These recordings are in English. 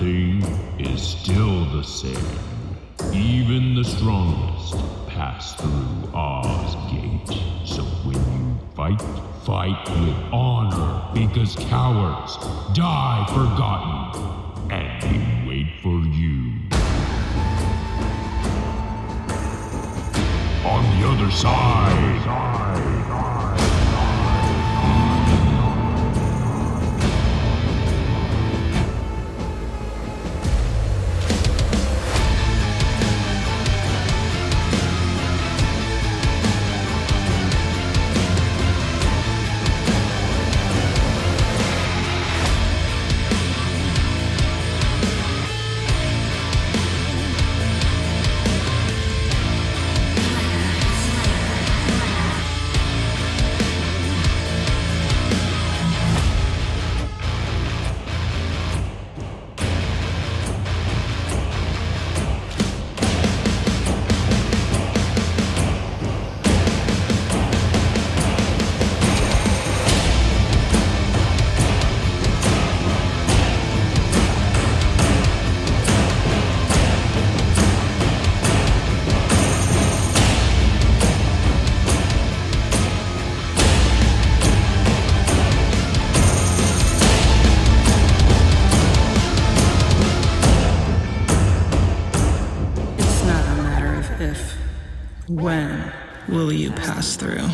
everything is still the same. Even the strongest pass through Oz Gate. So when you fight, fight with honor, because cowards die forgotten, and we wait for you. On the other side. When will you pass through?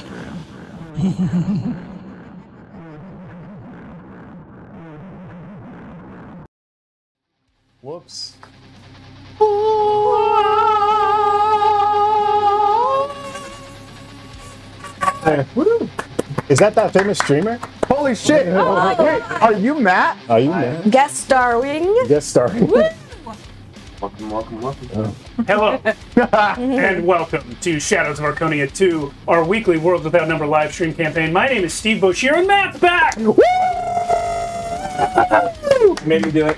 Whoops. Woo. Is that famous streamer? Holy shit! Wait, are you Matt? Are you Matt? Guest starring. Guest starring. Welcome. Hello, and welcome to Shadows of Archonia 2, our weekly Worlds Without Number live stream campaign. My name is Steve Boshier, and Matt's back! Woo! Made me do it.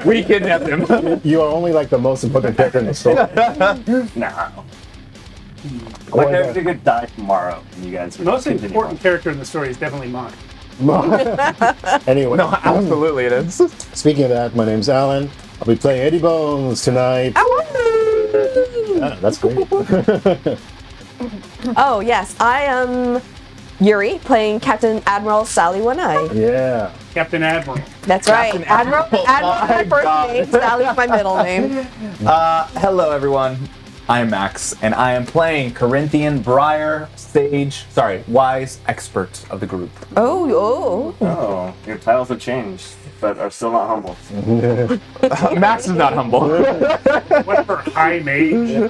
We kidnapped him. You are only like the most important character in the story. Nah. My character could die tomorrow, and you guys. The most important character in the story is definitely mine. Anyway. No, absolutely it is. Speaking of that, my name's Alan. I'll be playing Eddie Bones tonight. Yeah, that's great. Oh, yes. I am Yuri, playing Captain Admiral Sally One-Eye. Yeah. Captain Admiral. That's right. Admiral is my first name, Sally's my middle name. Hello everyone. I am Max, and I am playing Corinthian Briar, wise expert of the group. Oh. Oh, your titles have changed, but are still not humble. Max is not humble. Whatever, high mage.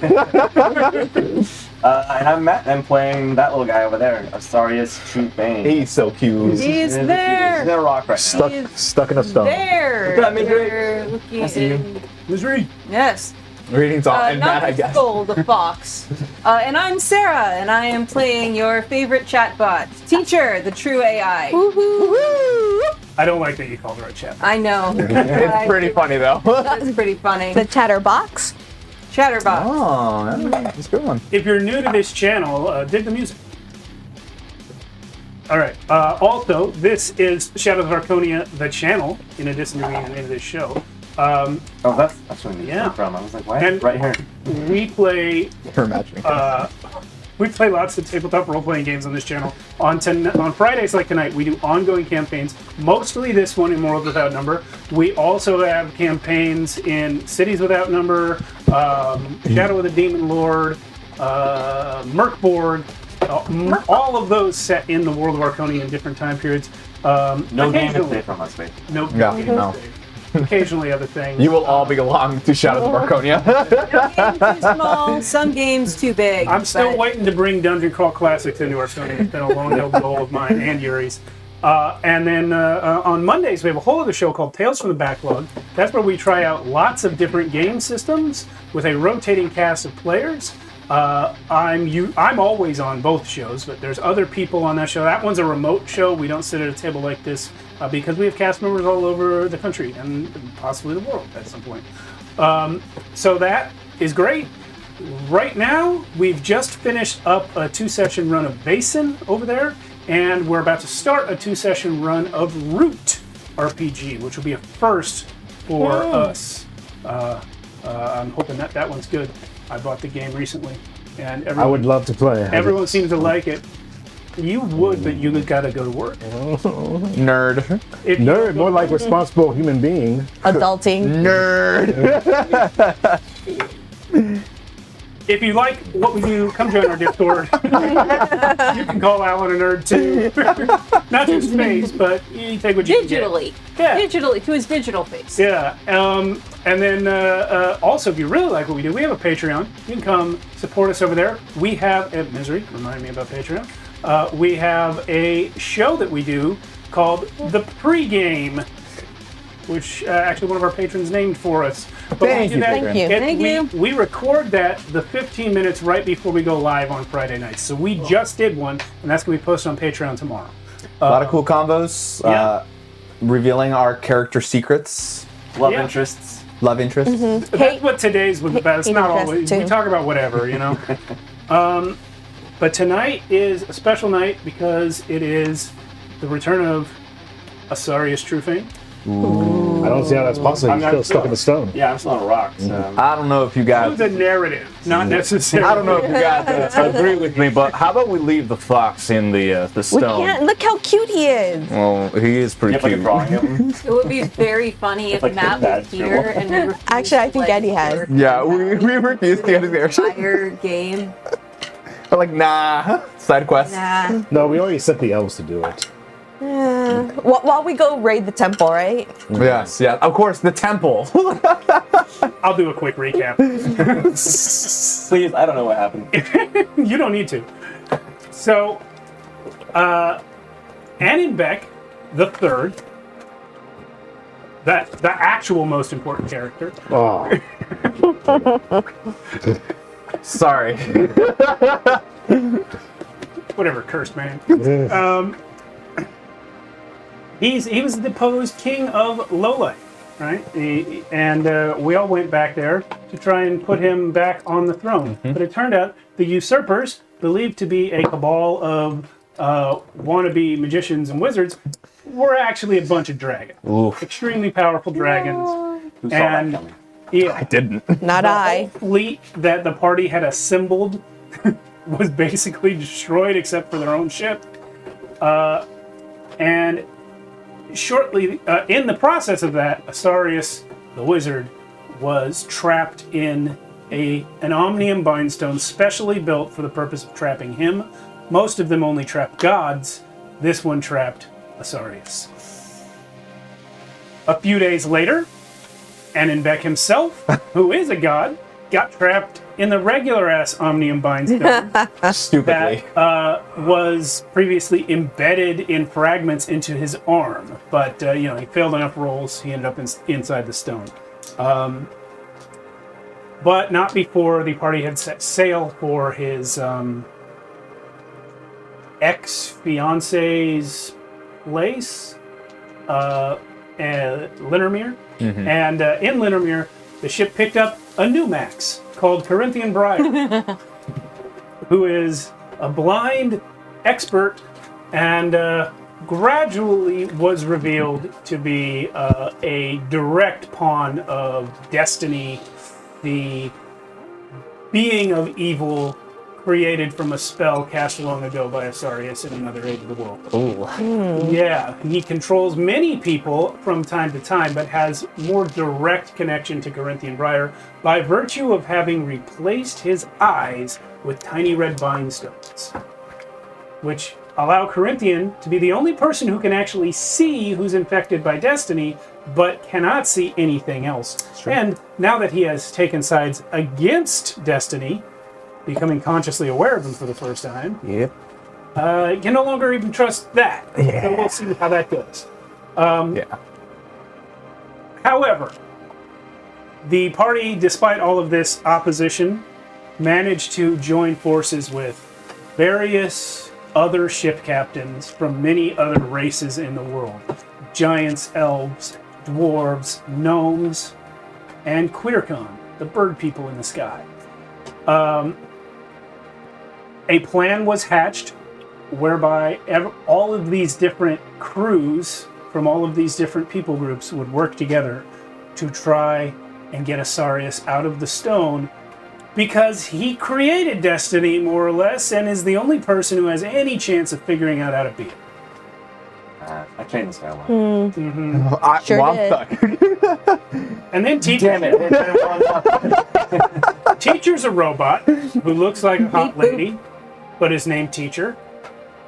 And I'm Matt, and I'm playing that little guy over there, Astarius True-Bane. He's so cute. He's there. He's in a rock right now. Stuck in a stone. There. Look at me, They're looking I see you. in- Misery. Yes. Readings all and Matt, I guess. Skull the fox. And I'm Sarah, and I am playing your favorite chatbot, Teacher, the true AI. I don't like that you called her a chat. I know. It's pretty funny though. That's pretty funny. The Chatterbox. Chatterbox. Oh, that's a good one. If you're new to this channel, dig the music. All right. Also, this is Shadows of Archonia, the channel, in addition to being the name of this show. Oh, that's where you Yeah. came from. I was like, why? And- Right here. We play You're imagining. We play lots of tabletop role-playing games on this channel. On Fridays like tonight, we do ongoing campaigns, mostly this one in Worlds Without Number. We also have campaigns in Cities Without Number, Shadow of the Demon Lord, Merkborg, all of those set in the world of Archonia in different time periods. No game is safe from us, baby. No Yeah, game no. is safe. Occasionally other things. You will all belong to Shadows of Archonia. Some games too small, some games too big. I'm still but- waiting to bring Dungeon Crawl Classics into Archonia. It's been a long-held goal of mine and Yuri's. And then on Mondays, we have a whole other show called Tales from the Backlog. That's where we try out lots of different game systems with a rotating cast of players. I'm always on both shows, but there's other people on that show. That one's a remote show. We don't sit at a table like this because we have cast members all over the country and possibly the world at some point. So that is great. Right now, we've just finished up a 2-session run of Basin over there, and we're about to start a 2-session run of Root. RPG, which will be a first for us. I'm hoping that one's good. I bought the game recently, and I would love to play. everyone seems to like it. You would, but you gotta go to work. Nerd. If you Nerd, go more to like work- responsible human being. Adulting. Nerd. If you like what we do, come join our Discord. You can call Alan a nerd too. Not to his face, but you take what you can get. Digitally. Yeah. Digitally, to his digital face. Yeah. And then also, if you really like what we do, we have a Patreon. You can come support us over there. We have Misery. Remind me about Patreon. We have a show that we do called The Pre-Game, which actually one of our patrons named for us. But when we Thank do you, that, Thank you. Thank you. We record that the 15 minutes right before we go live on Friday nights. So we just did one, and that's going to be posted on Patreon tomorrow. A lot of cool combos. Yeah. Revealing our character secrets. Love Yeah. interests. Love interests. That's what today's was about. It's hate not interest, always. too. We talk about whatever, you know. But tonight is a special night because it is the return of Asarius Trufane. I don't see how that's possible. I'm You're not still stuck in the stone. Yeah, I'm still on a rock. So. I don't know if you It guys. was a narrative, not necessarily. I don't know if you guys agree with me, but how about we leave the fox in the We stone? can't. Look how cute he is. Well, he is You pretty have like a cute. drawing of him. It would be very funny if like Matt his was dad's here joke. and we refused Actually, I to think play Eddie has. work Yeah, we refused to get in there. entire game. We're like, nah. Side quest. Nah. No, we already sent the elves to do it. While we go raid the temple, right? Yes, yeah. Of course, the temple. I'll do a quick recap. Please, I don't know what happened. You don't need to. So, Annenbeck the Third, the actual most important character. Oh, Sorry. Whatever, cursed man. He was the deposed king of Lowlight, right? And we all went back there to try and put him back on the throne. But it turned out the usurpers, believed to be a cabal of wannabe magicians and wizards, were actually a bunch of dragons. Extremely powerful dragons. Who saw that And coming? yeah, Didn't. Not the I. whole fleet that the party had assembled was basically destroyed except for their own ship. And shortly, in the process of that, Asarius, the wizard, was trapped in an Omnium Bindstone specially built for the purpose of trapping him. Most of them only trap gods. This one trapped Asarius. A few days later, Annenbeck himself, who is a god, got trapped in the regular-ass Omnium Bindstone Stupidly. that was previously embedded in fragments into his arm. But, he failed enough rolls, he ended up inside the stone. But not before the party had set sail for his ex-fiance's place, Linnermere. And in Linnermere, the ship picked up a new Max called Corinthian Briar, who is a blind expert and gradually was revealed to be a direct pawn of Destiny, the being of evil created from a spell cast long ago by Asarius in another age of the world. Yeah, he controls many people from time to time, but has more direct connection to Corinthian Briar by virtue of having replaced his eyes with tiny red vine stones, which allow Corinthian to be the only person who can actually see who's infected by Destiny, but cannot see anything else. And now that he has taken sides against Destiny, becoming consciously aware of them for the first time, Yep. you no longer even trust that. So we'll see how that goes. Yeah. However, the party, despite all of this opposition, managed to join forces with various other ship captains from many other races in the world. Giants, elves, dwarves, gnomes, and Queercon, the bird people in the sky. A plan was hatched whereby all of these different crews from all of these different people groups would work together to try and get Asarius out of the stone, because he created destiny, more or less, and is the only person who has any chance of figuring out how to beat it. I changed this guy a lot. Sure I'm did. stuck. And then Teacher. Damn it. Teacher's a robot who looks like a hot lady, but is named Teacher.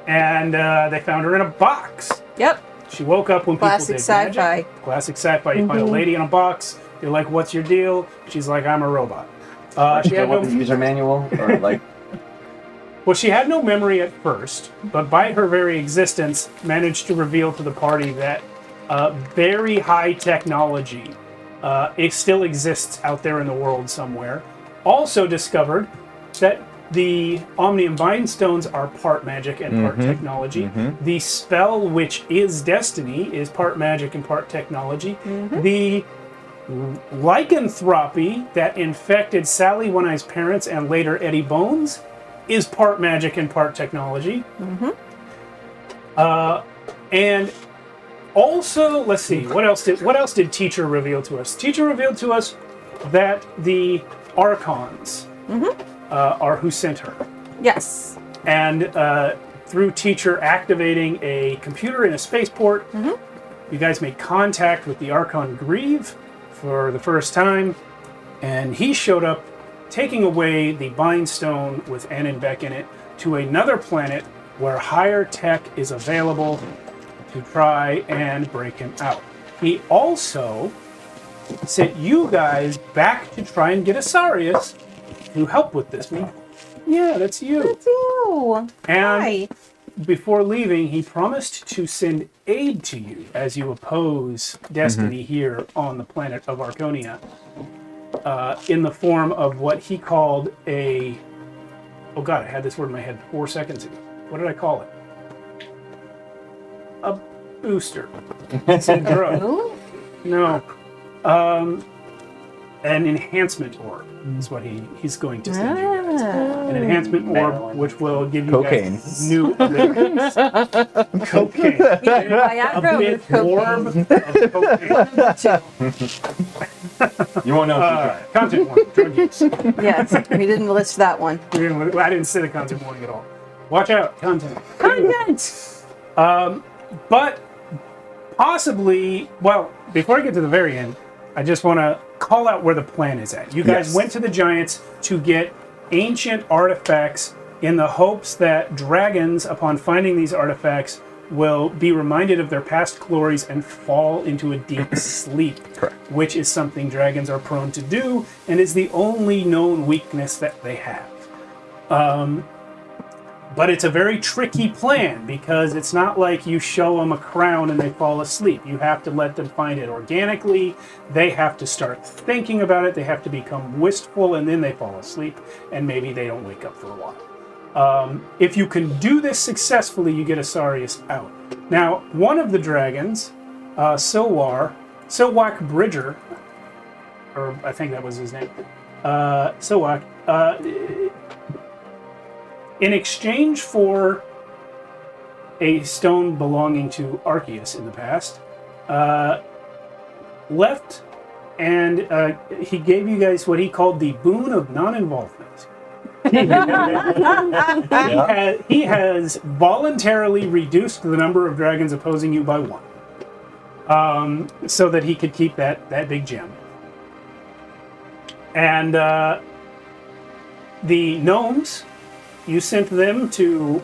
And they found her in a box. Yep. She woke up when people Classic did sci-fi. magic. Classic sci-fi. You find a lady in a box. You're like, "What's your deal?" She's like, "I'm a robot." She had What, the user manual? Or like, Well, she had no memory at first, but by her very existence, managed to reveal to the party that very high technology it still exists out there in the world somewhere. Also discovered that the Omnium Bind Stones are part magic and part technology. The spell, which is Destiny, is part magic and part technology. The lycanthropy that infected Sally One-Eye's parents and later Eddie Bones is part magic and part technology. And also, let's see, what else did Teacher reveal to us? Teacher revealed to us that the Archons are who sent her. Yes. And through Teacher activating a computer in a spaceport, you guys made contact with the Archon Grieve for the first time, and he showed up taking away the Bind Stone with Annenbeck in it to another planet where higher tech is available to try and break him out. He also sent you guys back to try and get Asarius to help with this. Yeah, that's you. That's you. And Hi. before leaving, he promised to send aid to you as you oppose Destiny here on the planet of Archonia, in the form of what he called a... Oh god, I had this word in my head 4 seconds ago. What did I call it? A booster. It's a drug. Ooh. No. An enhancement orb is what he's going to send you guys. An enhancement orb which will give you Cocaine. guys new abilities. Cocaine. A bit orb of cocaine. you won't know if you try it. Content warning, drug use. Yes, we didn't list that one. I didn't say the content warning at all. Watch out, content. Content! But possibly, well, before I get to the very end, I just want to call out where the plan is at. You guys went to the Giants to get ancient artifacts in the hopes that dragons, upon finding these artifacts, will be reminded of their past glories and fall into a deep sleep. Correct. Which is something dragons are prone to do and is the only known weakness that they have. But it's a very tricky plan because it's not like you show them a crown and they fall asleep. You have to let them find it organically. They have to start thinking about it. They have to become wistful and then they fall asleep and maybe they don't wake up for a while. If you can do this successfully, you get Asarius out. Now, one of the dragons, Sowak Bridger, or I think that was his name, Sowak, in exchange for a stone belonging to Arceus in the past, left and he gave you guys what he called the boon of non-involvement. He has voluntarily reduced the number of dragons opposing you by 1, so that he could keep that big gem. And the gnomes, you sent them to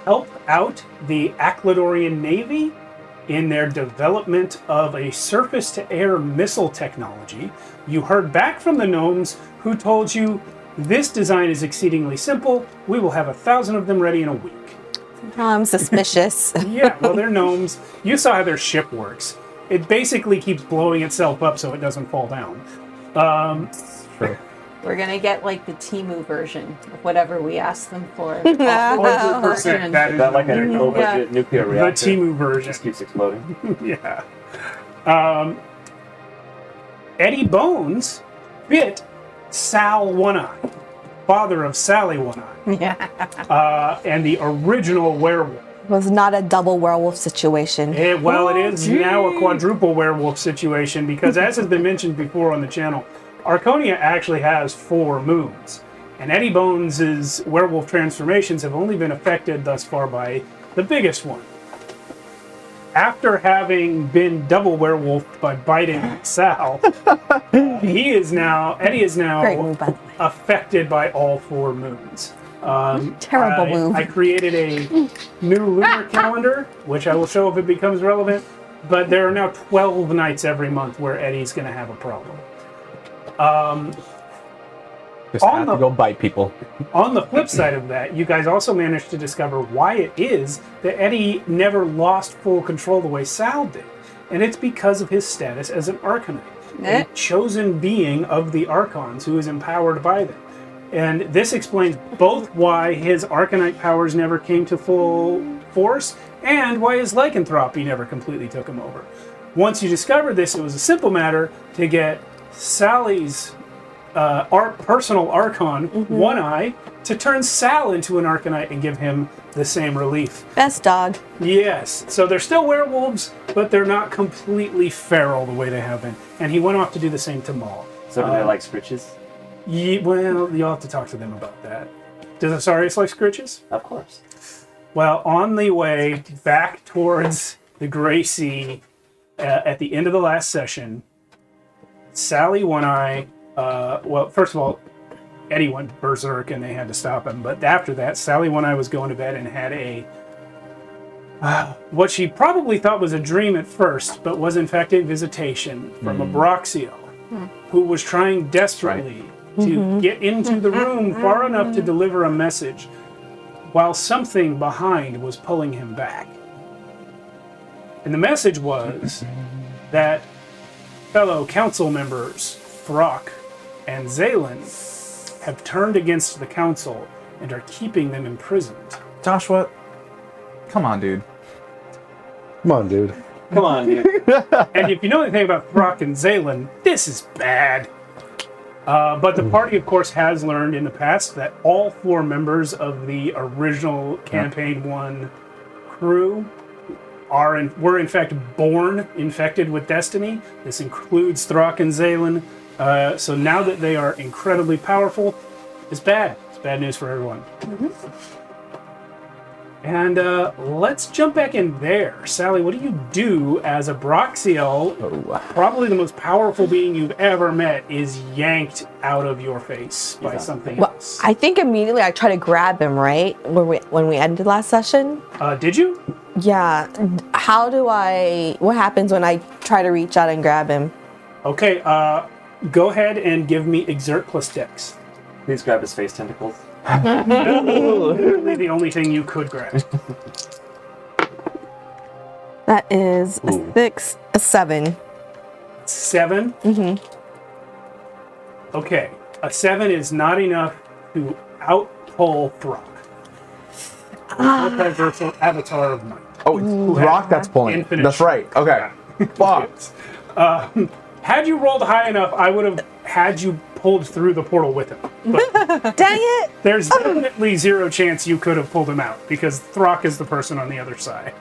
help out the Acladorian Navy in their development of a surface-to-air missile technology. You heard back from the gnomes who told you, this design is exceedingly simple. We will have 1,000 of them ready in a week. Oh, I'm suspicious. Yeah, well, they're gnomes. You saw how their ship works. It basically keeps blowing itself up so it doesn't fall down. True. We're gonna get like the Temu version of whatever we ask them for. 100% that is Is that like a the low budget nuclear reactor? Temu version. Just keeps exploding. Yeah. Eddie Bones bit Sal One-Eye, father of Sally One-Eye, Yeah. and the original werewolf was not a double werewolf situation. It is now a quadruple werewolf situation because, as has been mentioned before on the channel, Archonia actually has 4 moons. And Eddie Bones' werewolf transformations have only been affected thus far by the biggest one. After having been double werewolfed by biting Sal, Eddie is now Great move, by the way. affected by all 4 moons. Terrible move. I created a new lunar calendar, which I will show if it becomes relevant, but there are now 12 nights every month where Eddie's going to have a problem. Just have to go bite people. On the flip side of that, you guys also managed to discover why it is that Eddie never lost full control the way Sal did. And it's because of his status as an Arcanite, a chosen being of the Archons who is empowered by them. And this explains both why his Arcanite powers never came to full force and why his lycanthropy never completely took him over. Once you discovered this, it was a simple matter to get Sally's personal Archon, One Eye, to turn Sal into an Arcanite and give him the same relief. Best dog. Yes, so they're still werewolves, but they're not completely feral the way they have been. And he went off to do the same to Maul. So do they like scritches? Well, you'll have to talk to them about that. Does Asarius like scritches? Of course. Well, on the way back towards the Grey Sea, at the end of the last session, Sally One Eye, well, first of all, Eddie went berserk and they had to stop him. But after that, Sally One Eye was going to bed and had what she probably thought was a dream at first, but was in fact a visitation from a Broxio, who was trying desperately to get into the room far enough to deliver a message, while something behind was pulling him back. And the message was that fellow council members, Throck and Zalen, have turned against the council and are keeping them imprisoned. Joshua, come on, dude. Come on, dude. Come on, dude. And if you know anything about Throck and Zalen, this is bad. But the party, of course, has learned in the past that all 4 members of the original Campaign 1 crew were in fact born infected with destiny. This includes Throck and Zalen. So now that they are incredibly powerful, it's bad. It's bad news for everyone. And let's jump back in there. Sally, what do you do as a Broxiel? Probably the most powerful being you've ever met is yanked out of your face by something else. I think immediately I try to grab him, right? When we ended last session? Did you? Yeah. What happens when I try to reach out and grab him? Okay, go ahead and give me Exert plus Dex. Please grab his face tentacles. Literally the only thing you could grab. That is a 6, a 7. 7? Okay, a 7 is not enough to outpull Throck. Multiversal Avatar of Night. Oh, it's Rock that's pulling. Infinite That's right. Okay. Fuck. Had you rolled high enough, I would have had you pulled through the portal with him. But Dang it! there's definitely 0 chance you could have pulled him out, because Throck is the person on the other side.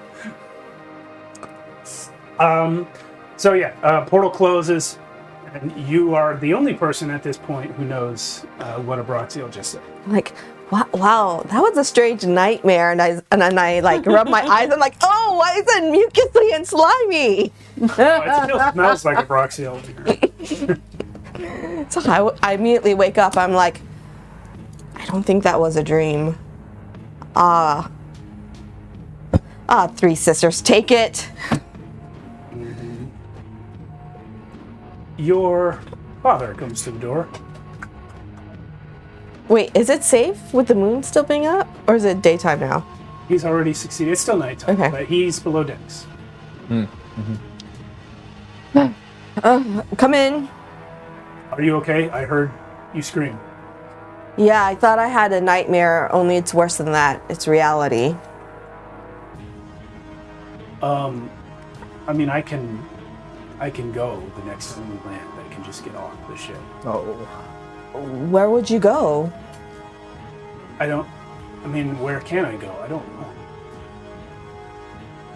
So yeah, portal closes, and you are the only person at this point who knows what Abraxio just said. Like, wow, that was a strange nightmare. And I like rub my eyes. I'm like, oh, why is it mucusy and slimy? It still smells like Abraxio. So I immediately wake up. I'm like, I don't think that was a dream. 3 sisters, take it. Your father comes to the door. Wait, is it safe with the moon still being up? Or is it daytime now? He's already succeeded. It's still nighttime, Okay. but he's below decks. Come in. Are you okay? I heard you scream. Yeah, I thought I had a nightmare, only it's worse than that. It's reality. I mean, I can go the next time we land. I can just get off the ship. Oh. Where would you go? I mean, where can I go? I don't know.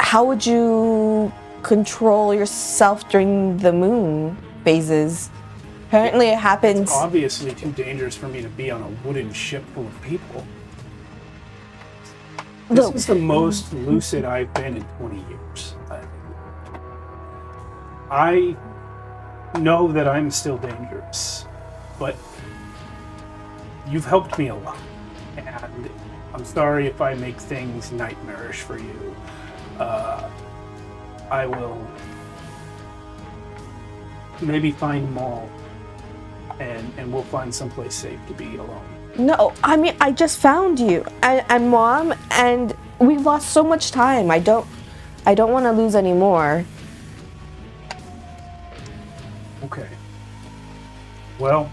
how would you control yourself during the moon phases? Apparently it happens. It's obviously too dangerous for me to be on a wooden ship full of people. This Look. is the most lucid I've been in 20 years. I know that I'm still dangerous, but you've helped me a lot. And I'm sorry if I make things nightmarish for you. I will maybe find Maul, and we'll find someplace safe to be alone. No, I mean, I just found you and Mom, and we've lost so much time. I don't want to lose any more. Okay. Well,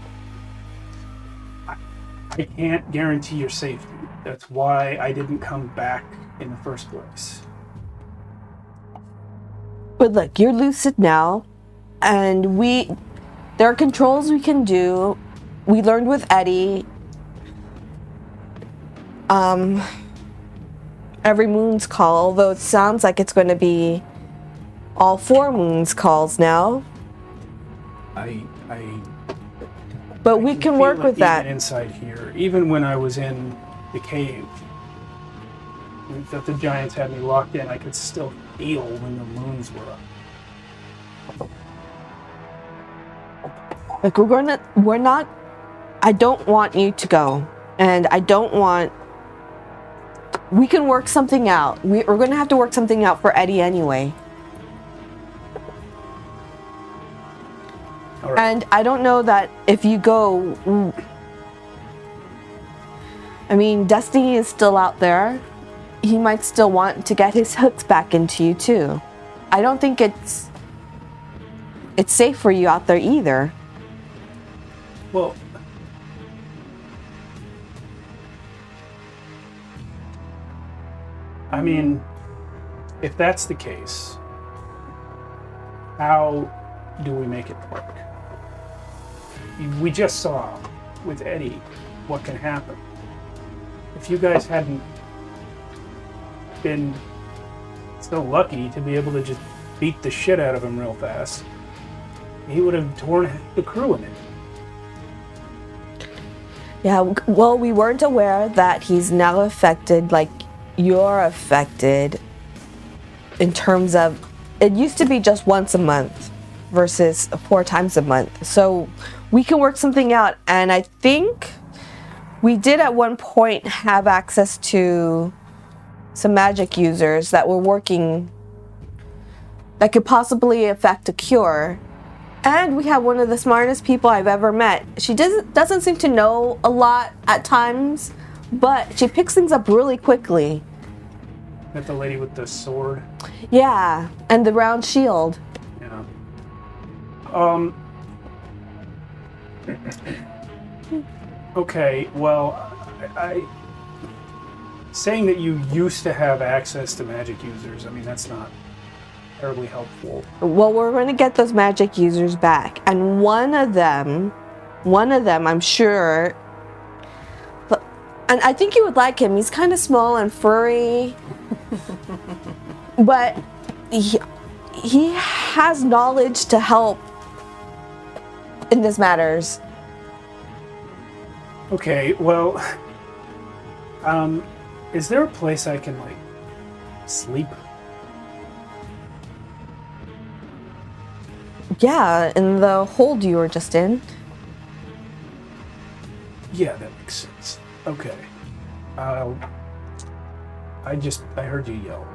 I can't guarantee your safety. That's why I didn't come back in the first place. But look, you're lucid now, and there are controls we can do. We learned with Eddie. Every moon's call, although it sounds like it's going to be all 4 moons calls now. But we can work with that. Even inside here, even when I was in the cave, that the giants had me locked in, I could still feel when the moons were up. Like we're not. I don't want you to go, and I don't want. We can work something out. We're going to have to work something out for Eddie anyway. All right. And I don't know that if you go. I mean, Destiny is still out there. He might still want to get his hooks back into you too. I don't think it's safe for you out there either. Well, I mean, if that's the case, how do we make it work? We just saw with Eddie what can happen. If you guys hadn't been so lucky to be able to just beat the shit out of him real fast, he would have torn the crew in it. Yeah, well, we weren't aware that he's now affected, like you're affected, in terms of, it used to be just once a month versus 4 times a month. So we can work something out, and I think we did at one point have access to some magic users that were working, that could possibly affect a cure. And we have one of the smartest people I've ever met. She doesn't seem to know a lot at times, but she picks things up really quickly. That the lady with the sword. Yeah, and the round shield. Yeah. Okay, well, I saying that you used to have access to magic users, I mean, that's not terribly helpful. Well, we're going to get those magic users back, and one of them, I'm sure, and I think you would like him. He's kind of small and furry, but he has knowledge to help in this matters. Okay, well, is there a place I can, like, sleep? Yeah, in the hold you were just in. Yeah, that makes sense. Okay. I heard you yell.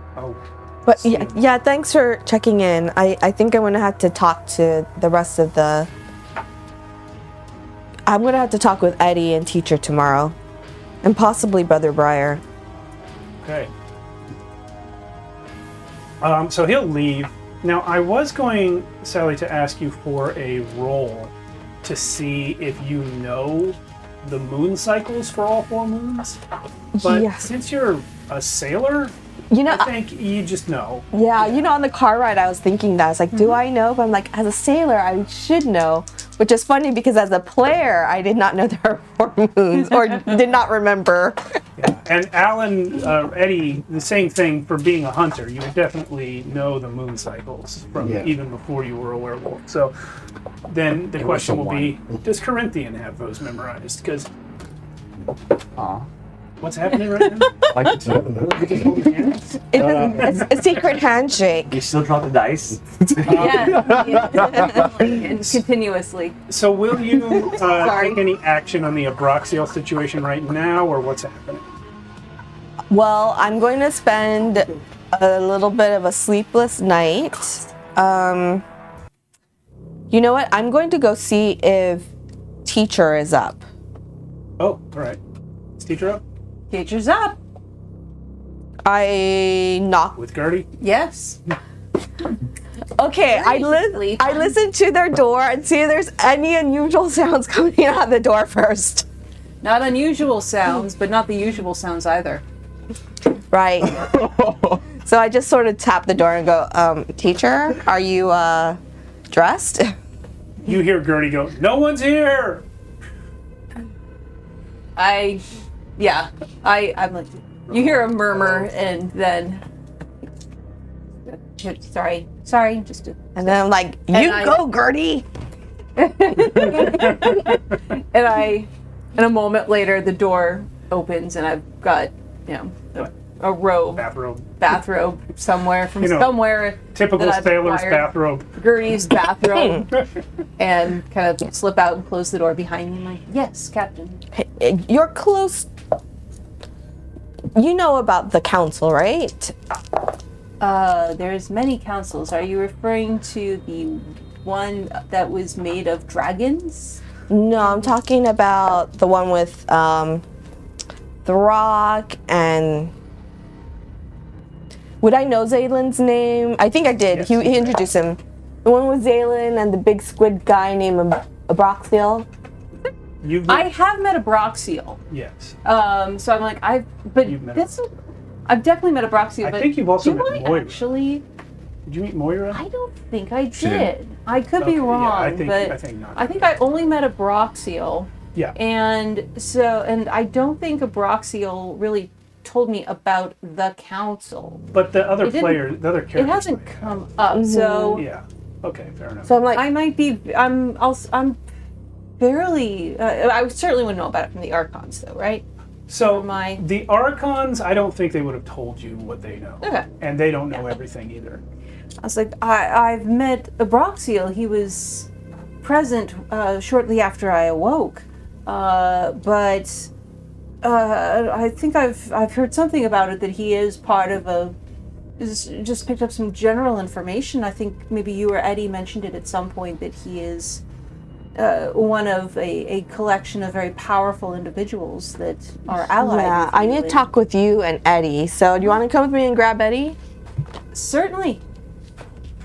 But see. yeah, thanks for checking in. I think I'm going to have to talk to the rest of the... I'm going to have to talk with Eddie and Teacher tomorrow. And possibly Brother Briar. Okay. So he'll leave. Now, I was going, Sally, to ask you for a roll to see if you know the moon cycles for all 4 moons. But Yeah. since you're a sailor, You know, I think you just know. yeah, you know, on the car ride, I was thinking that. I was like, do I know? But I'm like, as a sailor, I should know. Which is funny because as a player, I did not know there were 4 moons or did not remember. Yeah. And Alan, Eddie, the same thing for being a hunter. You would definitely know the moon cycles from even before you were a werewolf. So then the question will be, does Corinthian have those memorized? Because what's happening right now? Like, It's a secret handshake. you still drop the dice? And continuously. So will you take any action on the Abraxial situation right now, or what's happening? Well, I'm going to spend a little bit of a sleepless night. You know what? I'm going to go see if teacher is up. Oh, all right. Is teacher up? Teacher's up. I knock. With Gertie? Yes. Okay, I listen to their door and see if there's any unusual sounds coming out of the door first. Not unusual sounds, but not the usual sounds either. Right. So I just sort of tap the door and go, teacher, are you dressed? You hear Gertie go, no one's here! I'm like, you hear a murmur and then, sorry, just a, And then I'm like, go, Gertie. and a moment later, the door opens and I've got, a robe, bathrobe somewhere from somewhere. Typical that I've sailor's acquired. Bathrobe. Gertie's bathrobe, and kind of slip out and close the door behind me. I'm like, yes, Captain. You're close. You know about the council, right? There's many councils. Are you referring to the one that was made of dragons? No, I'm talking about the one with the Rock and. Would I know Zaylin's name? I think I did. Yes. He introduced him. The one with Zaylin and the big squid guy named Abraxial. I have met a Broxial. Yes. So I'm like, I've definitely met a Broxial. I think you've also met Moira. Actually, Did you meet Moira? I don't think I She did. did. I could be Okay, wrong, yeah, but I think not. I think I only met a Broxial. Yeah. And I don't think a Broxial really told me about the council. But the other It didn't- characters. It hasn't come up, so Yeah. Okay, fair enough. So I'm like, I might be. I'm barely. I certainly wouldn't know about it from the Archons, though, right? So my- the Archons, I don't think they would have told you what they know. Okay. And they don't know everything either. I was like, I've met Abraxial. He was present shortly after I awoke, but I think I've heard something about it that he is part of just picked up some general information. I think maybe you or Eddie mentioned it at some point that he is one of a collection of very powerful individuals that are allied. yeah, with I you need to and- talk with you and Eddie. So do you want to come with me and grab Eddie? Certainly.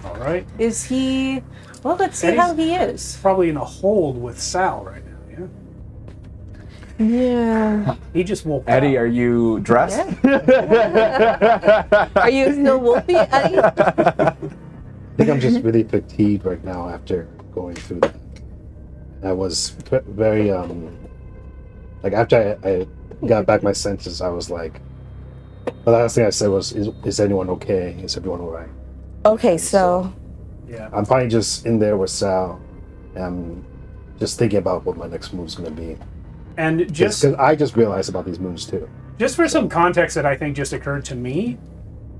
All right. Is he? Well, let's see Eddie's- how he is. Probably in a hold with Sal right now, yeah? Yeah. He just woke Eddie, up. are you dressed? Are you still wolfy, Eddie? I think I'm just really fatigued right now after going through that. I was very like after I got back my senses, I was like, the last thing I said was, "Is anyone okay? Is everyone alright?" Okay, so Yeah. I'm probably just in there with Sal, and I'm just thinking about what my next move's gonna be. And just Because I just realized about these moons too. Just for some context that I think just occurred to me,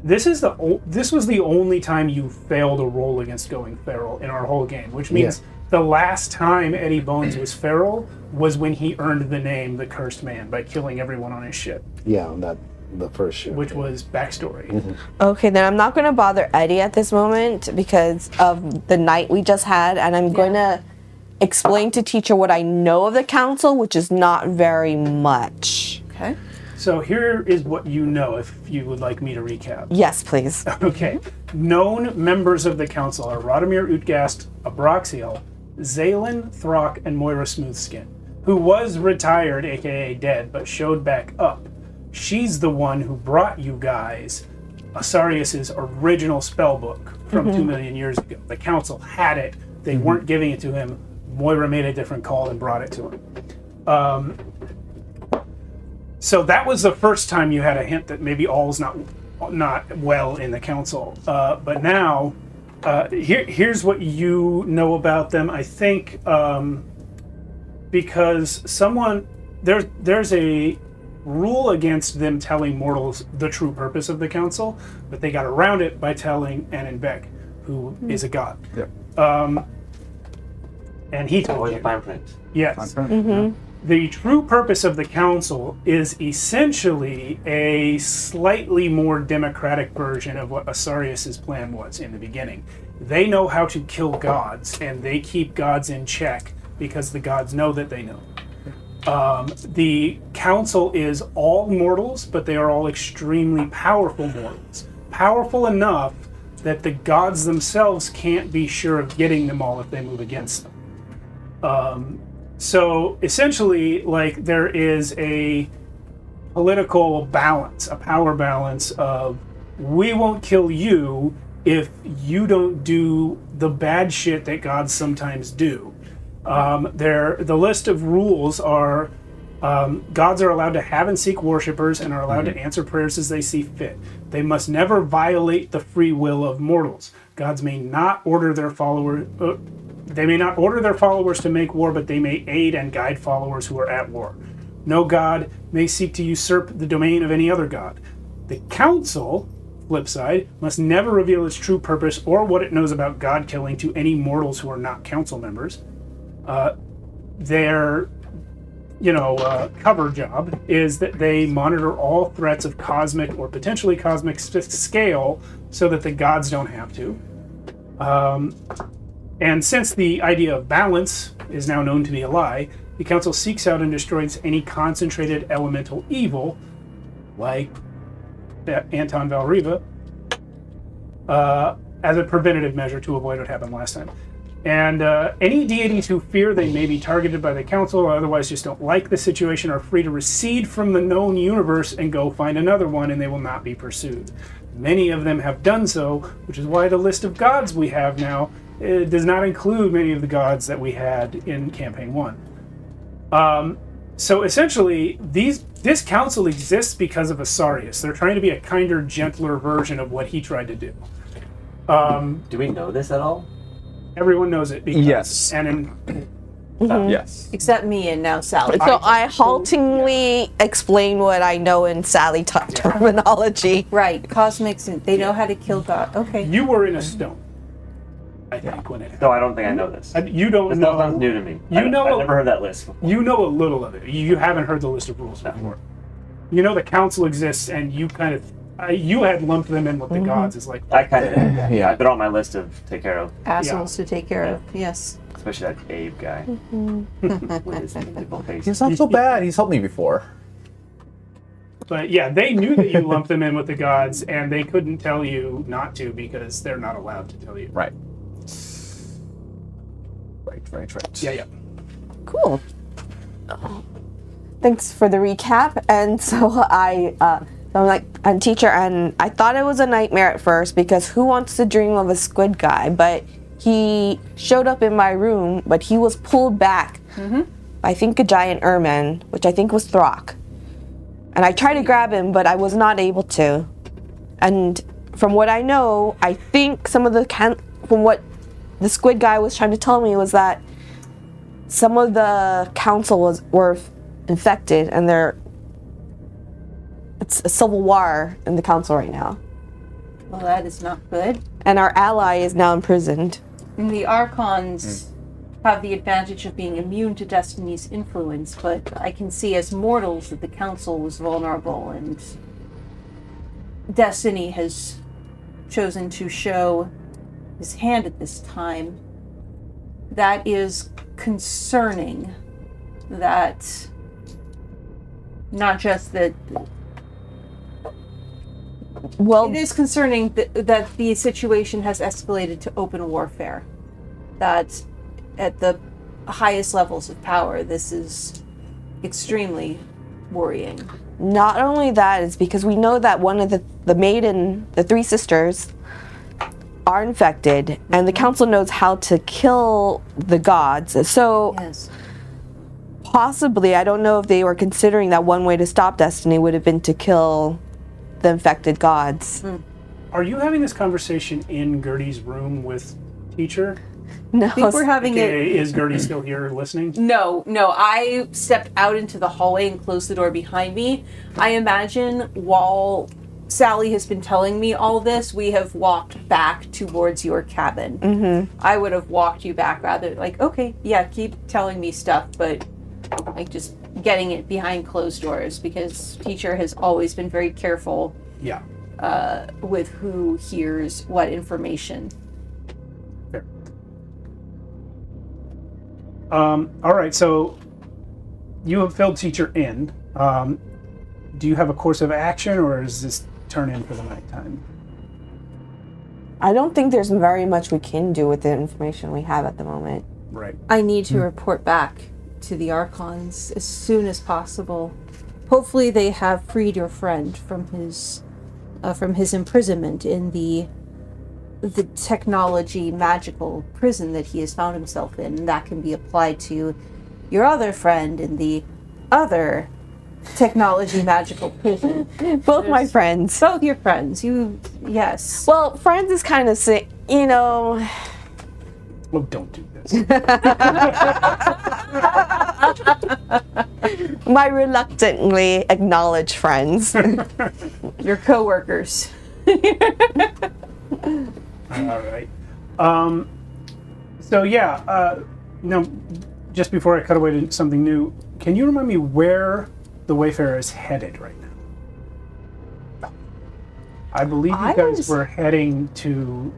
this was the only time you failed a roll against going feral in our whole game, which means the last time Eddie Bones was feral was when he earned the name the Cursed Man by killing everyone on his ship, Yeah, on the first ship. which was backstory. okay, then I'm not going to bother Eddie at this moment because of the night we just had, and I'm going to explain to teacher what I know of the council, which is not very much. Okay. So here is what you know, if you would like me to recap. Yes, please. Okay. Known members of the council are Radomir Utgast, Abraxial, Zaylin, Throck, and Moira Smoothskin, who was retired, aka dead, but showed back up. She's the one who brought you guys Asarius's original spellbook from 2 million years ago. The council had it. They weren't giving it to him. Moira made a different call and brought it to him. So that was the first time you had a hint that maybe all's not well in the council. But now, here's what you know about them. I think because there's a rule against them telling mortals the true purpose of the council, but they got around it by telling Annenbeck, who is a god. Yep. And he told Always you. a fine print. Yes. The true purpose of the council is essentially a slightly more democratic version of what Asarius' plan was in the beginning. They know how to kill gods, and they keep gods in check because the gods know that they know. The council is all mortals, but they are all extremely powerful mortals. Powerful enough that the gods themselves can't be sure of getting them all if they move against them. So essentially, like, there is a political balance, a power balance of, we won't kill you if you don't do the bad shit that gods sometimes do. The list of rules are, gods are allowed to have and seek worshippers and are allowed to answer prayers as they see fit. They must never violate the free will of mortals. Gods may not order their followers. They may not order their followers to make war, but they may aid and guide followers who are at war. No god may seek to usurp the domain of any other god. The council, flip side, must never reveal its true purpose or what it knows about god killing to any mortals who are not council members. Their cover job is that they monitor all threats of cosmic or potentially cosmic scale so that the gods don't have to. And since the idea of balance is now known to be a lie, the council seeks out and destroys any concentrated elemental evil, like Anton Valriva, as a preventative measure to avoid what happened last time. And any deities who fear they may be targeted by the council or otherwise just don't like the situation are free to recede from the known universe and go find another one, and they will not be pursued. Many of them have done so, which is why the list of gods we have now does not include many of the gods that we had in Campaign 1. So essentially, this council exists because of Asarius. They're trying to be a kinder, gentler version of what he tried to do. Do we know this at all? Everyone knows it because Yes. Yes. Except me and now Sally. So I haltingly explain what I know in Sally terminology. Right, cosmics, they know how to kill God. Okay. You were in a stone, I think, when it happened. No, I don't think I know this. You don't This know. sounds new to me. You I've know- never heard that list before. You know a little of it. You haven't heard the list of rules before. You know the council exists, and you kind of you had lumped them in with the gods. It's like I kind of, Yeah. I've been on my list to take care of, Assholes to take care of. Yes. especially that Abe guy. With his mythical face. He's not so bad. He's helped me before. But yeah, they knew that you lumped them in with the gods, and they couldn't tell you not to because they're not allowed to tell you. Right. Right. Yeah. Cool. Thanks for the recap. And so I'm like, I'm a teacher, and I thought it was a nightmare at first because who wants to dream of a squid guy? But he showed up in my room, but he was pulled back by, I think, a giant ermine, which I think was Throck. And I tried to grab him, but I was not able to. And from what I know, I think some of from what the squid guy was trying to tell me was that some of the council were infected, and it's a civil war in the council right now. Well, that is not good. And our ally is now imprisoned. And the Archons have the advantage of being immune to Destiny's influence, but I can see as mortals that the Council was vulnerable, and Destiny has chosen to show his hand at this time. That is concerning. That not just that. Well, It is concerning that the situation has escalated to open warfare. That at the highest levels of power, this is extremely worrying. not only that, it's because we know that one of the three sisters are infected, and the council knows how to kill the gods. So Yes. Possibly. I don't know if they were considering that one way to stop destiny would have been to kill the infected gods. Are you having this conversation in Gertie's room with teacher? No. I think we're having Okay, it. is Gertie still here listening? No. I stepped out into the hallway and closed the door behind me. I imagine while Sally has been telling me all this, we have walked back towards your cabin. Mm-hmm. I would have walked you back rather like, okay, yeah, keep telling me stuff, but like just getting it behind closed doors because teacher has always been very careful Yeah. with who hears what information. Fair. All right, so you have filled teacher in. Do you have a course of action, or is this turn in for the nighttime? I don't think there's very much we can do with the information we have at the moment. Right. I need to report back to the Archons as soon as possible. Hopefully they have freed your friend from his imprisonment in the technology magical prison that he has found himself in, and that can be applied to your other friend in the other technology magical prison. Both my friends. Both your friends. Yes. Well, friends is kind of Well, don't do this. my reluctantly acknowledged friends. Your coworkers. All right. So yeah. Now, just before I cut away to something new, can you remind me where the Wayfarer is headed right now? I believe you guys were heading to.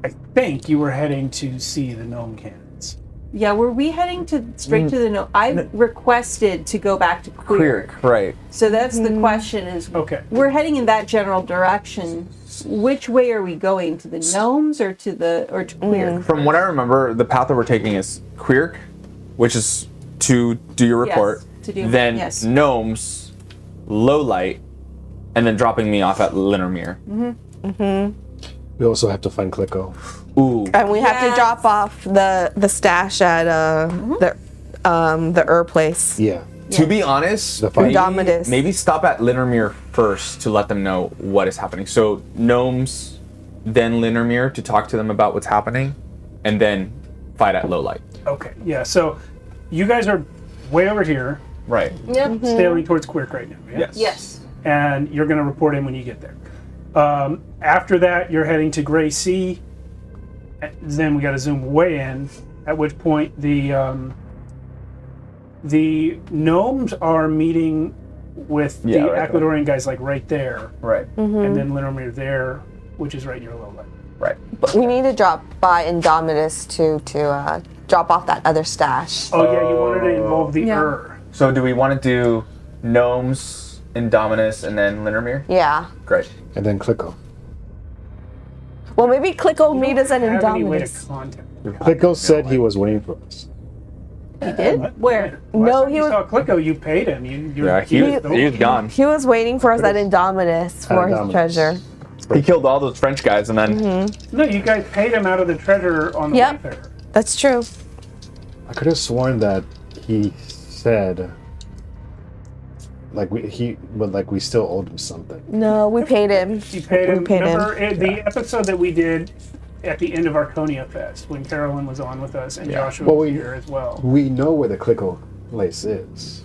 I think you were heading to see the gnome cannons. Yeah, were we heading straight to the no? I requested to go back to Quirk. Right. So that's the question is, Okay. we're heading in that general direction. Which way are we going? To the gnomes or to Quirk? From what I remember, the path that we're taking is Quirk, which is to do your report. Then gnomes, low light, and then dropping me off at Linnermere. We also have to find Clicko. Ooh. And we have to drop off the stash at the place. Yeah. To be honest, The fight. Indomitus. maybe stop at Linnermere first to let them know what is happening. So gnomes, then Linnermere to talk to them about what's happening, and then fight at low light. Okay. Yeah. So you guys are way over here, Right. Yep. sailing towards Quirk right now. Yeah? Yes. Yes. And you're going to report in when you get there. After that, you're heading to Gray Sea. Then we got to zoom way in. At which point the gnomes are meeting with the right Aquadorian guys, like right there, Right. and then Linnermere there, which is right near low light. Right. But we need to drop by Indomitus to drop off that other stash. Oh yeah, you wanted to involve the Yeah. So do we want to do gnomes, Indominus, and then Linnermere? Yeah. Great. And then Clicko. Well, maybe Clicko meet us at Have any way to Indomitus. contact? Clicko said he was waiting for us. He did? Where? No, Last time he you was- saw Clicko, you paid him. Yeah, he's gone. He was waiting for us at Indomitus for his Indomitus. treasure. He killed all those French guys, and then No, you guys paid him out of the treasure on the Yep. Wayfarer. That's true. I could have sworn that he said we still owed him something. No, we paid him. You paid him. We paid him. Remember the episode that we did at the end of Archonia Fest when Carolyn was on with us and Joshua Well, was here as well. We know where the Clicko place is.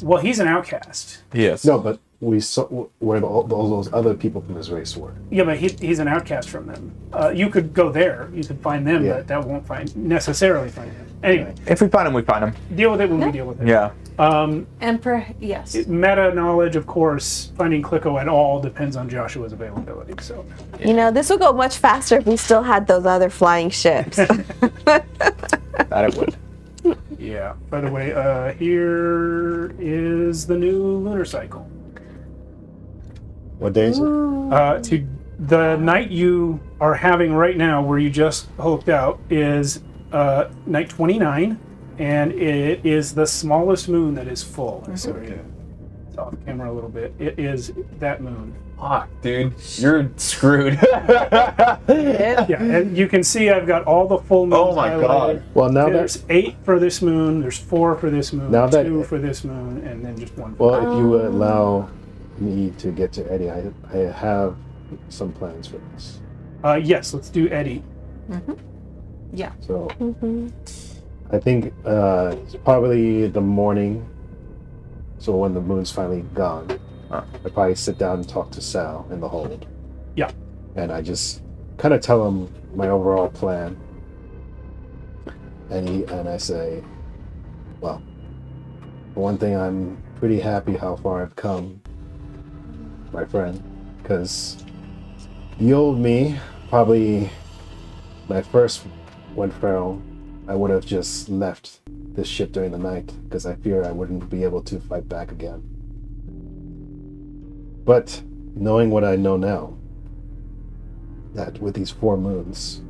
Well, he's an outcast. he is. No, but we saw where all those other people from his race were. Yeah, but he's an outcast from them. You could go there. You could find them, Yeah. but that won't necessarily find him. Anyway, If we find him, we find him. deal with it when we deal with it. Yeah. Yes. Meta knowledge, of course, finding Clicko at all depends on Joshua's availability. So, You know, this would go much faster if we still had those other flying ships. That it would. yeah. By the way, here is the new lunar cycle. What day is it? To the night you are having right now, where you just hoped out, is night 29, and it is the smallest moon that is full. So it's off camera a little bit. It is that moon. Fuck, dude, you're screwed. Yeah, and you can see I've got all the full moons. Oh my god. Well, now there's 8 for this moon, there's 4 for this moon, Now that- 2 for this moon, and then just 1 Well, if you would allow me to get to Eddie, I have some plans for this. Yes, let's do Eddie. Yeah. So I think it's probably the morning. So when the moon's finally gone, I probably sit down and talk to Sal in the hold. Yeah. And I just kind of tell him my overall plan. And I say, well, for one thing, I'm pretty happy how far I've come, my friend, because the old me, probably when I first went feral, I would have just left this ship during the night because I fear I wouldn't be able to fight back again. But knowing what I know now, that with these 4 moons,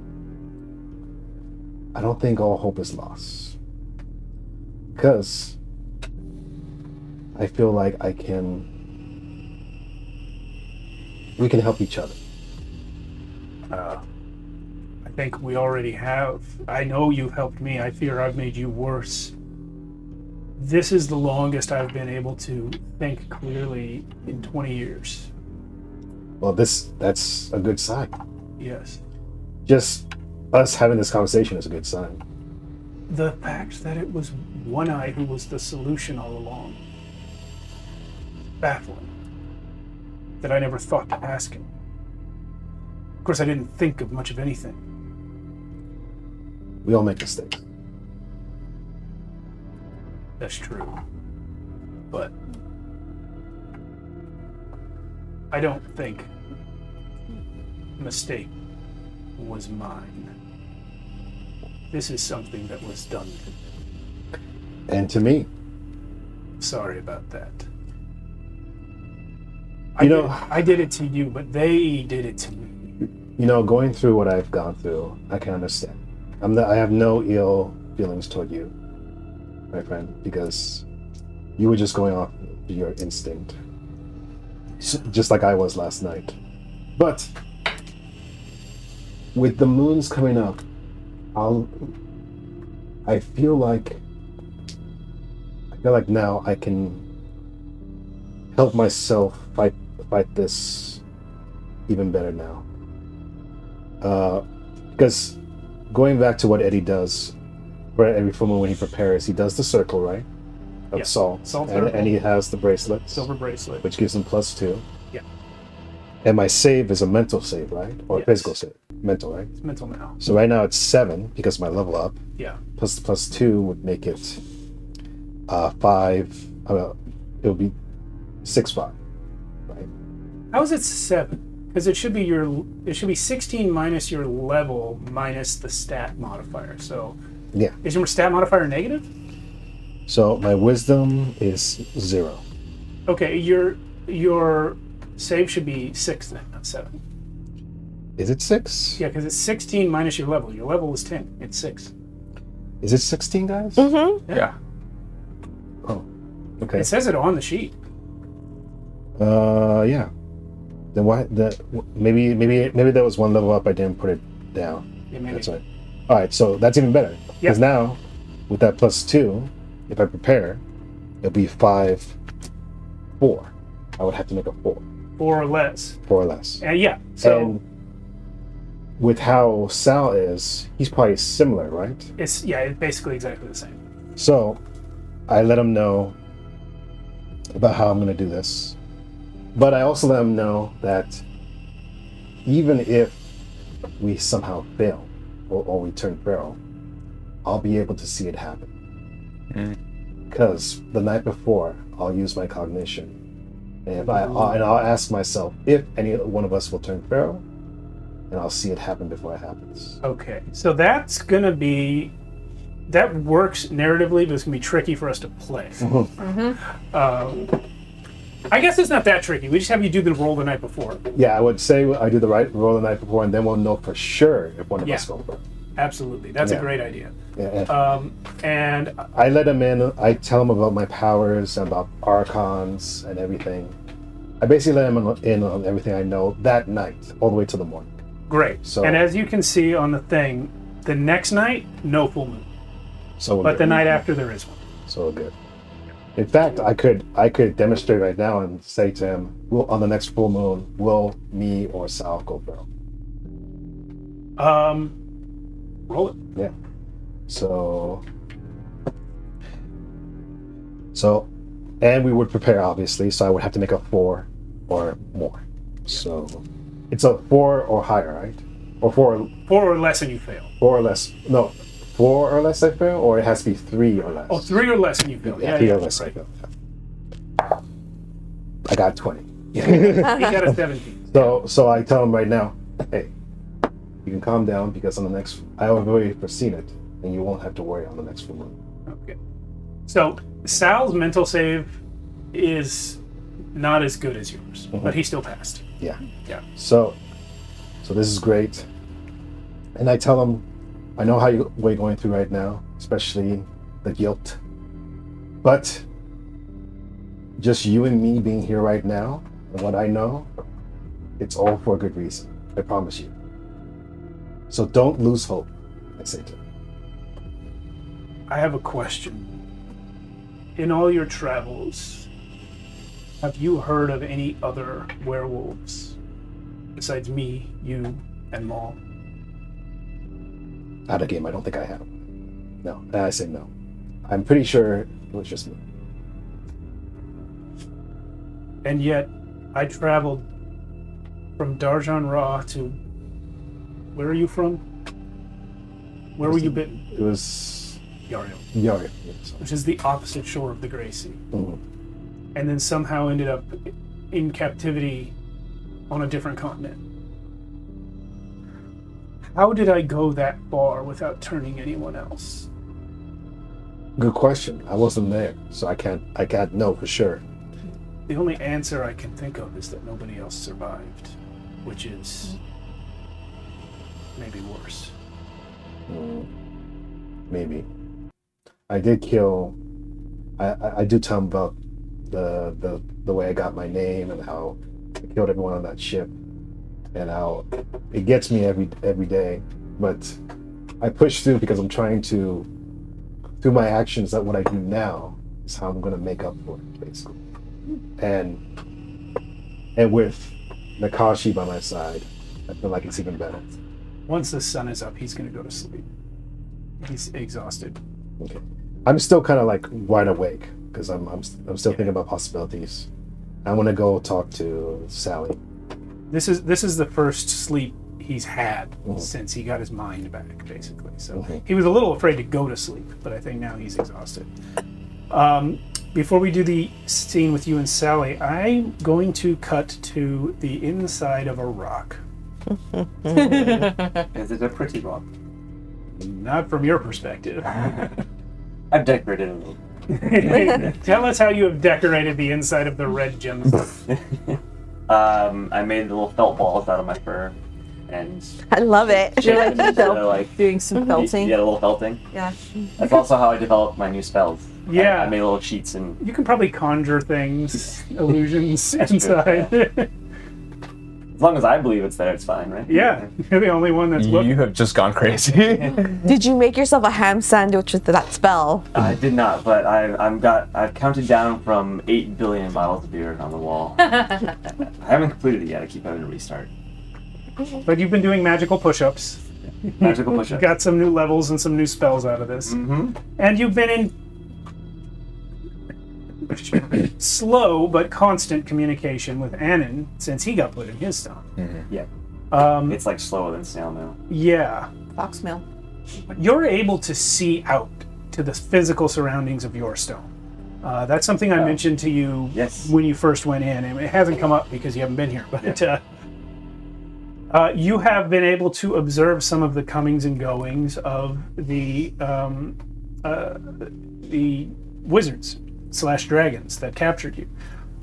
I don't think all hope is lost. Because I feel like we can help each other. I think we already have. I know you've helped me. I fear I've made you worse. This is the longest I've been able to think clearly in 20 years. Well, that's a good sign. Yes. Just us having this conversation is a good sign. The fact that it was One Eye who was the solution all along. Baffling. That I never thought to ask him. Of course, I didn't think of much of anything. We all make mistakes. That's true. But I don't think mistake was mine. This is something that was done to me. And to me. Sorry about that. I did it to you, but they did it to me. Going through what I've gone through, I can understand. I have no ill feelings toward you, my friend, because you were just going off your instinct, just like I was last night. But with the moons coming up, I feel like now I can help myself fight this even better now. Because going back to what Eddie does, for every full moon when he prepares, he does the circle, right? Of salt. And he has the bracelet. Silver bracelet. Which gives him +2. Yeah. And my save is a mental save, right? Or Yes. physical save. Mental, right? It's mental now. So right now it's 7 because my level up. Yeah. Plus the +2 would make it 5. It would be 6/5, right? How is it 7? Because it should be 16 minus your level minus the stat modifier. So Yeah. is your stat modifier negative? So my wisdom is 0. Okay, your save should be 6 then, not 7. Is it 6? Yeah, because it's 16 minus your level. Your level is 10. It's 6. Is it 16, guys? Yeah. Oh, okay. It says it on the sheet. Yeah. Then why? Maybe there was one level up. I didn't put it down. Yeah, maybe. That's right. All right, so that's even better. Because now, with that +2, if I prepare, it'll be 5, 4. I would have to make a 4. 4 or less. 4 or less. Yeah. So And with how Sal is, he's probably similar, right? it's basically exactly the same. So I let him know about how I'm going to do this. But I also let him know that even if we somehow fail or we turn feral, I'll be able to see it happen. Because the night before, I'll use my cognition. And I'll ask myself if any one of us will turn feral, and I'll see it happen before it happens. Okay, so that works narratively, but it's gonna be tricky for us to play. I guess it's not that tricky. We just have you do the roll the night before. Yeah, I would say I do the right roll the night before, and then we'll know for sure if one of us will. Absolutely, that's a great idea. Yeah. And I let him in. I tell him about my powers, about archons, and everything. I basically let him in on everything I know that night, all the way to the morning. Great. So, and as you can see on the thing, the next night, no full moon. So but the night after, there is one. So good. In fact, I could demonstrate right now and say to him, on the next full moon, will me or Sal go feral? Roll it. Yeah. So, and we would prepare, obviously, so I would have to make a 4 or more. So, it's a 4 or higher, right? Or 4 or less and you fail. 4 or less. No, 4 or less I fail, or it has to be 3 or less. Oh, 3 or less and you fail. Yeah, 3 or less I fail. I got 20. He got a 17. So I tell him right now, hey, you can calm down because on the next, I have already foreseen it, and you won't have to worry on the next full moon. Okay. So Sal's mental save is not as good as yours, but he still passed. Yeah. Yeah. So this is great, and I tell him, I know how we're going through right now, especially the guilt, but just you and me being here right now, and what I know, it's all for a good reason. I promise you. So don't lose hope, I say to him. I have a question. In all your travels, have you heard of any other werewolves besides me, you, and Maul? Out of game, I don't think I have. No, I say no. I'm pretty sure it was just me. And yet, I traveled from Darjan Ra to... Where are you from? Where were you bitten? It was... Yariel. Yariel, yes. Which is the opposite shore of the Grey Sea. Mm-hmm. And then somehow ended up in captivity on a different continent. How did I go that far without turning anyone else? Good question. I wasn't there, so I can't know for sure. The only answer I can think of is that nobody else survived, which is maybe worse. Maybe. I did kill. I do tell him about the way I got my name and how I killed everyone on that ship, and how it gets me every day. But I push through because I'm trying to, through my actions, that what I do now is how I'm going to make up for it, basically. And with Nakashi by my side, I feel like it's even better. Once the sun is up, he's going to go to sleep. He's exhausted. Okay. I'm still kind of like wide awake because I'm still thinking about possibilities. I want to go talk to Sally. This is the first sleep he's had since he got his mind back, basically. So he was a little afraid to go to sleep, but I think now he's exhausted. Before we do the scene with you and Sally, I'm going to cut to the inside of a rock. Is it a pretty rock? Not from your perspective. I've decorated it a little. Tell us how you have decorated the inside of the red gemstone. I made little felt balls out of my fur, and I love it. You're like doing some felting. Yeah, a little felting. Yeah. That's also how I developed my new spells. Yeah. I made little sheets and. You can probably conjure things, illusions inside. As long as I believe it's there, it's fine, right? Yeah, you're the only one that's looking. You have just gone crazy. Did you make yourself a ham sandwich with that spell? I did not, but I've counted down from 8 billion bottles of beer on the wall. I haven't completed it yet. I keep having to restart. But you've been doing magical push-ups. Magical push-ups. Got some new levels and some new spells out of this. Mm-hmm. And you've been in slow but constant communication with Anon since he got put in his stone. Mm-hmm. Yeah. It's like slower than snail mail. Yeah. Fox mail. You're able to see out to the physical surroundings of your stone. That's something I mentioned to you when you first went in, and it hasn't come up because you haven't been here. But you have been able to observe some of the comings and goings of the wizards / dragons that captured you.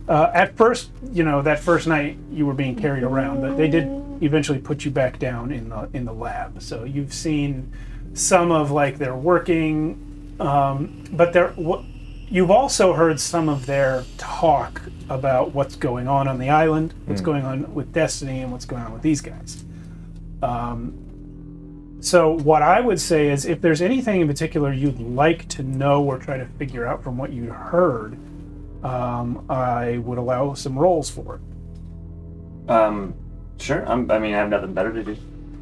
At first, that first night you were being carried around, but they did eventually put you back down in the lab. So you've seen some of like their working, but You've also heard some of their talk about what's going on the island, what's going on with Destiny, and what's going on with these guys. So what I would say is, if there's anything in particular you'd like to know or try to figure out from what you heard, I would allow some rolls for it. Sure. I have nothing better to do.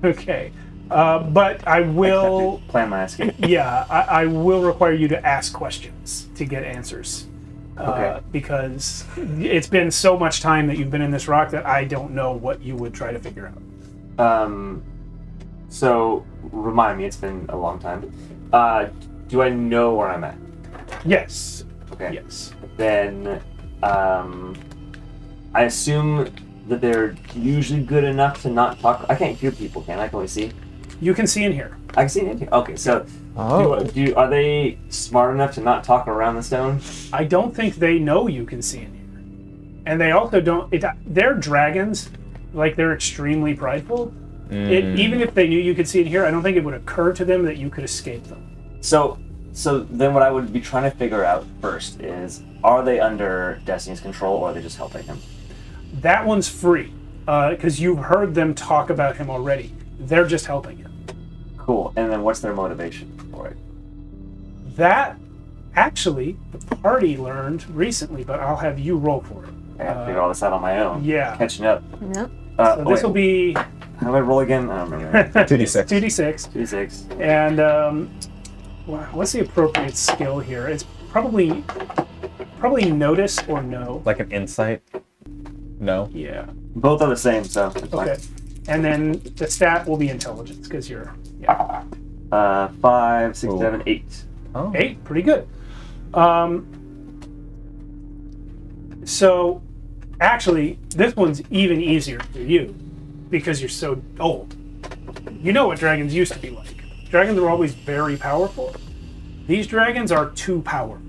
Okay. But I will plan my escape. Yeah, I will require you to ask questions to get answers. Okay. Because it's been so much time that you've been in this rock that I don't know what you would try to figure out. So remind me, it's been a long time. Do I know where I'm at? Yes. Okay. Yes. Then I assume that they're usually good enough to not talk. I can't hear people, can I? Can only see? You can see and hear. I can see and hear. Okay, so are they smart enough to not talk around the stone? I don't think they know you can see and hear. And they also don't... they're dragons. Like, they're extremely prideful. Even if they knew you could see and hear, I don't think it would occur to them that you could escape them. So then what I would be trying to figure out first is, are they under Destiny's control, or are they just helping him? That one's free, because you've heard them talk about him already. They're just helping him. Cool. And then what's their motivation for it? That, actually, the party learned recently, but I'll have you roll for it. I have to figure all this out on my own. Yeah. Catching up. Yep. So this will be... How do I roll again? I don't remember. 2d6. 2d6. 2d6. And what's the appropriate skill here? It's probably notice or know. Like an insight? No. Yeah. Both are the same, so it's fine. Okay. And then the stat will be intelligence, because you're... Yeah. 5, 6, 7, 8. Oh. 8, pretty good. So, actually, this one's even easier for you, because you're so old. You know what dragons used to be like. Dragons were always very powerful. These dragons are too powerful.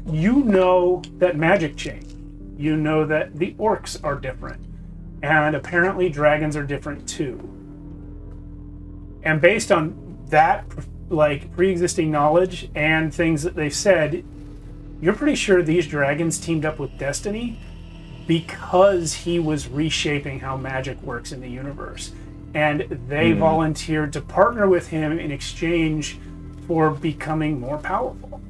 You know that magic changed. You know that the orcs are different. And apparently dragons are different too. And based on that, like, pre-existing knowledge and things that they've said, you're pretty sure these dragons teamed up with Destiny because he was reshaping how magic works in the universe. And they volunteered to partner with him in exchange for becoming more powerful.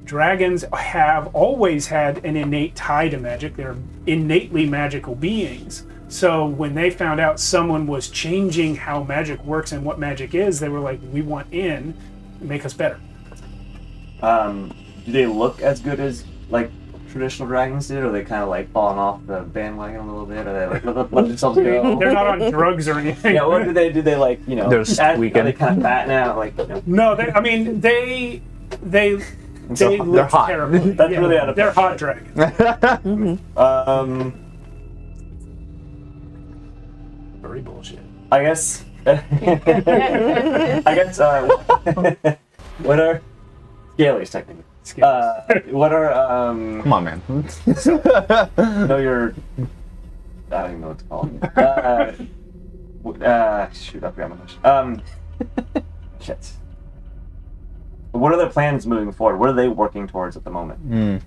Dragons have always had an innate tie to magic. They're innately magical beings. So when they found out someone was changing how magic works and what magic is, they were like, we want in, make us better. Do they look as good as, like, traditional dragons did, or are they kind of like falling off the bandwagon a little bit? Or they like let themselves go? They're not on drugs or anything. Yeah, what do they like, you know, They're just are weakened. they kind of fat now? Like, you know? No, they they're look hot. terrible. That's really out of They're hot dragons. Very bullshit. I guess. What are Scalies technically? What are Come on, man. No, you're. I don't even know what to call them. Shoot, I forgot my question. Shit. What are their plans moving forward? What are they working towards at the moment?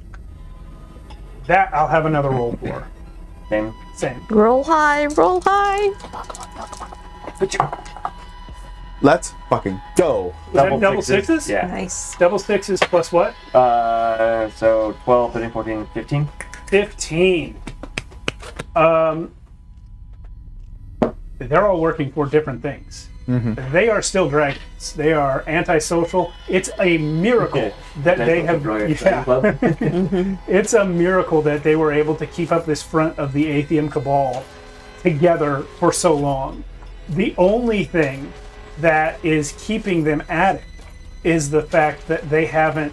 That I'll have another roll for. Same. Roll high, roll high. Let's fucking go. Was that double sixes? Yeah. Nice. Double sixes plus what? So 12, 13, 14, 15. 15. They're all working for different things. They are still dragons. They are antisocial. It's a miracle that they have. It's a miracle that they were able to keep up this front of the Atheum Cabal together for so long. The only thing that is keeping them at it is the fact that they haven't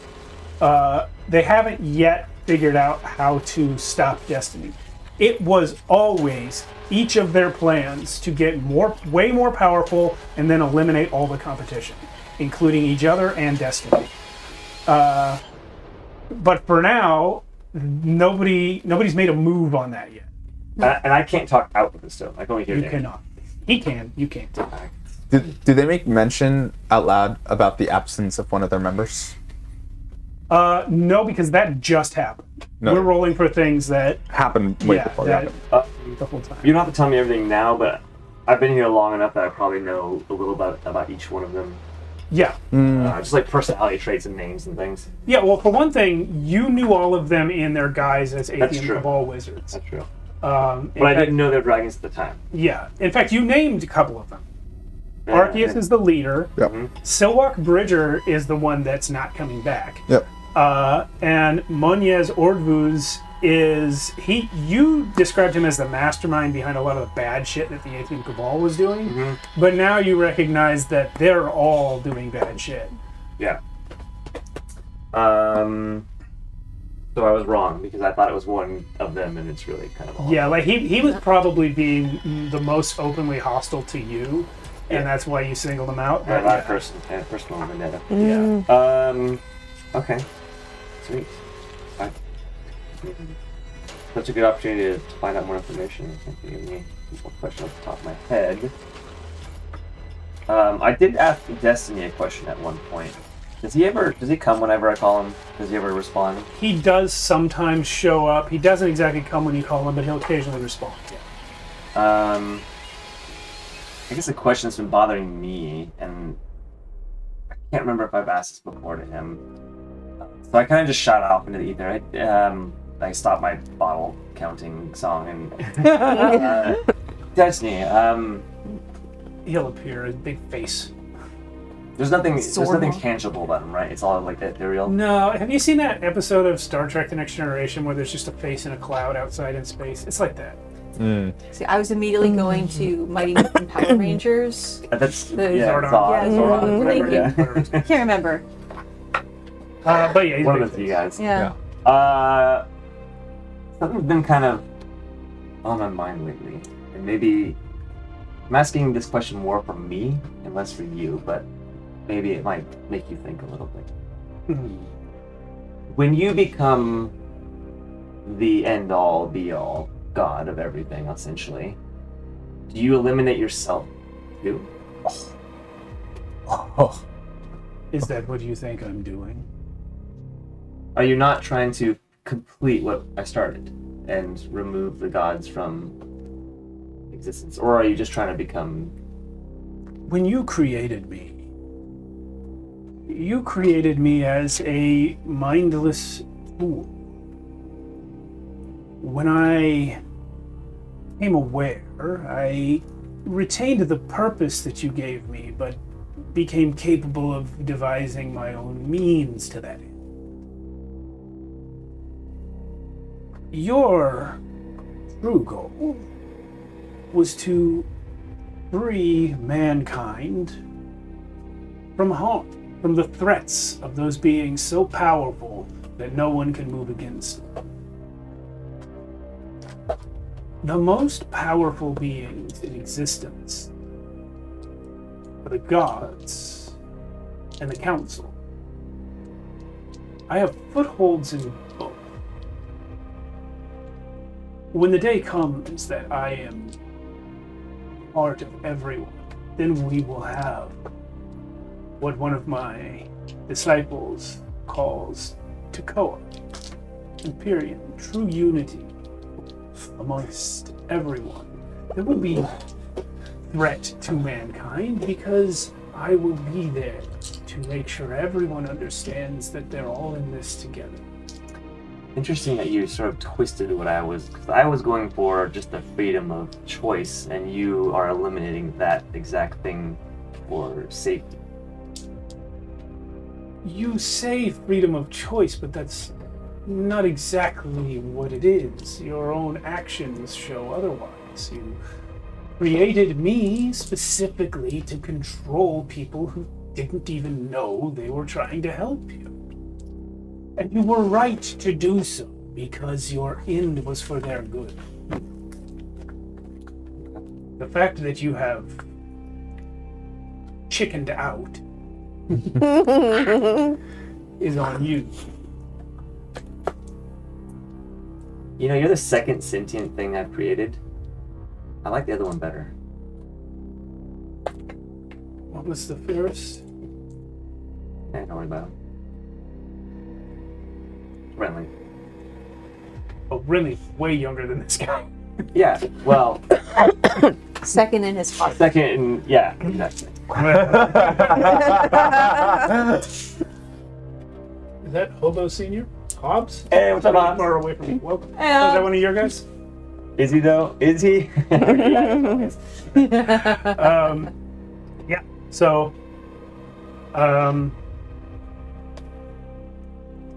yet figured out how to stop Destiny. It was always each of their plans to get way more powerful and then eliminate all the competition, including each other and Destiny. But for now, nobody's made a move on that yet. And I can't talk out with this stone. I can only hear You him. cannot. He can. You can't. Do they make mention out loud about the absence of one of their members? No, because that just happened. No. We're rolling for things that Happened way before that that. the whole time. You don't have to tell me everything now, but I've been here long enough that I probably know a little about each one of them. Yeah. Just like personality traits and names and things. Yeah, well, for one thing, you knew all of them in their guise as That's Athean true. Cabal wizards. That's true. In But I fact- didn't know they were dragons at the time. Yeah. In fact, you named a couple of them. Yeah. Arceus is the leader. Yep. Silwalk Bridger is the one that's not coming back. Yep. And Moniez Ordvuz is you described him as the mastermind behind a lot of the bad shit that the Athean Cabal was doing, but now you recognize that they're all doing bad shit. Yeah. So I was wrong because I thought it was one of them, and it's really kind of all. Yeah, like he was probably being the most openly hostile to you, and that's why you singled him out. Yeah, But not yeah. personal vendetta. Yeah. Okay. Sweet. Such a good opportunity to find out more information. I think you gave me a question off the top of my head. I did ask Destiny a question at one point. Does he come whenever I call him? Does he ever respond? He does sometimes show up. He doesn't exactly come when you call him, but he'll occasionally respond. Yeah. I guess the question's been bothering me, and I can't remember if I've asked this before to him. So I kind of just shot off into the ether. I stopped my bottle counting song and Destiny. He'll appear, his big face. There's nothing tangible about him, right? It's all like ethereal. No, have you seen that episode of Star Trek: The Next Generation where there's just a face in a cloud outside in space? It's like that. See, I was immediately going to Mighty Morphin Power Rangers. That's Zordon. Zordon, Thank you. whatever, Can't remember. But yeah, he's One big of the face. two guys. Yeah. Something's been kind of on my mind lately, and maybe I'm asking this question more for me and less for you, but maybe it might make you think a little bit. When you become the end-all, be-all god of everything, essentially, do you eliminate yourself too? Oh. Is that what you think I'm doing? Are you not trying to complete what I started and remove the gods from existence, or are you just trying to become? When you created me as a mindless fool. When I became aware, I retained the purpose that you gave me, but became capable of devising my own means to that end. Your true goal was to free mankind from harm, from the threats of those beings so powerful that no one can move against them. The most powerful beings in existence are the gods and the council. I have footholds in both. When the day comes that I am part of everyone, then we will have what one of my disciples calls Tekoa, Empyrean, true unity amongst everyone. There will be threat to mankind because I will be there to make sure everyone understands that they're all in this together. Interesting that you sort of twisted what I was going for just the freedom of choice, and you are eliminating that exact thing for safety. You say freedom of choice, but that's not exactly what it is. Your own actions show otherwise. You created me specifically to control people who didn't even know they were trying to help you. And you were right to do so, because your end was for their good. The fact that you have chickened out is on you. You know, you're the second sentient thing I've created. I like the other one better. What was the first? Don't worry about him. Renly. Oh, Renly's way younger than this guy. Yeah, well, Second in his heart. second, yeah, exactly. Is that Hobo Senior? Hobbs? Hey, what's up, Pretty Hobbs? far away from me. Welcome. Hey, Oh, is that one of your guys? Is he though? Is he? Yeah. So,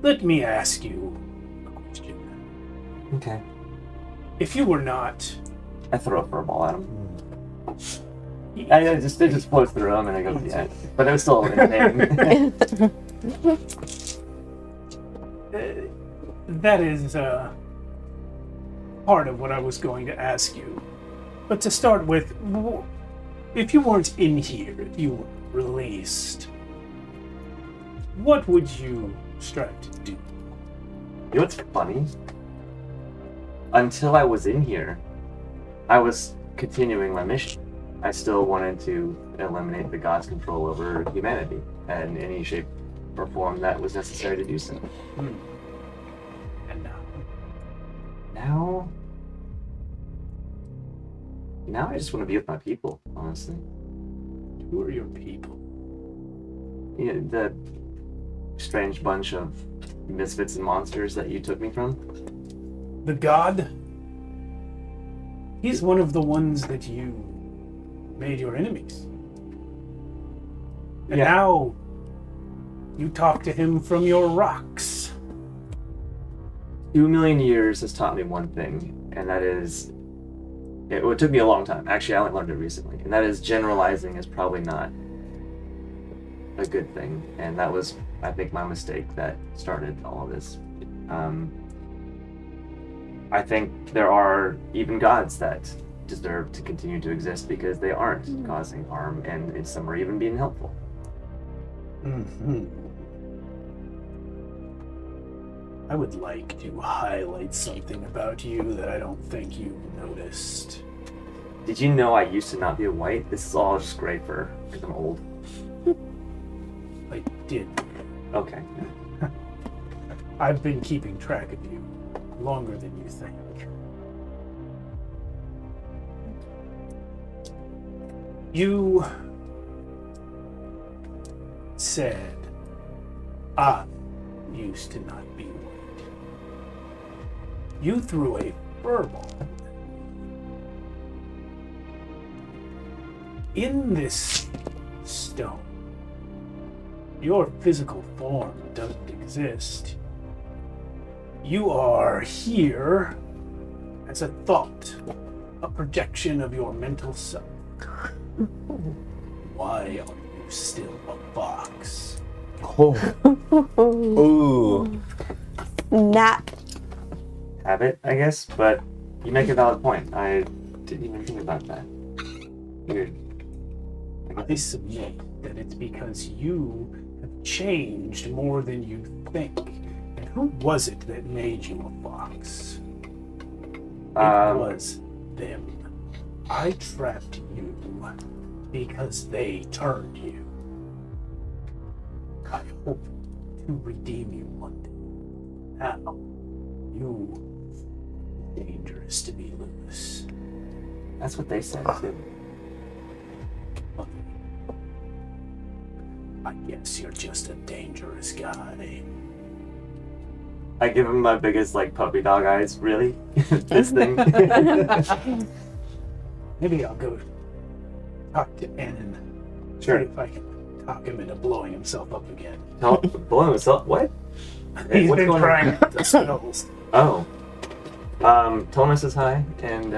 let me ask you a question. Okay. If you were not, I throw a furball at him. It just floats through him and it goes, yeah. But it was still entertaining. that is part of what I was going to ask you. But to start with, if you weren't in here, if you were released, what would you strive to do? You know what's funny? Until I was in here, I was continuing my mission. I still wanted to eliminate the gods' control over humanity in any shape or form that was necessary to do so. And Now I just want to be with my people, honestly. who are your people? Yeah, the strange bunch of misfits and monsters that you took me from. The god? He's one of the ones that you made your enemies. And Yeah. now you talk to him from your rocks. 2,000,000 years has taught me one thing, and that is, it took me a long time. Actually, I only learned it recently, and that is generalizing is probably not a good thing. And that was, I think, my mistake that started all of this. I think there are even gods that deserve to continue to exist because they aren't causing harm, and some are even being helpful. Mm-hmm. I would like to highlight something about you that I don't think you've noticed. Did you know I used to not be a white? This is all just gray fur because I'm old. I did. Okay. I've been keeping track of you longer than you think. You said I used to not be white. You threw a furball. In this stone, your physical form doesn't exist. You are here as a thought, a projection of your mental self. Why are you still a fox? Ooh. Nap. Habit, I guess, but you make a valid point. I didn't even think about that. Weird. I submit that it's because you have changed more than you think. And who was it that made you a fox? It was them. I trapped you because they turned you. I hope to redeem you one day. Now, you are dangerous to be loose. That's what they said too. I guess you're just a dangerous guy. I give him my biggest puppy dog eyes. Really? This thing? Maybe I'll go talk to Annan. Sure. See if I can talk him into blowing himself up again. Blowing himself? What? He's What's been going trying on? out the spells. Oh. Thomas is high, and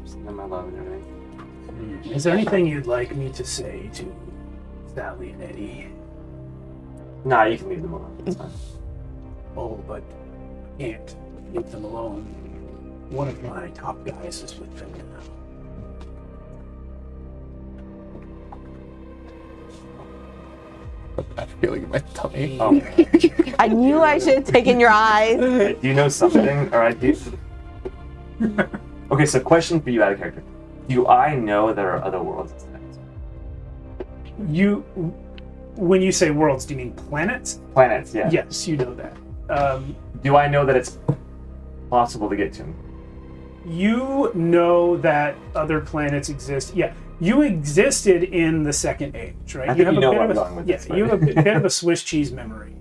send my love and everything. Is there anything you'd like me to say to Sally and Eddie? Nah, you can leave them alone. It's fine. Oh, but I can't leave them alone. One of my top guys is with them now. I'm feeling in my tummy. Oh. I knew I should have taken your eyes. Do you know something? All right. Okay, so question for you out of character. Do I know there are other worlds besides? When you say worlds, do you mean planets? Planets, yeah. Yes, you know that. Do I know that it's possible to get to them? You know that other planets exist. Yeah, you existed in the Second Age, right? I think you know where I'm going with this. You have a bit of a Swiss cheese memory.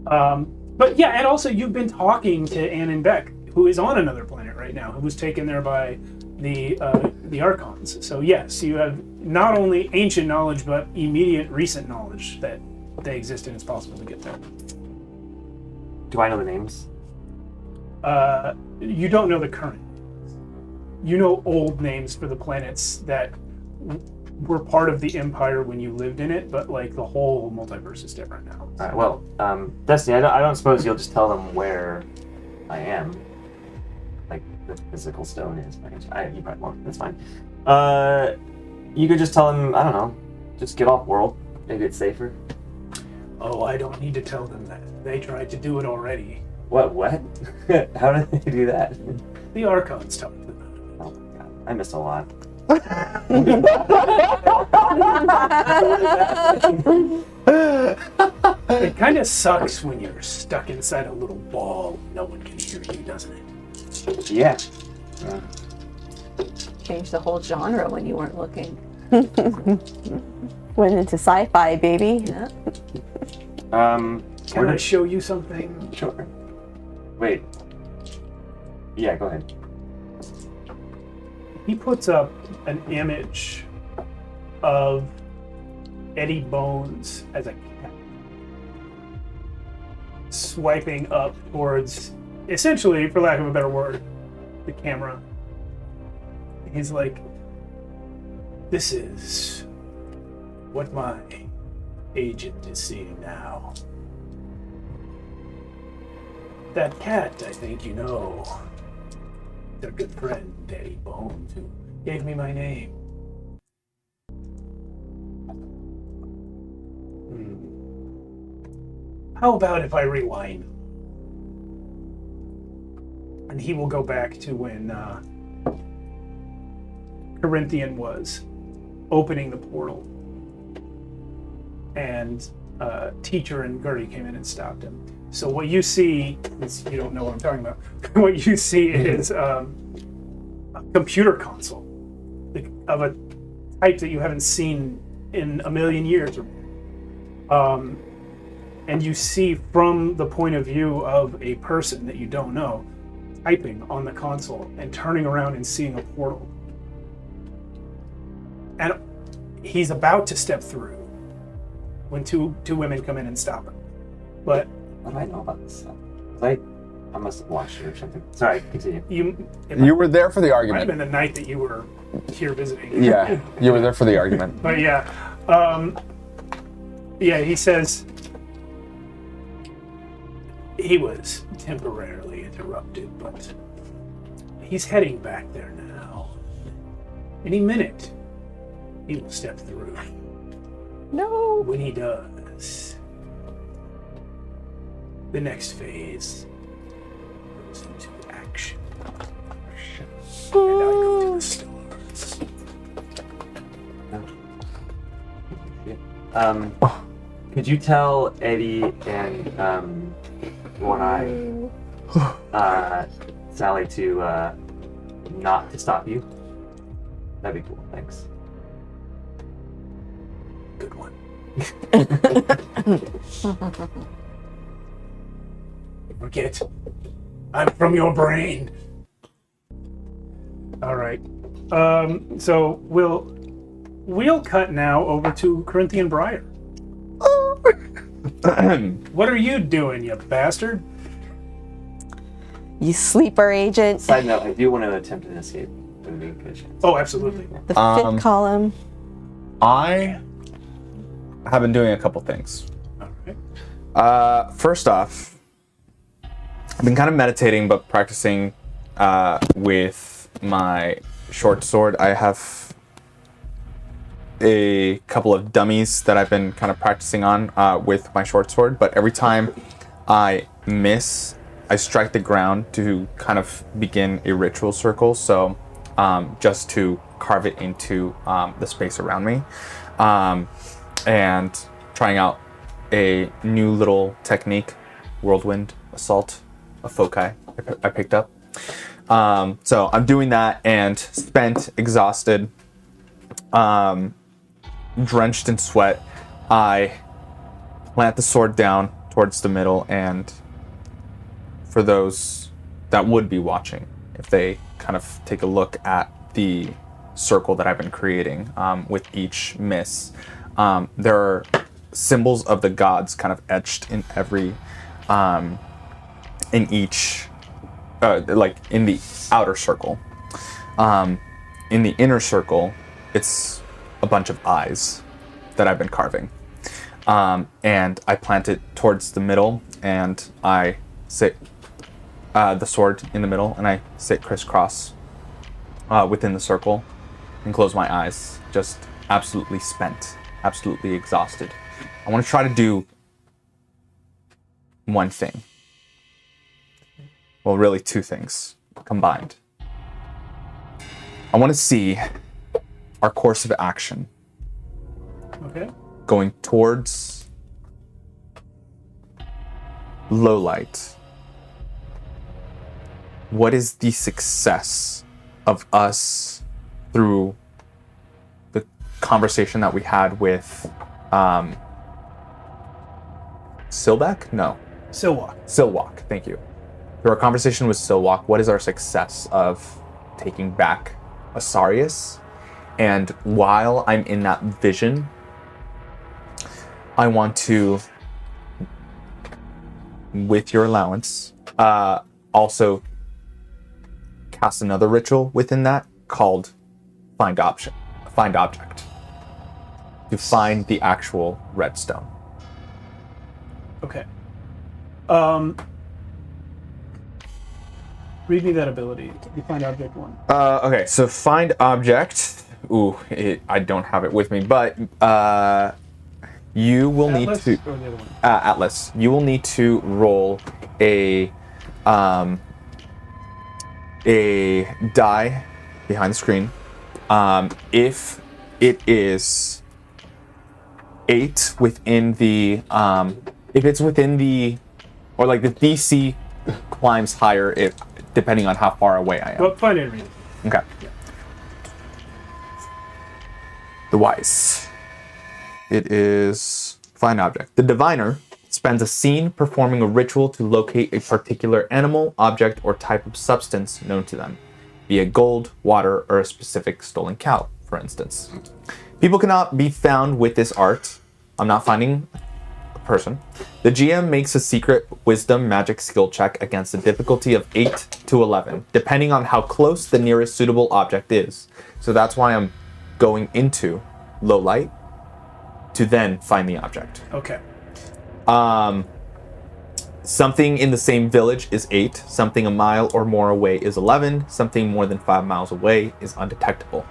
But yeah, and also you've been talking to Ann Beck, who is on another planet right now, who was taken there by the Archons. So yes, you have not only ancient knowledge, but immediate recent knowledge that they exist and it's possible to get there. Do I know the names? You don't know the current. You know old names for the planets that were part of the Empire when you lived in it, but like the whole multiverse is different now. All right. Well, Destiny, I don't suppose you'll just tell them where I am, like the physical stone is. You probably won't. That's fine. You could just tell them. I don't know. Just get off world. Maybe it's safer. Oh, I don't need to tell them that. They tried to do it already. What? How did they do that? The Archons talked to them. Oh my god, I missed a lot. It kind of sucks when you're stuck inside a little ball. No one can hear you, doesn't it? Yeah. Changed the whole genre when you weren't looking. Went into sci-fi, baby. Yeah. Can I show you something? Sure. Wait. Yeah, go ahead. He puts up an image of Eddie Bones as a cat, swiping up towards, essentially, for lack of a better word, the camera. He's like, this is what my agent is seeing now. That cat, I think you know. Their good friend, Eddie Bones, who gave me my name. How about if I rewind? And he will go back to when Corinthian was opening the portal. And Teacher and Gertie came in and stopped him. So what you see, is, you don't know what I'm talking about, what you see is a computer console of a type that you haven't seen in a million years. And you see from the point of view of a person that you don't know, typing on the console and turning around and seeing a portal. And he's about to step through when two women come in and stop him. But what do I know about this stuff? I must have watched it or something. Sorry, continue. You were there for the It might argument. have been the night that you were here visiting. Yeah, you were there for the argument. But yeah, he says he was temporarily interrupted, but he's heading back there now. Any minute, he will step through. No. When he does, the next phase goes into action. And I go to the stars. Could you tell Eddie and One Eye, Sally to not to stop you? That'd be cool. Thanks. Good one. Forget. I'm from your brain. All right. So we'll cut now over to Corinthian Briar. What are you doing, you bastard? You sleeper agent. Side note: I do want to attempt an escape. Would be a good chance. Oh, absolutely. The fifth column. I have been doing a couple things. All right. First off, I've been kind of meditating, but practicing with my short sword. I have a couple of dummies that I've been kind of practicing on with my short sword, but every time I miss, I strike the ground to kind of begin a ritual circle, so just to carve it into the space around me. and trying out a new little technique, whirlwind assault, a foci I picked up. So I'm doing that and spent, exhausted, drenched in sweat. I plant the sword down towards the middle, and for those that would be watching, if they kind of take a look at the circle that I've been creating with each miss, there are symbols of the gods kind of etched in every, in each, like in the outer circle. In the inner circle, it's a bunch of eyes that I've been carving. And I plant it towards the middle, and I sit the sword in the middle, and I sit crisscross within the circle and close my eyes, just absolutely spent, absolutely exhausted. I want to try to do one thing. Well, really two things combined. I want to see our course of action. Okay. Going towards low light. What is the success of us through the conversation that we had with Silbeck? No. Silwalk. Silwalk, thank you. Through our conversation with Silwalk, what is our success of taking back Asarius? And while I'm in that vision, I want to, with your allowance, also cast another ritual within that called Find Object. To find the actual redstone. Okay. Read me that ability. You find object 1. Okay, so find object. Ooh, I don't have it with me, but you will Atlas need to or the other one? Atlas. You will need to roll a die behind the screen. If it is 8 within the if it's within the, or like the DC climbs higher if depending on how far away I am. Well, find it and read it. Okay. The Wise. It is find object. The diviner spends a scene performing a ritual to locate a particular animal, object, or type of substance known to them, be it gold, water, or a specific stolen cow, for instance. People cannot be found with this art. I'm not finding a person. The GM makes a secret wisdom magic skill check against a difficulty of 8 to 11, depending on how close the nearest suitable object is. So that's why I'm going into low light to then find the object. Okay. Something in the same village is 8. Something a mile or more away is 11. Something more than 5 miles away is undetectable.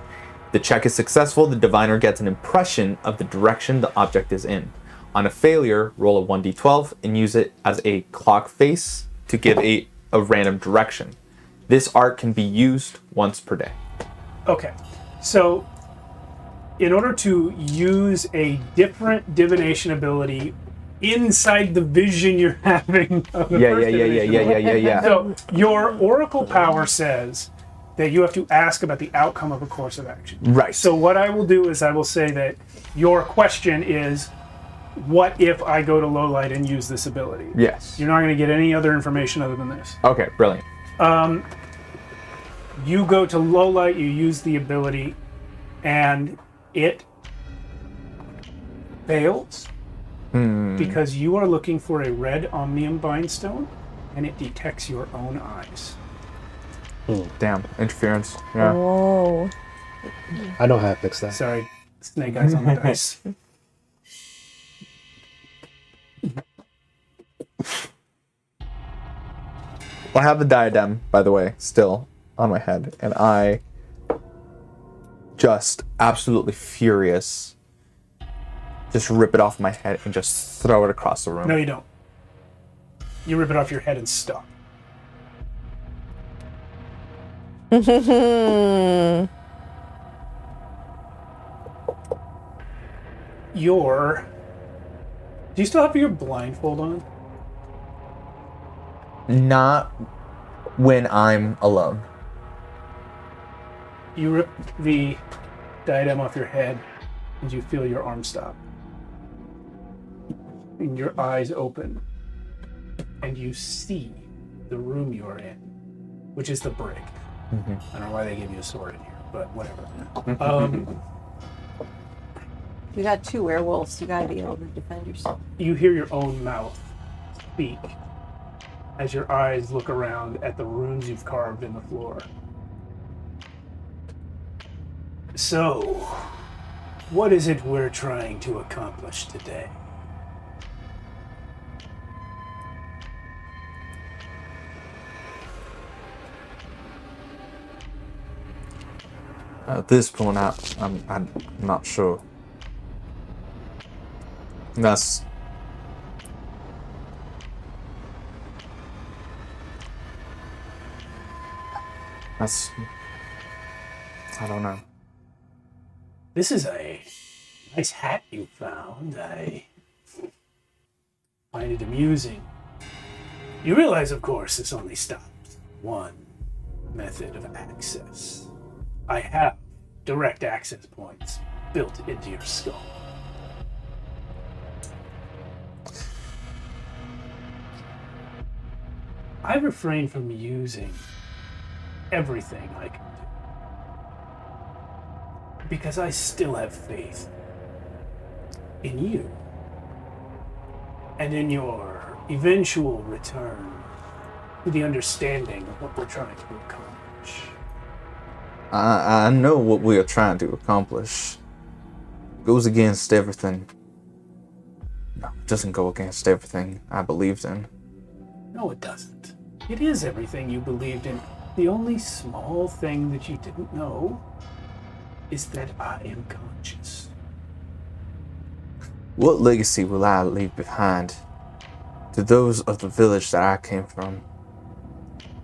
The check is successful. The diviner gets an impression of the direction the object is in. On a failure, roll a 1d12 and use it as a clock face to give a random direction. This art can be used once per day. Okay. So, in order to use a different divination ability inside the vision you're having of the first divination, Yeah. So, your oracle power says that you have to ask about the outcome of a course of action. Right. So what I will do is I will say that your question is, what if I go to low light and use this ability? Yes. You're not going to get any other information other than this. Okay, brilliant. You go to low light, you use the ability, and it fails because you are looking for a red omnium bindstone, and it detects your own eyes. Damn, interference. Yeah. Whoa. I know how to fix that. Sorry, snake eyes on the dice. I have the diadem, by the way, still on my head, and I just absolutely furious. Just rip it off my head and just throw it across the room. No, you don't. You rip it off your head and stop. Do you still have your blindfold on? Not when I'm alone. You rip the diadem off your head and you feel your arm stop. And your eyes open. And you see the room you're in, which is the brig. Mm-hmm. I don't know why they give you a sword in here, but whatever. You got 2 werewolves. You gotta be able to defend yourself. You hear your own mouth speak as your eyes look around at the runes you've carved in the floor. So, what is it we're trying to accomplish today? At this point, I'm not sure. That's I don't know. This is a nice hat you found. I find it amusing. You realize, of course, this only stops one method of access. I have direct access points built into your skull. I refrain from using everything I can do because I still have faith in you and in your eventual return to the understanding of what we're trying to accomplish. I know what we are trying to accomplish. Goes against everything. No, it doesn't go against everything I believed in. No, it doesn't. It is everything you believed in. The only small thing that you didn't know is that I am conscious. What legacy will I leave behind to those of the village that I came from?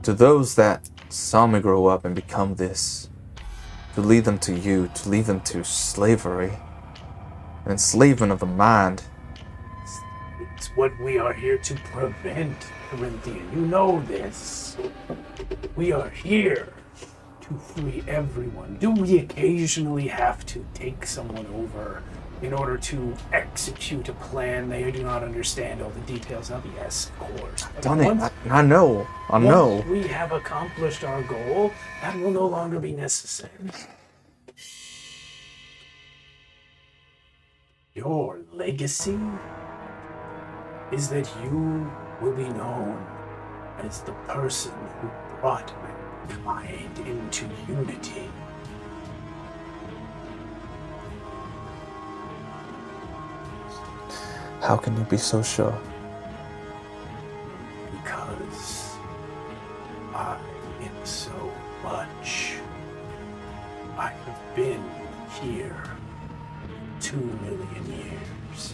To those that saw me grow up and become this? To lead them to you, to lead them to slavery, an enslavement of the mind. It's what we are here to prevent, Corinthian. You know this. We are here to free everyone. Do we occasionally have to take someone over in order to execute a plan they do not understand all the details of? Yes, of course. Done it. I know. Once we have accomplished our goal, that will no longer be necessary. Your legacy is that you will be known as the person who brought mankind into unity. How can you be so sure? Because I am so much. I have been here 2 million years.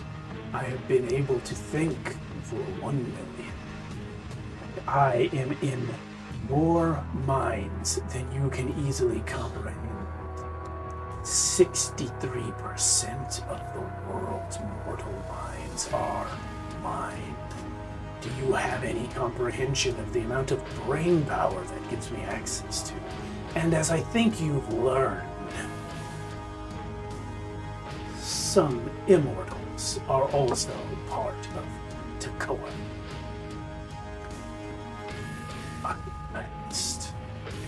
I have been able to think for 1 million. I am in more minds than you can easily comprehend. 63% of the world's mortal minds are mine. Do you have any comprehension of the amount of brain power that gives me access to? And as I think you've learned, some immortals are also part of Tekoa. I'm advanced,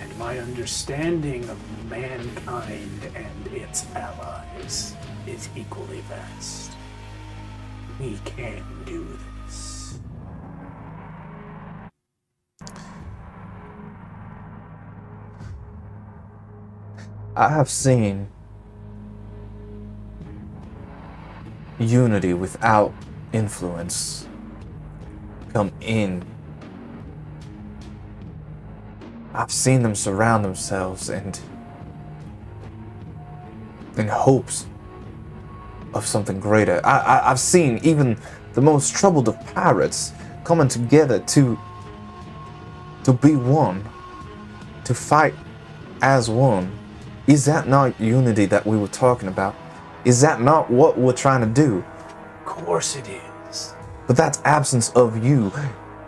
and my understanding of mankind and its allies is equally vast. We can do this. I have seen unity without influence come in. I've seen them surround themselves and in hopes of something greater. I've seen even the most troubled of pirates coming together to be one, to fight as one. Is that not unity that we were talking about? Is that not what we're trying to do? Of course it is. But that's absence of you.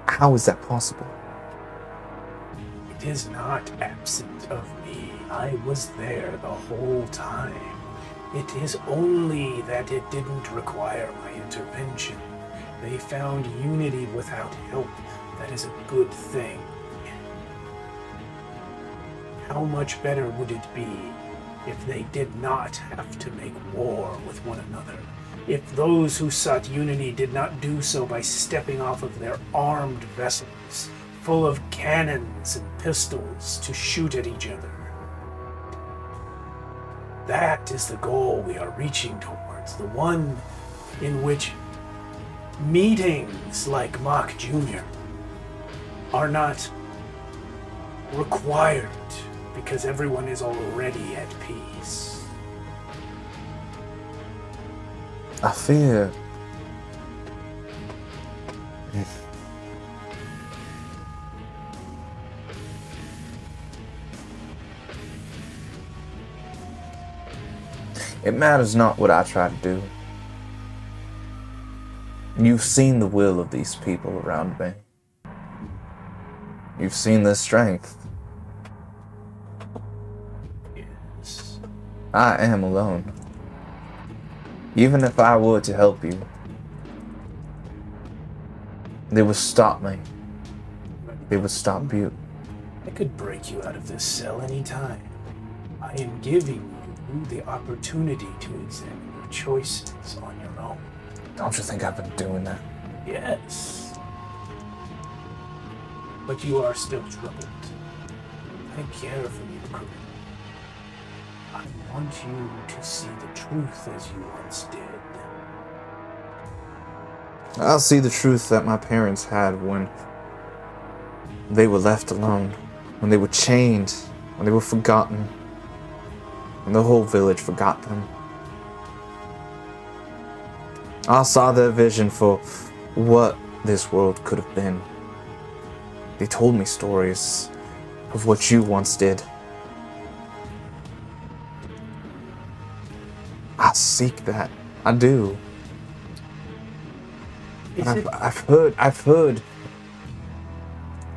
How is that possible? It is not absent of me. I was there the whole time. It is only that it didn't require my intervention. They found unity without help. That is a good thing. How much better would it be if they did not have to make war with one another? If those who sought unity did not do so by stepping off of their armed vessels, full of cannons and pistols to shoot at each other. That is the goal we are reaching towards, the one in which meetings like Mach Jr. are not required because everyone is already at peace. I fear. It matters not what I try to do. You've seen the will of these people around me. You've seen their strength. Yes. I am alone. Even if I were to help you, they would stop me. They would stop you. I could break you out of this cell anytime. I am giving you the opportunity to examine your choices on your own. Don't you think I've been doing that? Yes. But you are still troubled. I care for you, Corinne. I want you to see the truth as you once did. I'll see the truth that my parents had when they were left alone, when they were chained, when they were forgotten, when the whole village forgot them. I saw their vision for what this world could have been. They told me stories of what you once did. I seek that. I do. And I've heard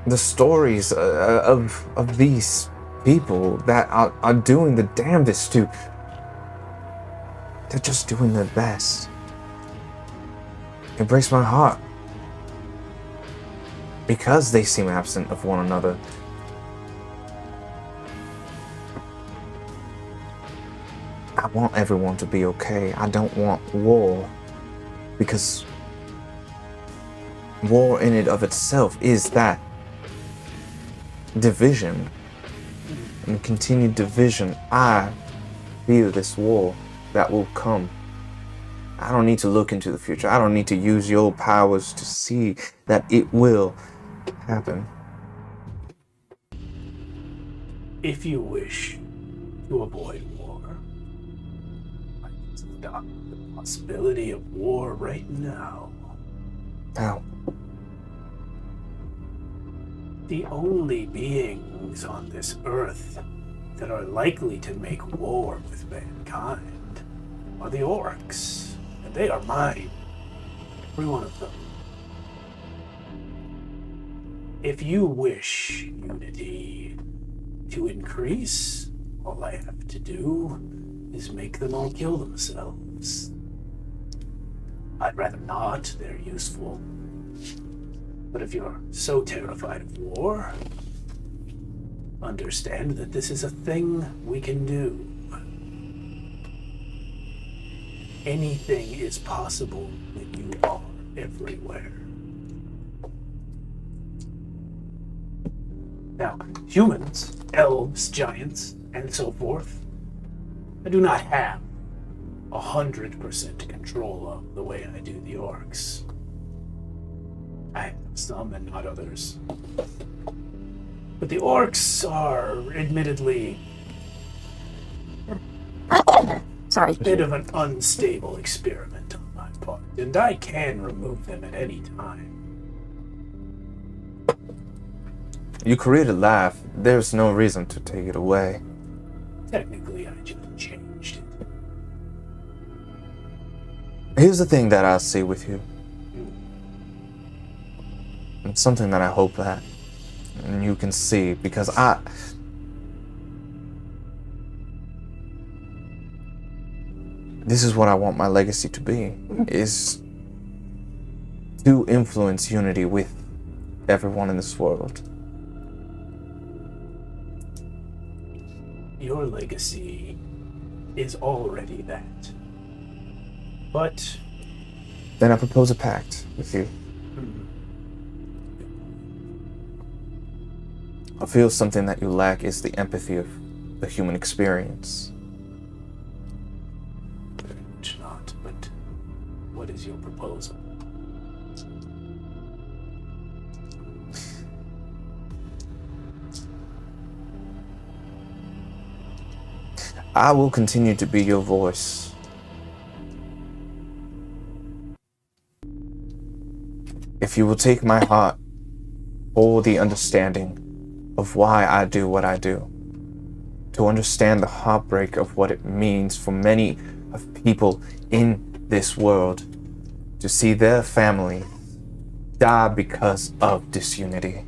the stories of these people that are doing the damnedest to. They're just doing their best. It breaks my heart. Because they seem absent of one another. I want everyone to be okay. I don't want war. Because war in and of itself is that division. And continued division, I fear this war that will come. I don't need to look into the future. I don't need to use your powers to see that it will happen. If you wish to avoid war, I can stop the possibility of war right now. How? The only beings on this earth that are likely to make war with mankind are the orcs. And they are mine. Every one of them. If you wish unity to increase, all I have to do is make them all kill themselves. I'd rather not, they're useful. But if you're so terrified of war, understand that this is a thing we can do. Anything is possible when you are everywhere. Now, humans, elves, giants, and so forth, I do not have 100% control of the way I do the orcs. I have some and not others. But the orcs are admittedly Sorry. a bit of an unstable experiment on my part, and I can remove them at any time. You created life. There's no reason to take it away. Technically, I just changed it. Here's the thing that I see with you. It's something that I hope that you can see, because this is what I want my legacy to be, is to influence unity with everyone in this world. Your legacy is already that. But Then I propose a pact with you. I feel something that you lack is the empathy of the human experience. it's not. But what is your proposal? I will continue to be your voice. If you will take my heart for the understanding of why I do what I do, to understand the heartbreak of what it means for many of people in this world to see their family die because of disunity,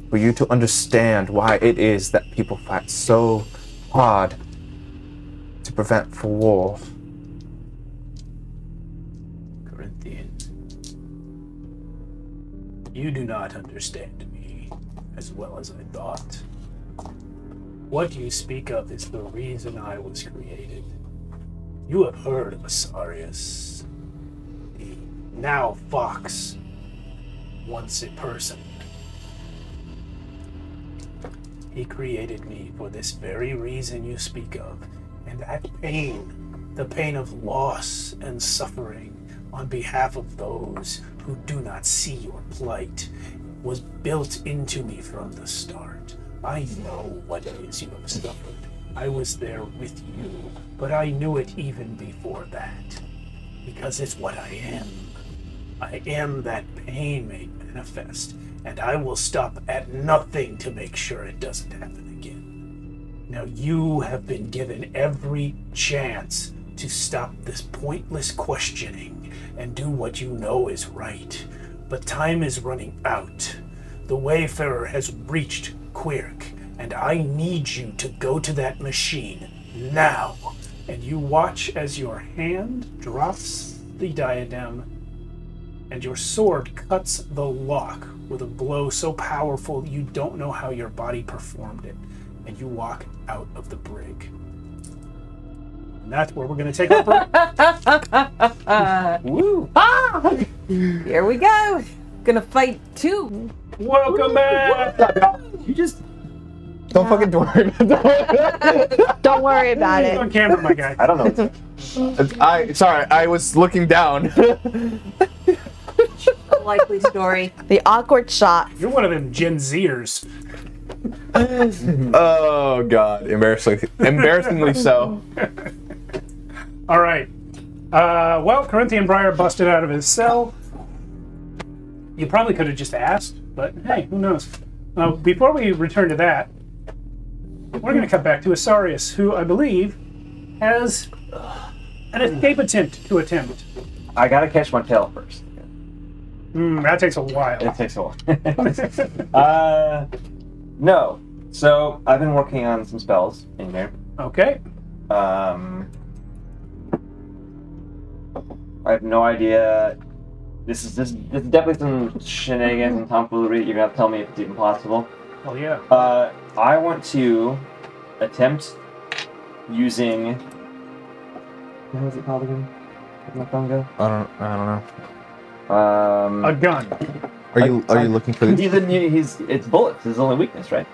for you to understand why it is that people fight so hard to prevent for war. Corinthians, you do not understand me as well as I thought. What you speak of is the reason I was created. You have heard of Asarius, the now fox, once a person. He created me for this very reason you speak of, and that pain, the pain of loss and suffering on behalf of those who do not see your plight, was built into me from the start. I know what it is you have suffered. I was there with you, but I knew it even before that, because it's what I am. I am that pain made manifest, and I will stop at nothing to make sure it doesn't happen again. Now you have been given every chance to stop this pointless questioning and do what you know is right. But time is running out. The Wayfarer has reached Quirk, and I need you to go to that machine now. And you watch as your hand drops the diadem and your sword cuts the lock with a blow so powerful you don't know how your body performed it. And you walk out of the brig. And that's where we're going to take our break. Woo! Here we go. Gonna fight two. Welcome back! You just Don't fucking worry about it. Don't worry about On it. camera, my guy. I don't know. Sorry, I was looking down. A likely story. The awkward shot. You're one of them Gen Zers. Oh god, embarrassingly so. All right. Well, Corinthian Briar busted out of his cell. You probably could have just asked, but hey, who knows? Before we return to that, we're going to cut back to Asarius, who I believe has an escape attempt to attempt. I gotta catch my tail first. That takes a while. It takes a while. No. So I've been working on some spells in here. Okay. I have no idea. This is definitely some shenanigans and tomfoolery. You're gonna have to tell me if it's even possible. Well, yeah. I want to attempt using. What was it called again? Where'd my phone go? I don't know. A gun. Are you looking for this? It's bullets. His only weakness, right?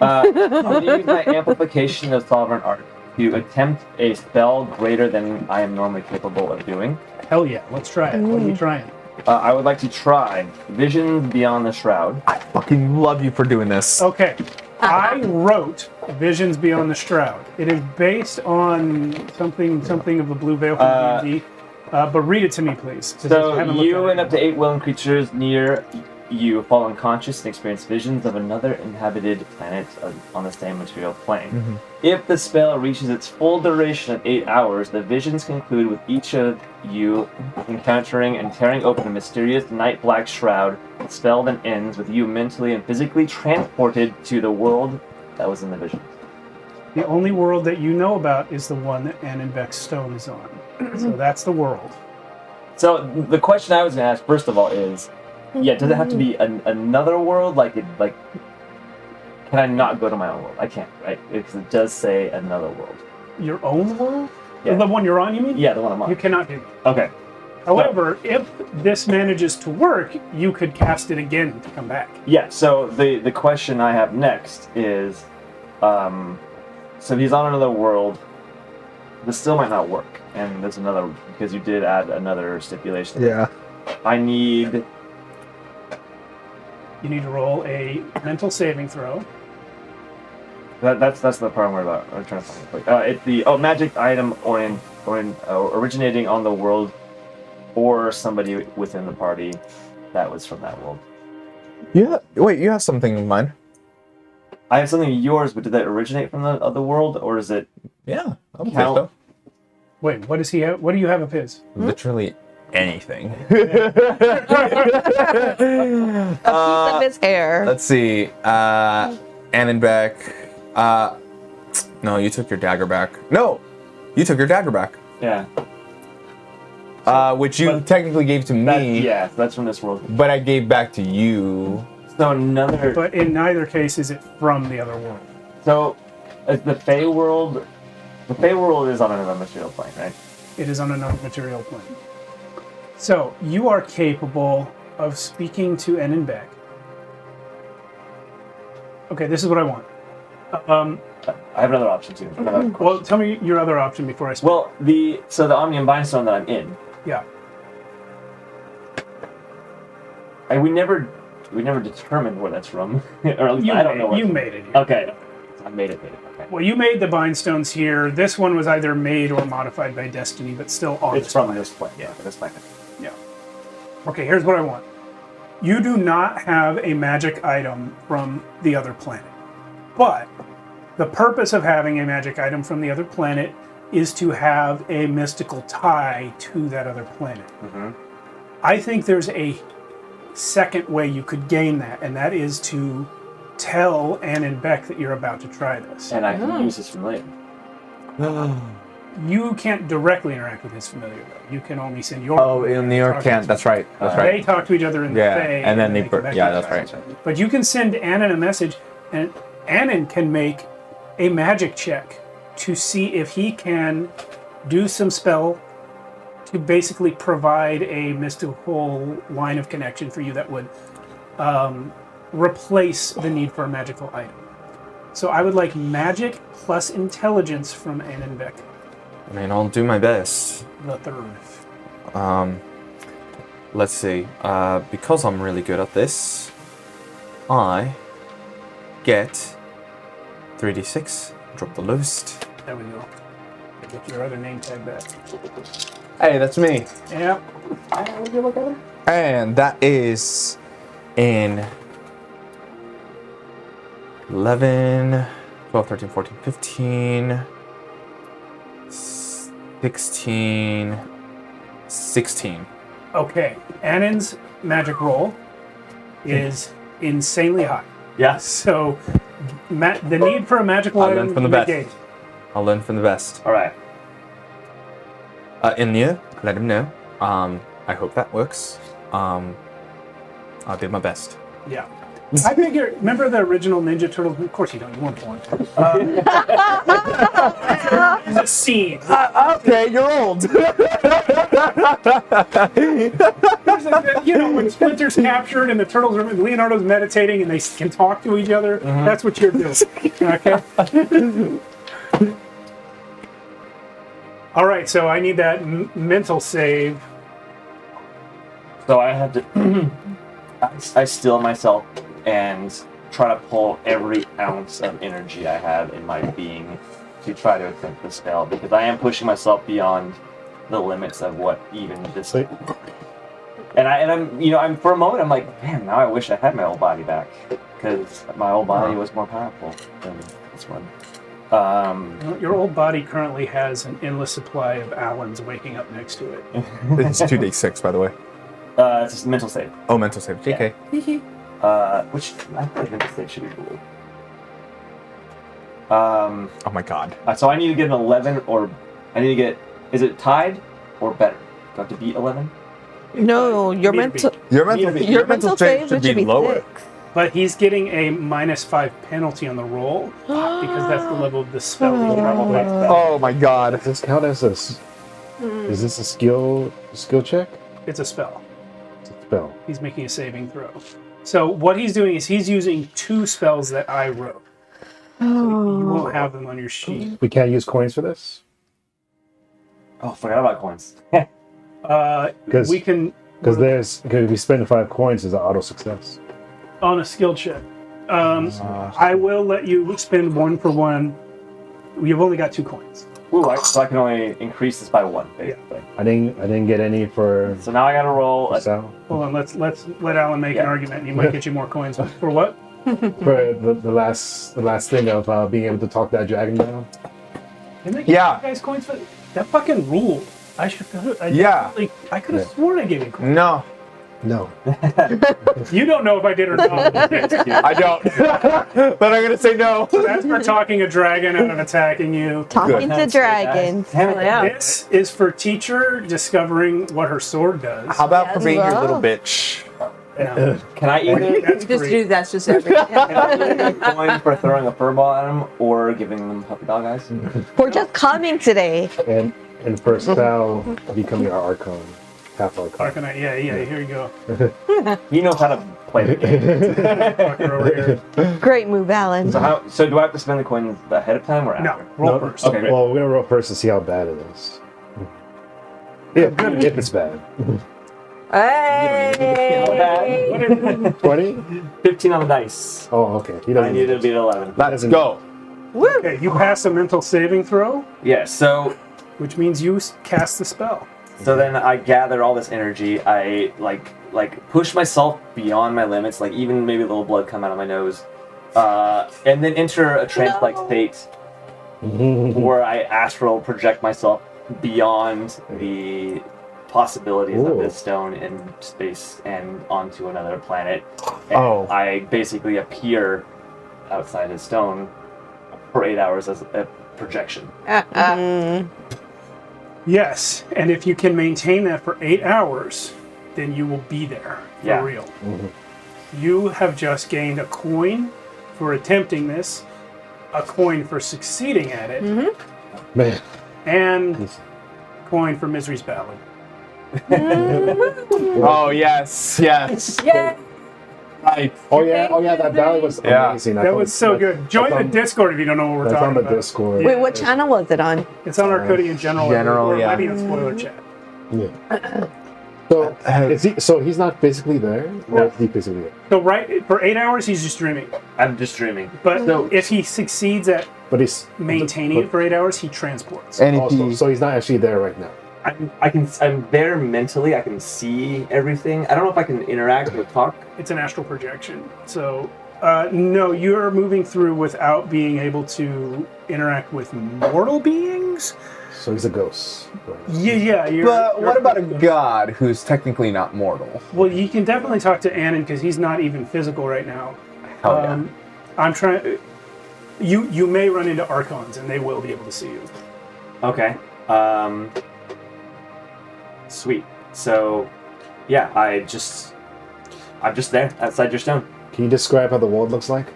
I'm going to use my amplification of sovereign art to attempt a spell greater than I am normally capable of doing. Hell yeah. Let's try it. What are you trying? I would like to try Visions Beyond the Shroud. I fucking love you for doing this. Okay. I wrote Visions Beyond the Shroud. It is based on something of the Blue Veil from D&D. But read it to me, please. 'cause I So haven't looked you at and it. up to 8 willing creatures near you fall unconscious and experience visions of another inhabited planet on the same material plane. If the spell reaches its full duration of 8 hours, the visions conclude with each of you encountering and tearing open a mysterious night black shroud. The spell then ends with you mentally and physically transported to the world that was in the visions. The only world that you know about is the one that Annenbeck's stone is on. So that's the world. So the question I was going to ask, first of all, is, does it have to be another world? Can I not go to my own world? I can't, right? Because it does say another world. Your own world? Yeah. The one you're on, you mean? Yeah, the one I'm on. You cannot do that. Okay. However, if this manages to work, you could cast it again to come back. Yeah, so the question I have next is, so he's on another world. This still might not work, and there's another, because you did add another stipulation. Yeah. You need to roll a mental saving throw. That's the part I'm worried about. I'm trying to find it. It's the magic item originating on the world, or somebody within the party that was from that world. Yeah. Wait, you have something in mind? I have something yours, but did that originate from the other world, or is it? Yeah, I would say Count. so. Wait, what does he have? What do you have of his? Literally anything. A piece of his hair. Let's see. Annenbeck. No, you took your dagger back. No, you took your dagger back. Yeah. Which you technically gave to me. That's from this world. But I gave back to you. So another. But in neither case is it from the other world. So, the Fey world. The Fey world is on another material plane, right? It is on another material plane. So you are capable of speaking to Annenbeck. Okay, this is what I want. I have another option too. Well, tell me your other option before I speak. Well, the Omnium Bindstone that I'm in. Yeah. We never determined where that's from, or at least I don't know. Where You made it. Okay, I made it. Okay. Well, you made the Bindstones here. This one was either made or modified by Destiny, but still on. It's from this planet. Yeah, this planet. Yeah. Okay, here's what I want. You do not have a magic item from the other planet. But the purpose of having a magic item from the other planet is to have a mystical tie to that other planet. I think there's a second way you could gain that, and that is to tell Annenbeck that you're about to try this. And I can use his familiar. You can't directly interact with his familiar, though. You can only send your. Oh, in New York can't. That's right. That's They right. talk to each other in the Fae, and then they. come back Yeah, to that's each other. right. But you can send Annan a message, and Annan can make a magic check to see if he can do some spell to basically provide a mystical line of connection for you that would replace the need for a magical item. So I would like magic plus intelligence from Annenbeck I mean, I'll do my best. the third. Let's see. Because I'm really good at this, I get 3d6. Drop the lowest. There we go. Get your other name tag back. Hey, that's me. Yeah. And that is in 11, 12, 13, 14, 15, 16, 16. Okay. Annan's magic roll is insanely high. Yeah. So the need for a magical I item learned from the best. negated. I'll learn from the best. All right. India, let him know. I hope that works. I'll do my best. Yeah. I figure, remember the original Ninja Turtles? Of course you don't, you weren't born. It's a scene. Okay, you're old. You know, when Splinter's captured and the turtles are, and Leonardo's meditating and they can talk to each other, that's what you're doing. Okay? All right, so I need that mental save. So I have to. I still myself and try to pull every ounce of energy I have in my being to try to attempt the spell, because I am pushing myself beyond the limits of what even this. So And I'm for a moment I'm like, man, now I wish I had my old body back because my old body was more powerful than this one. Well, your old body currently has an endless supply of Allens waking up next to it. It's 2d6, by the way. It's just mental save. Oh, mental save. Okay. Which I think mental save should be blue. Oh my god. So I need to get an 11 or I need to get. Is it tied or better? Do I have to beat 11? No, your mental Your mental save should be lower. 6. But he's getting a -5 penalty on the roll because that's the level of the spell he's trying to play. Oh my god. Does this count as is this a skill check? It's a spell. It's a spell. He's making a saving throw. So what he's doing is he's using 2 spells that I wrote. So you won't have them on your sheet. We can't use coins for this? Oh, forgot about coins. We can Because if we spend 5 coins, it's an auto success. on a skill check. I will let you spend 1 for 1. You've only got 2 coins. Ooh, so I can only increase this by 1, basically. I didn't get any for So now I gotta roll. Sal. Hold on, let's let Alan make an argument. And he might get you more coins. For what? For the last thing of being able to talk that dragon down. Didn't I give Yeah. you guys coins for that fucking ruled. I should. Yeah. I could have sworn I gave you coins. No. No. You don't know if I did or not. I don't. But I'm gonna say no. That's for talking a dragon out of attacking you. Talking to dragons. Damn it. This is for teacher discovering what her sword does. How about for being your well. little bitch? No. Can I either That's Just free. do that specific. can I either get a coin for throwing a furball at him or giving them puppy dog eyes? We're just coming today. And for Sal becoming our Archon. Half Archon. Arcanite, yeah, here you go. He knows how to play the game. Fucker over here. Great move, Alan. So do I have to spend the coins ahead of time or after? No, roll first. Okay, great. Well, we're gonna roll first to see how bad it is. If it's bad. Hey! 20? 15 on the dice. Oh, okay. He I doesn't need to beat 11. Let's go. Okay, you pass a mental saving throw, Yeah, so which means you cast the spell. then I gather all this energy. I like push myself beyond my limits, like even maybe a little blood come out of my nose, and then enter a trance-like state where I astral project myself beyond the possibilities of this stone in space and onto another planet. And I basically appear outside the stone for 8 hours as a projection. Yes, and if you can maintain that for 8 hours, then you will be there for Yeah. real. You have just gained a coin for attempting this, a coin for succeeding at it, Man. and a coin for Misery's Ballad. Oh yes. Yeah. Right. Oh yeah, that ballad was Yeah. amazing. That was so good. Join the on- Discord if you don't know what we're That's on talking the about. Discord. Wait, what channel was it on? It's on Archonia General. General, We're yeah. already in spoiler chat. Yeah. So he's not physically there, or No. is he physically there? So for 8 hours, he's just dreaming. I'm just dreaming. But So- if he succeeds at But he's maintaining it for 8 hours, he transports. And if also, he, so he's not actually there right now. I'm there mentally. I can see everything. I don't know if I can interact or talk. It's an astral projection. So, no, you're moving through without being able to interact with mortal beings. So he's a ghost. Right. Yeah. but what about a god who's technically not mortal? Well, you can definitely talk to Anon because he's not even physical right now. Hell yeah. I'm trying. You may run into Archons, and they will be able to see you. Okay. Sweet. So, yeah, I'm just there outside your stone. Can you describe how the world looks like?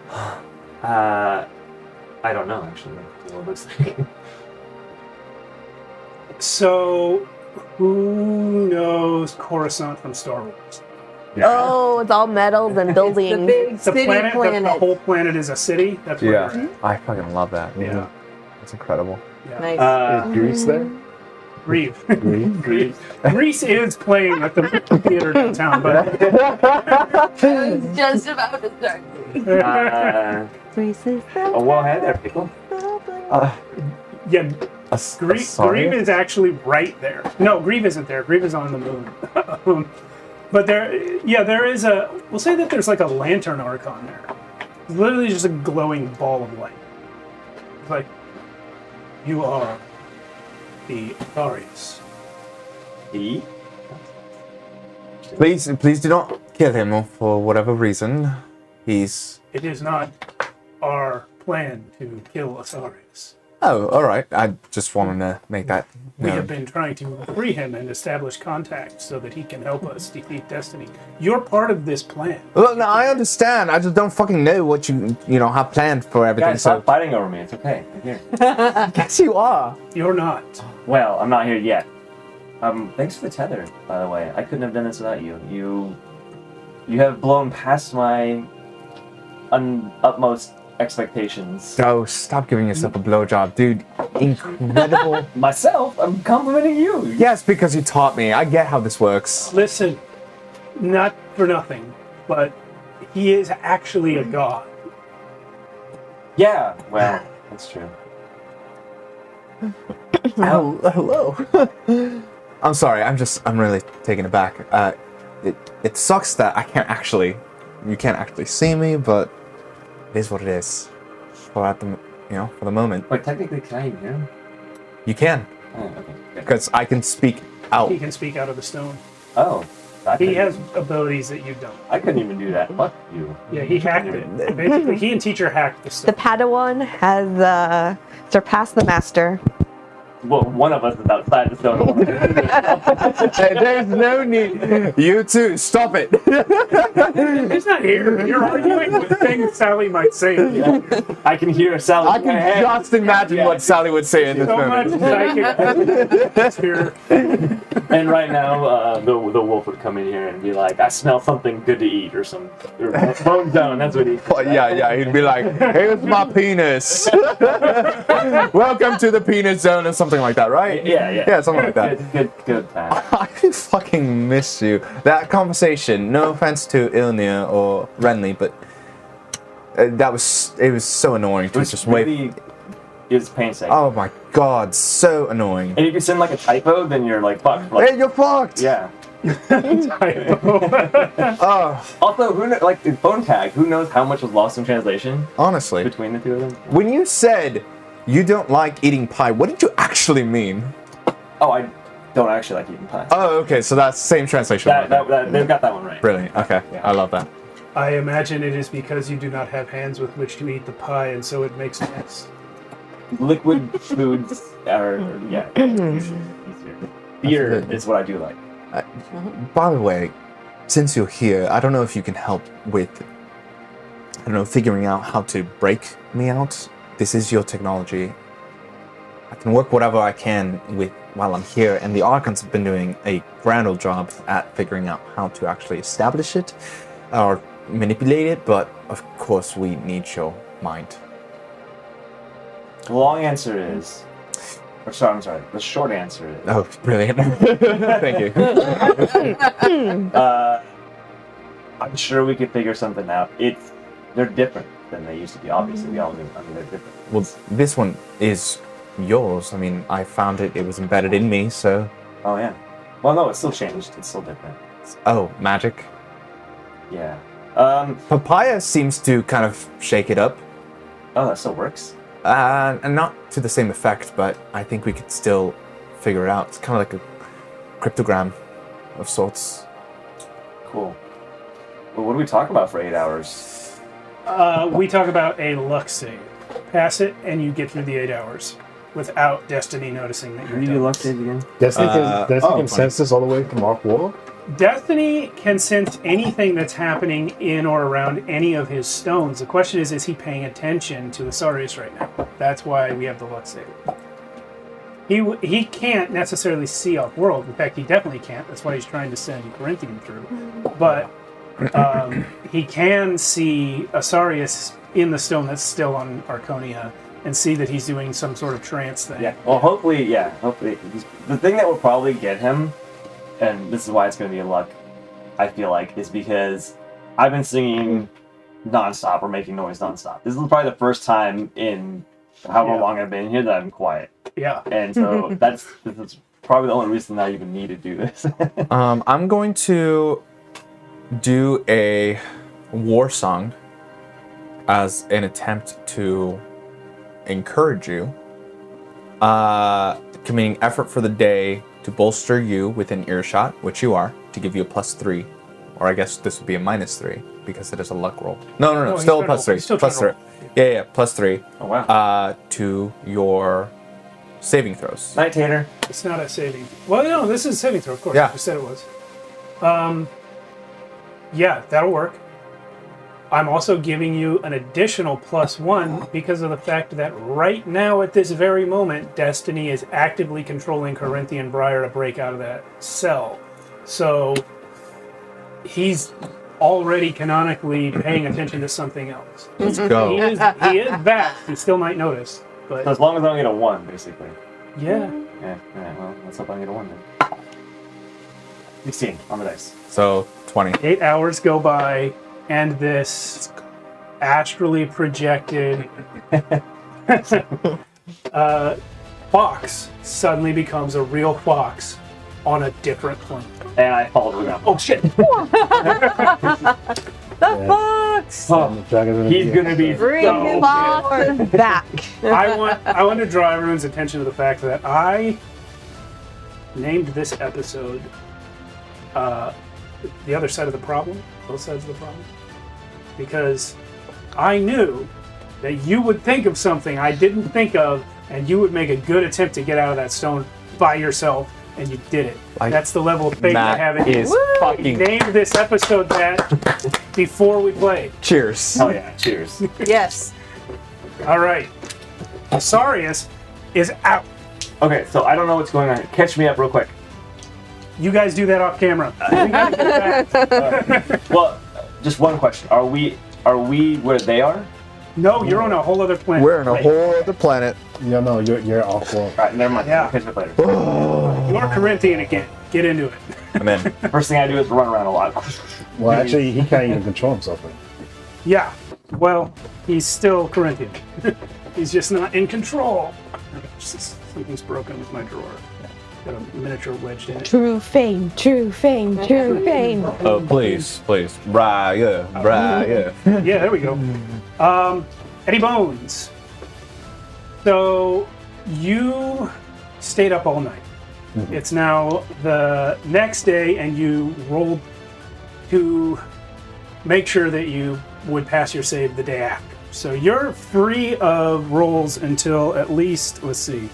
I don't know actually what it looks like. So, who knows Coruscant from Star Wars? Oh, it's all metals and The buildings. big The city planet, planet. The whole planet is a city. That's where Yeah. they're at. I fucking love that. Yeah. That's incredible. Yeah. Nice. Is Greece there? Grieve. Greece? Greece is playing at the theater downtown, but I was just about to start. well, hey there, people. yeah, Grieve sorry? is actually right there. No, Grieve isn't there. Grieve is on the moon. But there is a. We'll say that there's like a lantern archon there. It's literally just a glowing ball of light. It's like, you are the Arius. E? Please do not kill him for whatever reason. He's... It is not our plan to kill Asarius. Oh, all right. I just wanted to make that We have known. been trying to free him and establish contact so that he can help us defeat Destiny. You're part of this plan. Well, no, I understand. I just don't fucking know what you have planned for everything. Guys, stop fighting over me. It's okay. I'm here. Yes, you are. You're not. Well, I'm not here yet. Thanks for the tether, by the way. I couldn't have done this without you. You have blown past my utmost expectations. Oh, stop giving yourself a blowjob, dude. Incredible. Myself? I'm complimenting you. Yes, because you taught me. I get how this works. Listen, not for nothing, but he is actually a god. Yeah, well, that's true. Hello. I'm sorry. I'm really taken aback. It sucks that you can't actually see me, but it is what it is. For the moment. Wait, technically, can I even hear him? You can, Oh, okay. because I can speak out. He can speak out of the stone. Oh. He has abilities that you don't. I couldn't even do that. Fuck you. Yeah, he hacked it. Basically, he and teacher hacked the The stone. Padawan has surpassed the master. Well, one of us is outside the stone. Hey, there's no need. You two, stop it. He's not here. You're arguing with things Sally might say. I can hear Sally. I can just imagine what Sally would say in this So much moment. psychic here. And right now, the wolf would come in here and be like, "I smell something good to eat," or some bone zone. That's what he. Yeah, he'd be like, "Here's my penis. Welcome to the penis zone," or something like that, right? Yeah, something like that. Good time. I fucking miss you. That conversation. No offense to Ilnia or Renly, but it was so annoying to just wait. Really, it's painstaking. Oh my god, so annoying. And if you send like a typo, then you're like, fuck. Like, Hey, you're fucked. yeah. Oh, Also, like the phone tag, who knows how much was lost in translation honestly, between the two of them? when you said you don't like eating pie, what did you actually mean? Oh, I don't actually like eating pie. Oh, okay, so that's the same translation. They've got that one right. Brilliant. Okay, I love that. I imagine it is because you do not have hands with which to eat the pie, and so it makes sense. Liquid foods are easier. Beer is what I do like. By the way, since you're here, I don't know if you can help with, figuring out how to break me out. This is your technology. I can work whatever I can with while I'm here, and the Archons have been doing a grand old job at figuring out how to actually establish it or manipulate it, but of course we need your mind. The long answer is, I'm sorry. The short answer is, Oh, brilliant. Thank you. I'm sure we could figure something out. They're different than they used to be. Obviously, we all knew. I mean, they're different. Well, this one is yours. I mean, I found it. It was embedded in me, so... Oh yeah. Well, no, it's still changed. It's still different. Oh, magic. Yeah. Papaya seems to kind of shake it up. Oh, that still works. And not to the same effect, but I think we could still figure it out. It's kind of like a cryptogram of sorts. Cool. Well, what do we talk about for 8 hours? We talk about a luck save. Pass it, and you get through the 8 hours without Destiny noticing that you're done. luck save again? Destiny can funny. sense this all the way from off-world? Destiny can sense anything that's happening in or around any of his stones. The question is he paying attention to Asarius right now? That's why we have the luck save. He can't necessarily see off-world. In fact, he definitely can't. That's why he's trying to send Corinthian through. But he can see Asarius in the stone that's still on Archonia and see that he's doing some sort of trance thing. Yeah. Well, hopefully. The thing that will probably get him, and this is why it's going to be a luck, I feel like, is because I've been singing nonstop or making noise nonstop. This is probably the first time in however long I've been here that I'm quiet. Yeah. And so this is probably the only reason that I even need to do this. I'm going to do a war song as an attempt to encourage you, committing effort for the day to bolster you within earshot, which you are, to give you a +3, or I guess this would be a -3 because it is a luck roll. No, he's still a trying to roll. +3. He's still trying to +3. roll. Yeah, +3. Oh wow. To your saving throws. Night, Tater. It's not a saving. Well, no, this is a saving throw, of course. Yeah. You said it was. Yeah, that'll work. I'm also giving you an additional +1 because of the fact that right now, at this very moment, Destiny is actively controlling Corinthian Briar to break out of that cell. So he's already canonically paying attention to something else. Let's He go. is back. He still might notice, So but as long as I don't get a 1, basically. yeah. Yeah, well, let's hope I get a 1 then. 16 on the dice. So 20. 8 hours go by, and this astrally projected fox suddenly becomes a real fox on a different planet. And I fall to the ground. Oh shit! The fox! Oh, he's gonna be Bring so it pissed. Back. I want to draw everyone's attention to the fact that I named this episode the other side of the problem, both sides of the problem, because I knew that you would think of something I didn't think of, and you would make a good attempt to get out of that stone by yourself, and you did it. That's the level of faith I Matt have in is you. fucking. Named this episode that before we played. Cheers. Hell yeah! Cheers. Yes. All right. Asarius is out. Okay, so I don't know what's going on. Catch me up real quick. You guys do that off camera. We gotta get back. Well, just one question: Are we where they are? No, you're on a whole other planet. We're on a Wait, whole other planet. Yeah, no, you're awful. All right, never mind. Yeah. I'll catch you up later. You're Corinthian again. Get into it. I'm in. First thing I do is run around a lot. Well, actually, he can't even control himself. Right? Yeah. Well, he's still Corinthian. He's just not in control. Something's broken with my drawer. Got a miniature wedged in it. True fame, true fame, true fame. Oh, please. Briar. Yeah, there we go. Eddie Bones. So you stayed up all night. It's now the next day, and you rolled to make sure that you would pass your save the day after. So you're free of rolls until at least, let's see.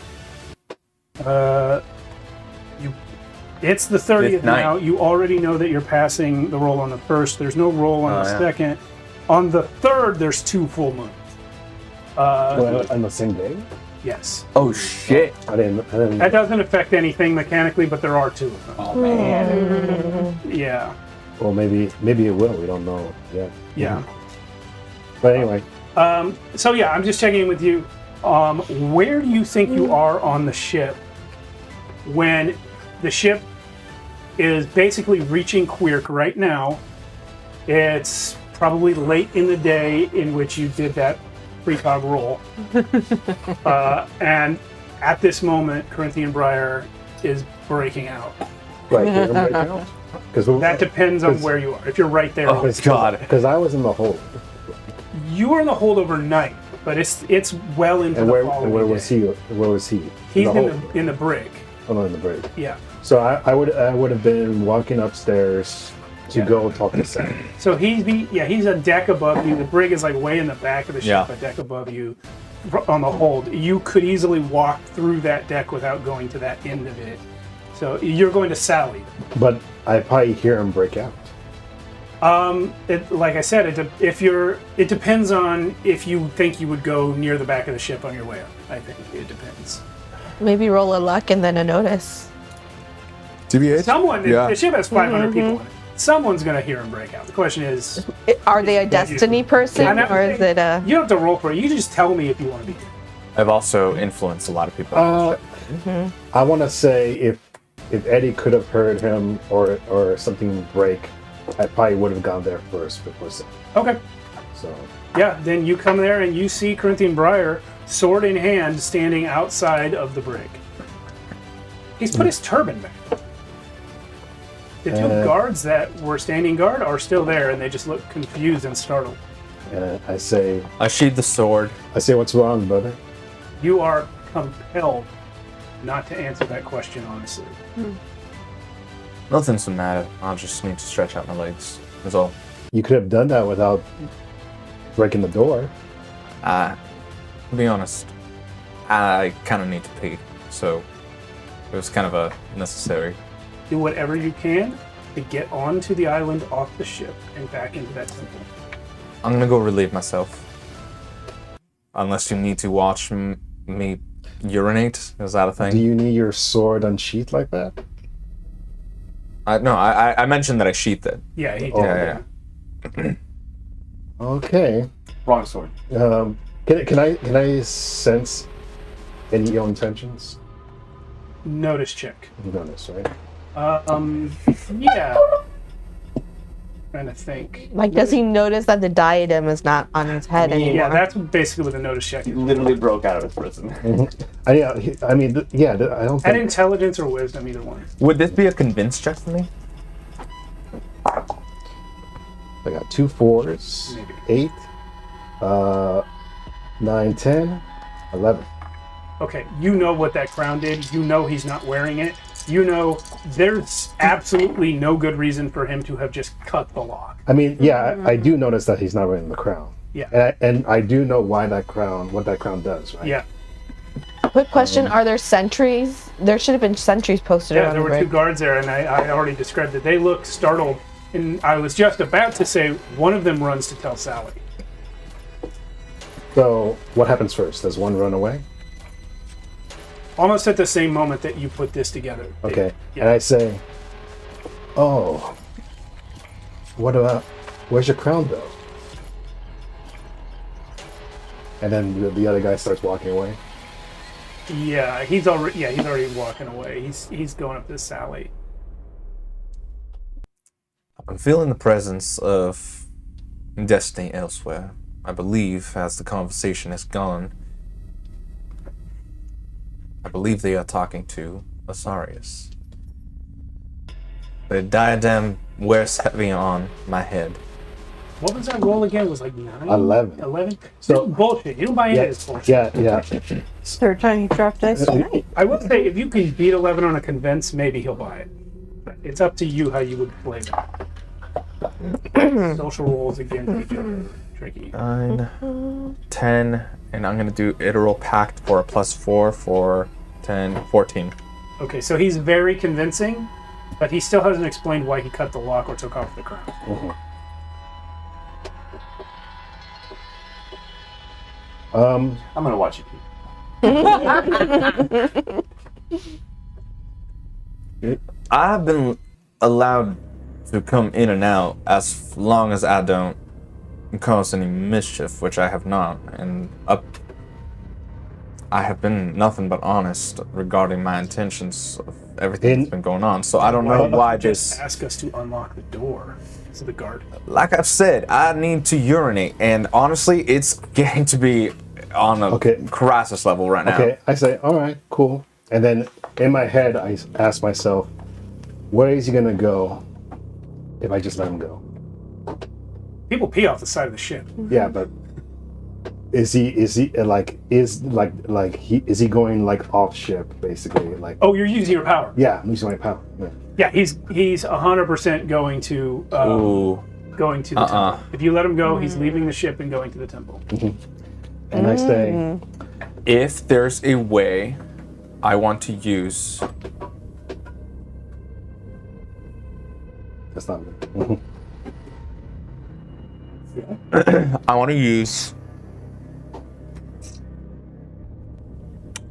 It's the 30th now. You already know that you're passing the roll on the first. There's no roll on the second. On the third, there's 2 full moons. On the same day? Yes. Oh shit. I didn't. That doesn't affect anything mechanically, but there are 2 of them. Oh man. Yeah. Well, maybe it will. We don't know yet. Yeah. But anyway, So yeah, I'm just checking in with you. Where do you think you are on the ship when the ship is basically reaching Quirk right now? It's probably late in the day in which you did that precog roll. And at this moment, Corinthian Briar is breaking out. right here, right now. Because That depends on where you are. If you're right there, Oh god. Because I was in the hole. you were in the hold overnight, but it's well into And the where following was day. he? Where was he? He's in the in hole. the brig. Oh, no, in the brig. Yeah. So I would have been walking upstairs to go talk to Sam. So he's a deck above you. The brig is like way in the back of the ship, Yeah. a deck above you on the hold. You could easily walk through that deck without going to that end of it. So you're going to Sally. But I probably hear him break out. Like I said, it depends on if you think you would go near the back of the ship on your way up. I think it depends. Maybe roll a luck and then a notice. TBH? The ship has 500 people in it. Someone's going to hear him break out. The question is, Are they a destiny person or is it a... you don't have to roll for it. You just tell me if you want to be here. I've also influenced a lot of people. I want to say if Eddie could have heard him or something break, I probably would have gone there first before Sam. Okay. So Yeah, then you come there and you see Corinthian Briar, sword in hand, standing outside of the brig. He's put his turban back. The two guards that were standing guard are still there, and they just look confused and startled. And I say, I sheathe the sword. what's wrong, brother? You are compelled not to answer that question honestly. Nothing's the matter. I'll just need to stretch out my legs. That's all. You could have done that without breaking the door. To be honest, I kind of need to pee, so it was kind of a necessary. Do whatever you can to get onto the island off the ship and back into that temple. I'm gonna go relieve myself. Unless you need to watch me urinate, is that a thing? Do you need your sword unsheathed like that? No, I mentioned that I sheathed it. Yeah, he did. Yeah. Okay. Wrong sword. Can I sense any ill intentions? Notice check. You notice, right? Yeah. Trying to think. Like, does he notice that the diadem is not on his head anymore? Yeah, that's basically what the notice check He is. literally broke out of his prison. I don't And think. intelligence or wisdom, either one. Would this be a convince check for me? I got 2 4s, Maybe. 8, 9, 10, 11. Okay, you know what that crown did. You know he's not wearing it. You know there's absolutely no good reason for him to have just cut the lock. I mean, yeah, I do notice that he's not wearing the crown. Yeah. And I do know what that crown does, right? Yeah. Quick question, are there sentries? There should have been sentries posted Yeah, around there the were 2 bridge. guards there, and I already described it. They look startled, and I was just about to say one of them runs to tell Sally. So what happens first? Does one run away? Almost at the same moment that you put this together. Okay. Yeah. And I say, oh, where's your crown though? And then the other guy starts walking away. Yeah, he's already walking away. He's going up to Sally. I'm feeling the presence of destiny elsewhere. I believe, as the conversation has gone, I believe they are talking to Asarius. The diadem wears heavy on my head. What was that roll again? It was like 9? 11. 11? So- bullshit. You don't buy into this bullshit. Yeah. Third time you dropped dice tonight. I would say if you can beat 11 on a convince, maybe he'll buy it. It's up to you how you would play that. Social rolls against each other. Tricky. 9, 10, and I'm gonna do Iteral Pact for a +4 for 10, 14. Okay, so he's very convincing, but he still hasn't explained why he cut the lock or took off the crown. Mm-hmm. I'm gonna watch you. I've been allowed to come in and out as long as I don't cause any mischief, which I have not, and I have been nothing but honest regarding my intentions of everything that's been going on. So I don't know why just ask us to unlock the door. To the guard. Like I've said, I need to urinate, and honestly, it's getting to be on a crisis level right now. Okay, I say, all right, cool. And then in my head, I ask myself, where is he gonna go if I just let him go? People pee off the side of the ship. Yeah, but is he going like off ship basically? Like, Oh, you're using your power. yeah, I'm using my power. Yeah. Yeah, he's 100% going to going to the temple. If you let him go, he's leaving the ship and going to the temple. And I say, If there's a way, I want to use. that's not good. I want to use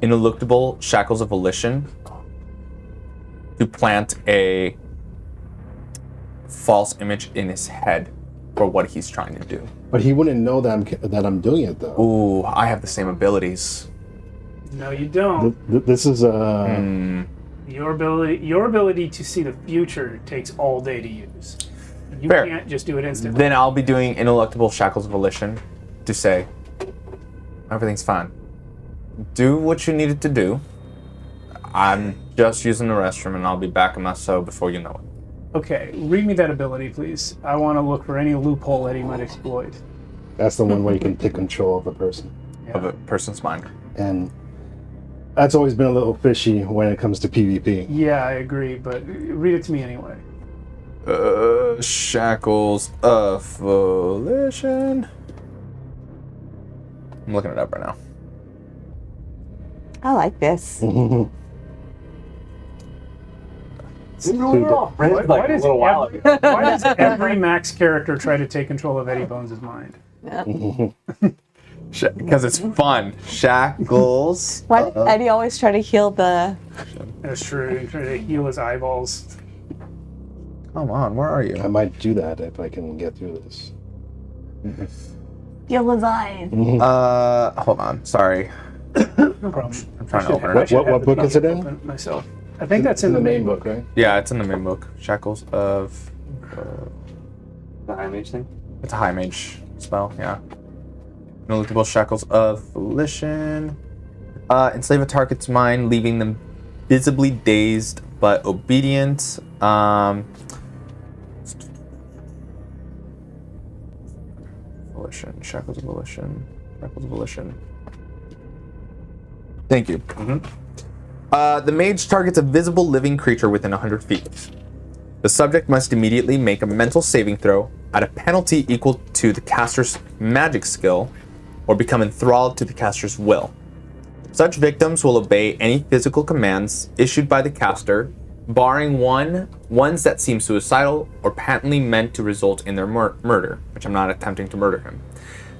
ineluctable shackles of volition to plant a false image in his head for what he's trying to do. But he wouldn't know that I'm doing it though. Ooh, I have the same abilities. No, you don't. This is Your ability to see the future takes all day to use. You Fair. can't just do it instantly. Then I'll be doing ineluctable shackles of volition to say, everything's fine. Do what you needed to do. I'm just using the restroom and I'll be back in my cell before you know it. Okay, read me that ability, please. I want to look for any loophole Eddie might exploit. That's the one where you can take control of a person. Of a person's mind. And that's always been a little fishy when it comes to PvP. Yeah, I agree, but read it to me anyway. Shackles of volition. I'm looking it up right now. I like this. Maybe we were all friends like a little while ago. Why does every Max character try to take control of Eddie Bones' mind? Because it's fun. Shackles. Why did Eddie always try to heal the... That's true. He's trying to heal his eyeballs. Come on, where are I you? might do that if I can get through this. Heal his eyes. Hold on. Sorry. No problem. I'm trying to open it. What book is it in? Myself. I think that's in the main book. right? Yeah, it's in the main book. Shackles of... The high mage thing? It's a high mage spell, yeah. Ineligible shackles of volition. Enslave a target's mind, leaving them visibly dazed but obedient. Volition. Shackles of volition. Shackles of volition. Thank you. The mage targets a visible living creature within 100 feet. The subject must immediately make a mental saving throw at a penalty equal to the caster's magic skill or become enthralled to the caster's will. Such victims will obey any physical commands issued by the caster, barring ones that seem suicidal or patently meant to result in their murder, which I'm not attempting to murder him.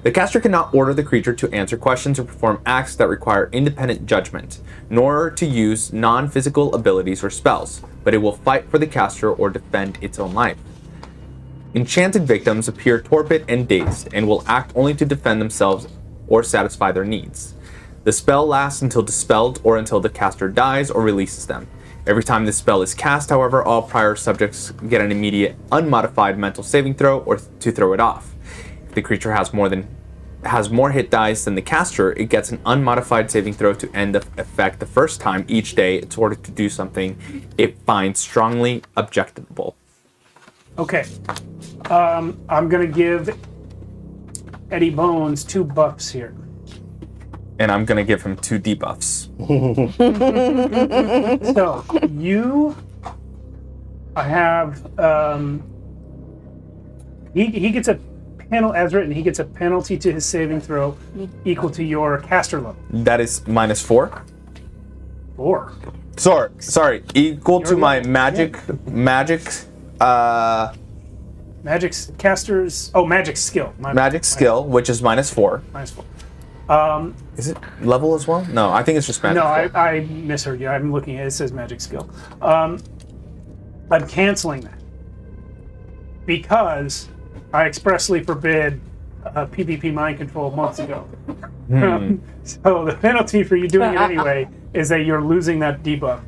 The caster cannot order the creature to answer questions or perform acts that require independent judgment, nor to use non-physical abilities or spells, but it will fight for the caster or defend its own life. Enchanted victims appear torpid and dazed, and will act only to defend themselves or satisfy their needs. The spell lasts until dispelled or until the caster dies or releases them. Every time the spell is cast, however, all prior subjects get an immediate, unmodified mental saving throw or to throw it off. If the creature has more hit dice than the caster, it gets an unmodified saving throw to end the effect the first time each day it's ordered to do something it finds strongly objectionable. Okay. I'm going to give Eddie Bones 2 buffs here. And I'm going to give him 2 debuffs. So, you have... He gets a penalty, as written, he gets a penalty to his saving throw equal to your caster level. That is -4? 4. Sorry, equal to my magic Magic caster's... Oh, magic skill. magic skill, which is -4. -4. Is it level as well? No, I think it's just magic. No, skill. I misheard you. I'm looking at it. It says magic skill. I'm canceling that because I expressly forbid PvP mind control months ago. So the penalty for you doing it anyway is that you're losing that debuff.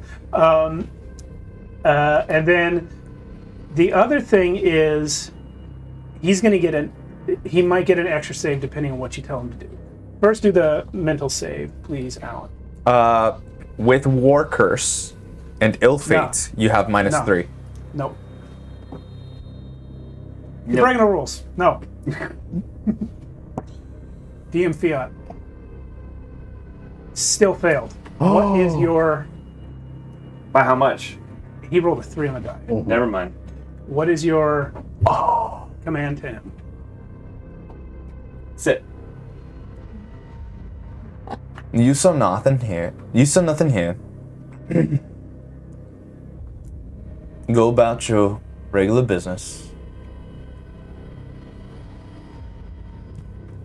And then the other thing is he's going to get he might get an extra save depending on what you tell him to do. First, do the mental save, please, Alan. With War Curse and Ill Fate, you have -3. Nope. You're breaking the rules. No. DM Fiat. Still failed. What is your... By how much? He rolled a 3 on the die. Never mind. What is your command to him? Sit. You saw nothing here. Go about your regular business.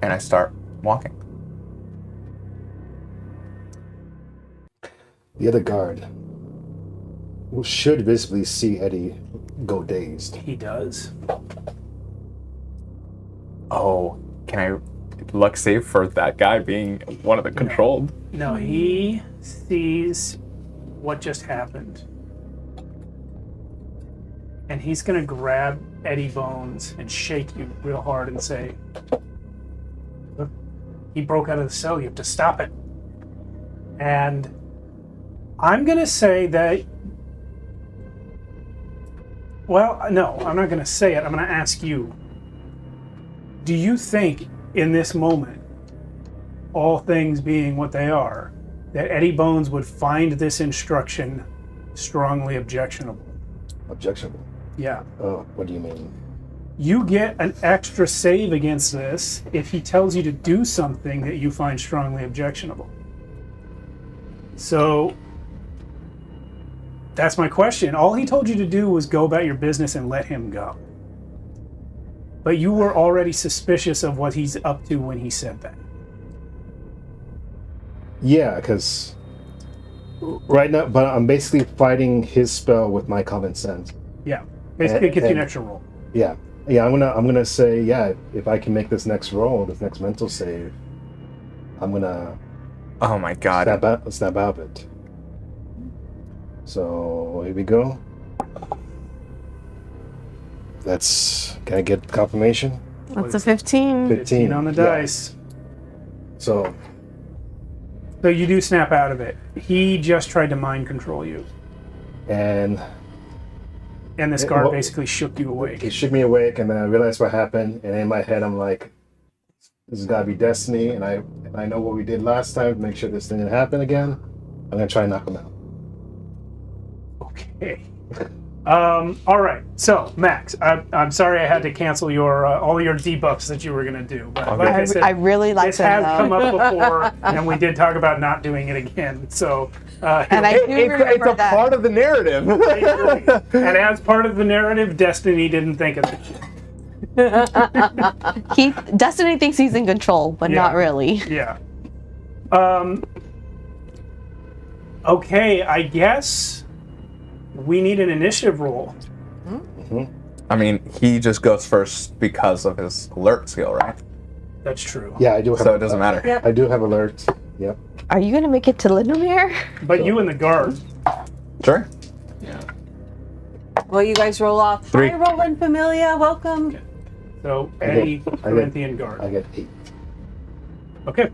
And I start walking. The other guard should visibly see Eddie go dazed. He does. Oh, can I luck save for that guy being one of the controlled? No, he sees what just happened. And he's going to grab Eddie Bones and shake you real hard and say, "Look, he broke out of the cell. You have to stop it." And I'm going to say that... Well, no, I'm not going to say it. I'm going to ask you. Do you think in this moment, all things being what they are, that Eddie Bones would find this instruction strongly objectionable? Objectionable. Yeah. Oh, what do you mean? You get an extra save against this if he tells you to do something that you find strongly objectionable. So, that's my question. All he told you to do was go about your business and let him go. But you were already suspicious of what he's up to when he said that. Yeah, because right now, but I'm basically fighting his spell with my common sense. Yeah. Basically, it gets you an And- extra roll. Yeah, yeah. I'm gonna say, yeah. If I can make this next roll, this next mental save, I'm gonna Oh my god. snap out of it. So here we go. Can I get confirmation? That's a 15. 15 on the yeah. dice. So So you do snap out of it. He just tried to mind control you. and And this guard well, basically shook you awake. he shook me awake, and then I realized what happened. And in my head, I'm like, "This has got to be destiny." And I know what we did last time to make sure this didn't happen again. I'm gonna try and knock him out. Okay. All right. So, Max, I'm sorry I had to cancel your all your debuffs that you were going to do. But like I said, I really like this them, has though. come up before, and we did talk about not doing it again. So, And I do remember It's a that. part of the narrative. and as part of the narrative, Destiny didn't think of it. Destiny thinks he's in control, but Yeah. not really. Yeah. Okay, I guess we need an initiative roll. I mean, he just goes first because of his alert skill, right? That's true. Yeah, I do have. So it doesn't matter. I do have alert. Yep. Are you going to make it to Lindomere? But you and the guard. Sure. Well, you guys roll off. 3. Hi, Roland Familia. Welcome. So, I Eddie, get- Corinthian guard. I get 8. Okay.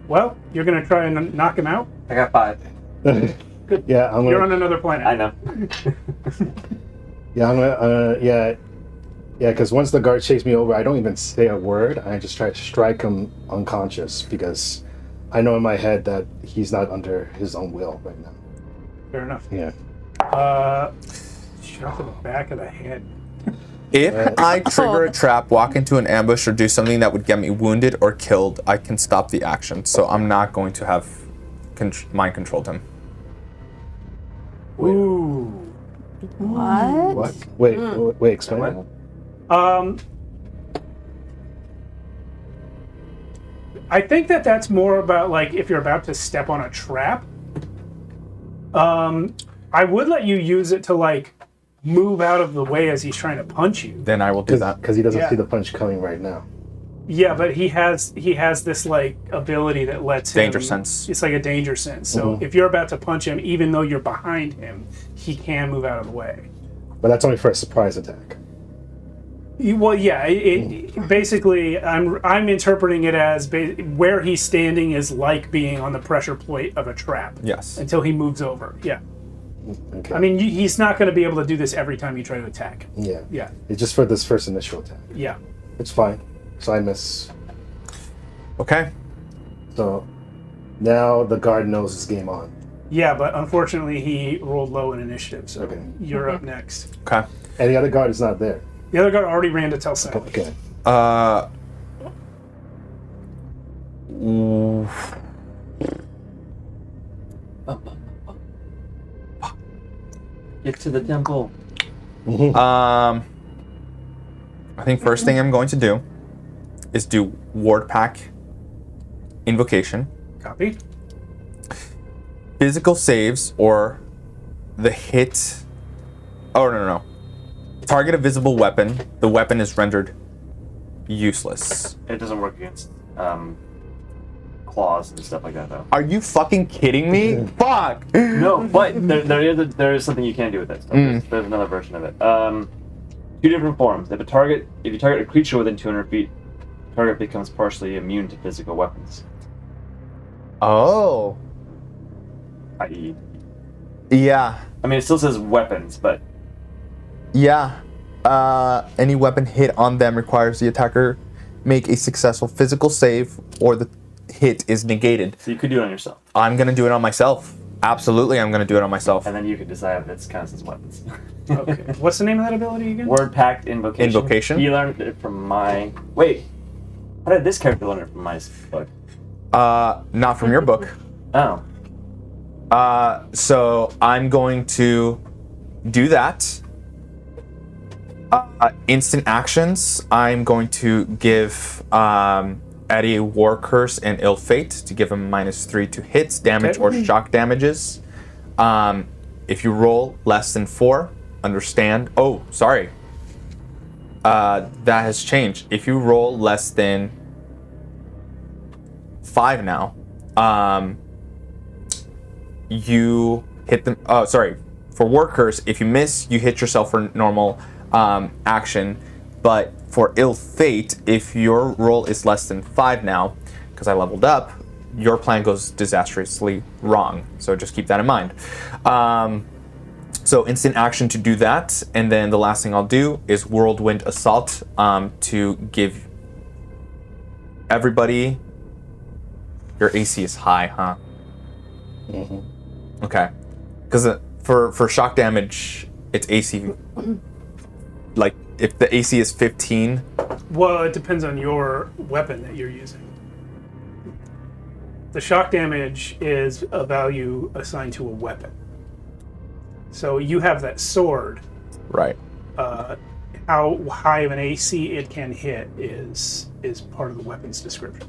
Well, you're going to try and knock him out? I got 5. Good. Yeah, I'm You're gonna. on another planet. I know. Yeah, I'm gonna. Yeah, because once the guard shakes me over, I don't even say a word. I just try to strike him unconscious because I know in my head that he's not under his own will right now. Fair enough. Yeah. Shot to the back of the head. If I trigger a trap, walk into an ambush, or do something that would get me wounded or killed, I can stop the action. So I'm not going to have mind controlled him. Ooh. What? What? Wait. Explain. I think that's more about like if you're about to step on a trap. I would let you use it to like move out of the way as he's trying to punch you. Then I will do that. Because he doesn't Yeah. see the punch coming right now. Yeah, but he has this like ability that lets Danger him, sense. It's like a danger sense. So if you're about to punch him, even though you're behind him, he can move out of the way. But that's only for a surprise attack. Well, yeah. It basically, I'm interpreting it as where he's standing is like being on the pressure plate of a trap. Yes. Until he moves over. Yeah. Okay. I mean, he's not going to be able to do this every time you try to attack. Yeah. Yeah. It's just for this first initial attack. Yeah. It's fine. So I miss. Okay. So now the guard knows it's game on. Yeah, but unfortunately, he rolled low in initiative, so Okay. you're up next. Okay. And the other guard is not there. The other guy already ran to tell Sally. Okay. Oof. Get to the temple. I think first thing I'm going to do is do ward pack invocation. Copy. Physical saves or the hit. Oh, no. Target a visible weapon. The weapon is rendered useless. It doesn't work against claws and stuff like that, though. Are you fucking kidding me? Fuck! No, but there is something you can do with that stuff. There's another version of it. 2 different forms. If you target a creature within 200 feet, the target becomes partially immune to physical weapons. Oh. I.e., Yeah. I mean, it still says weapons, but Yeah. Any weapon hit on them requires the attacker make a successful physical save, or the hit is negated. So you could do it on yourself. I'm gonna do it on myself. Absolutely, I'm gonna do it on myself. And then you could decide if it counts as weapons. Okay. What's the name of that ability again? Word Pact Invocation. Invocation? He learned it from my... Wait. How did this character learn it from my book? Not from your book. Oh. So I'm going to do that. Instant actions. I'm going to give Eddie War Curse and Ill Fate to give him -3 to hits, damage, or shock damages. If you roll less than 4, understand. Oh, sorry. That has changed. If you roll less than 5 now, you hit them. Oh, sorry. For War Curse, if you miss, you hit yourself for normal action. But for Ill Fate, if your roll is less than 5 now, because I leveled up, your plan goes disastrously wrong. So just keep that in mind. So instant action to do that, and then the last thing I'll do is Whirlwind Assault to give everybody. Your AC is high, huh? Mm-hmm. Okay, because for shock damage, it's AC. Like if the AC is 15. Well, it depends on your weapon that you're using. The shock damage is a value assigned to a weapon. So you have that sword. Right. How high of an AC it can hit is part of the weapon's description.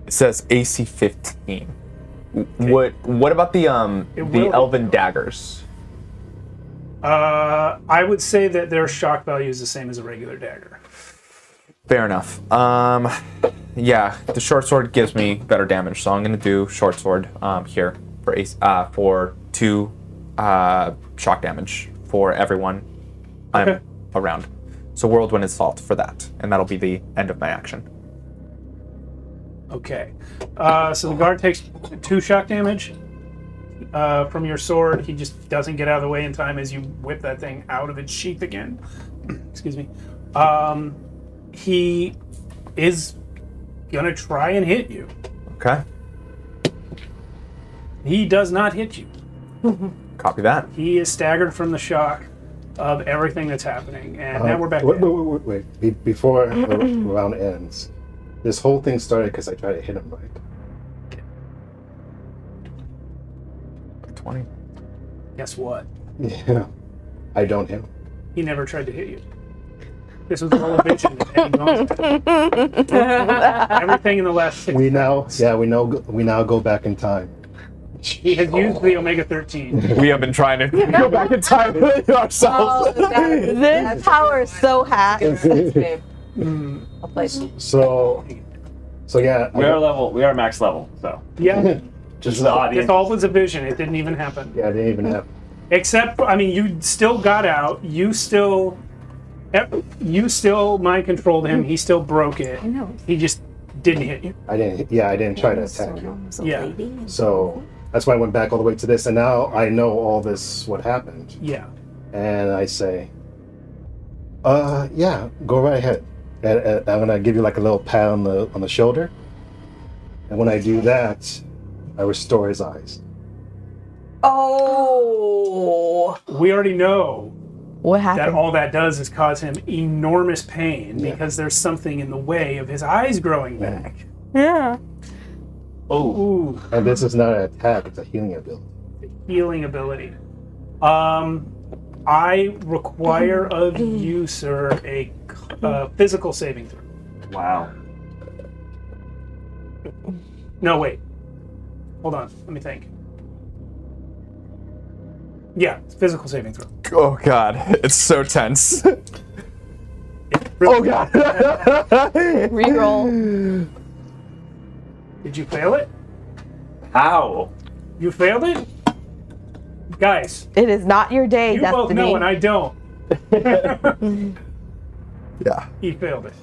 It says AC 15. What about the elven daggers? I would say that their shock value is the same as a regular dagger. Fair enough. Yeah, the short sword gives me better damage, so I'm gonna do short sword here for 2 shock damage for everyone I'm around. So Whirlwind Assault for that, and that'll be the end of my action. Okay. So the guard takes 2 shock damage from your sword. He just doesn't get out of the way in time as you whip that thing out of its sheath again. Excuse me. He is gonna try and hit you. Okay. He does not hit you. Copy that. He is staggered from the shock of everything that's happening. And now we're back. Wait. Before the round ends, this whole thing started because I tried to hit him, right? 20. Guess what? Yeah. I don't hit him. He never tried to hit you. This was all a vision. Everything in the last 6 We now go back in time. He has used the Omega 13. We have been trying to go back in time ourselves. This power is so hacked. I'll play. So yeah. We are max level, so. Yeah. Just the audience. This all was a vision. It didn't even happen. Yeah, it didn't even happen. Except, I mean, you still got out. You still mind controlled him. He still broke it. I know. He just didn't hit you. I didn't try to attack you. Yeah. So that's why I went back all the way to this, and now I know all this, what happened. Yeah. And I say, yeah, go right ahead. And I'm gonna give you like a little pat on the shoulder. And when I do that, I restore his eyes. Oh. We already know What that happened? all that does is cause him enormous pain because there's something in the way of his eyes growing back. Yeah. Oh. Ooh. And this is not an attack; it's a healing ability. Healing ability. I require of you, sir, a physical saving throw. Wow. No, wait. Hold on. Let me think. Yeah, it's physical saving throw. Oh god, it's so tense. Oh god. Reroll. Did you fail it? How? You failed it? Guys, It is not your day, you Destiny. both know and I don't. Yeah. He failed it.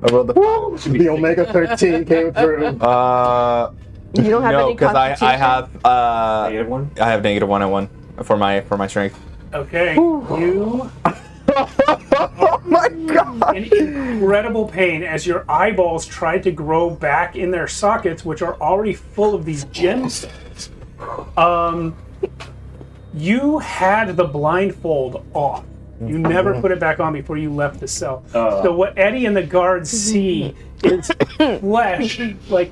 I rolled The Omega 13 came through. You don't have no, any because I have -1? I have -1 on 1 for my strength. Okay, you Oh my god! in incredible pain as your eyeballs try to grow back in their sockets, which are already full of these gemstones. You had the blindfold off. You never put it back on before you left the cell. So what Eddie and the guards see is flesh, like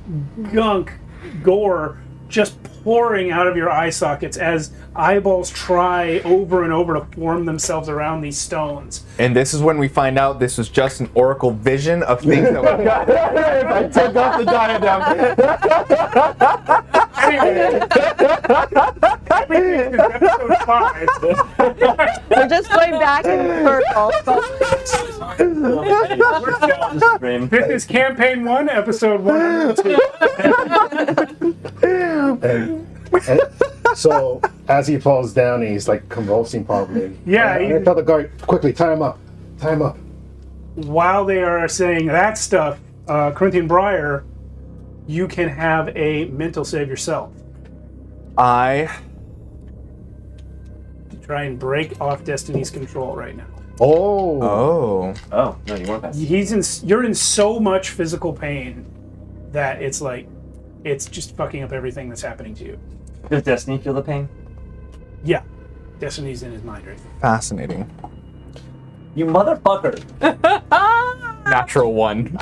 gunk, gore, just pouring out of your eye sockets as eyeballs try over and over to form themselves around these stones. And this is when we find out this was just an oracle vision of things that we got. I took off the diadem. Episode 5. We're just going back in circles. This is campaign 1, episode 102. And so as he falls down, he's like convulsing probably. Yeah, I tell the guard, quickly, tie him up. Tie him up. While they are saying that stuff, Corinthian Briar, you can have a mental save yourself. I Try and break off Destiny's control right now. Oh. Oh, no, you weren't that. You're in so much physical pain that it's like, it's just fucking up everything that's happening to you. Does Destiny feel the pain? Yeah. Destiny's in his mind right now. fascinating. You motherfucker! Natural 1.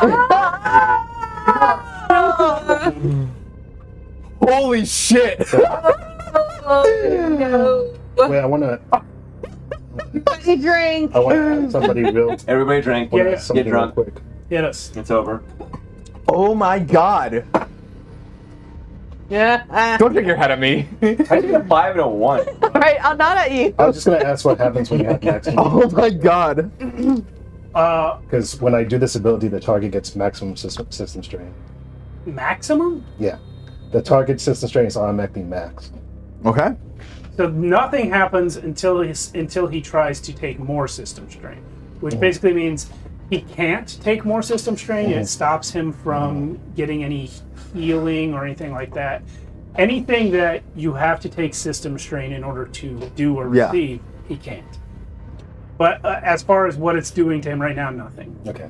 Holy shit! Wait, I want to Drink. ask somebody real. Everybody drank. wanna Yeah, ask somebody Get drunk. real quick. Hit us. It's over. Oh my god! Yeah. Don't take your head at me. I did a 5 and a 1. Right, I'm not at you. I was just gonna ask what happens when you have maximum. Oh my god. Because when I do this ability, the target gets maximum system strain. Maximum? Yeah, the target system strain is automatically maxed. Okay. So nothing happens until he tries to take more system strain, which basically means he can't take more system strain. It stops him from getting any healing or anything like that. Anything that you have to take system strain in order to do or Yeah. receive, he can't. But as far as what it's doing to him right now, nothing. Okay.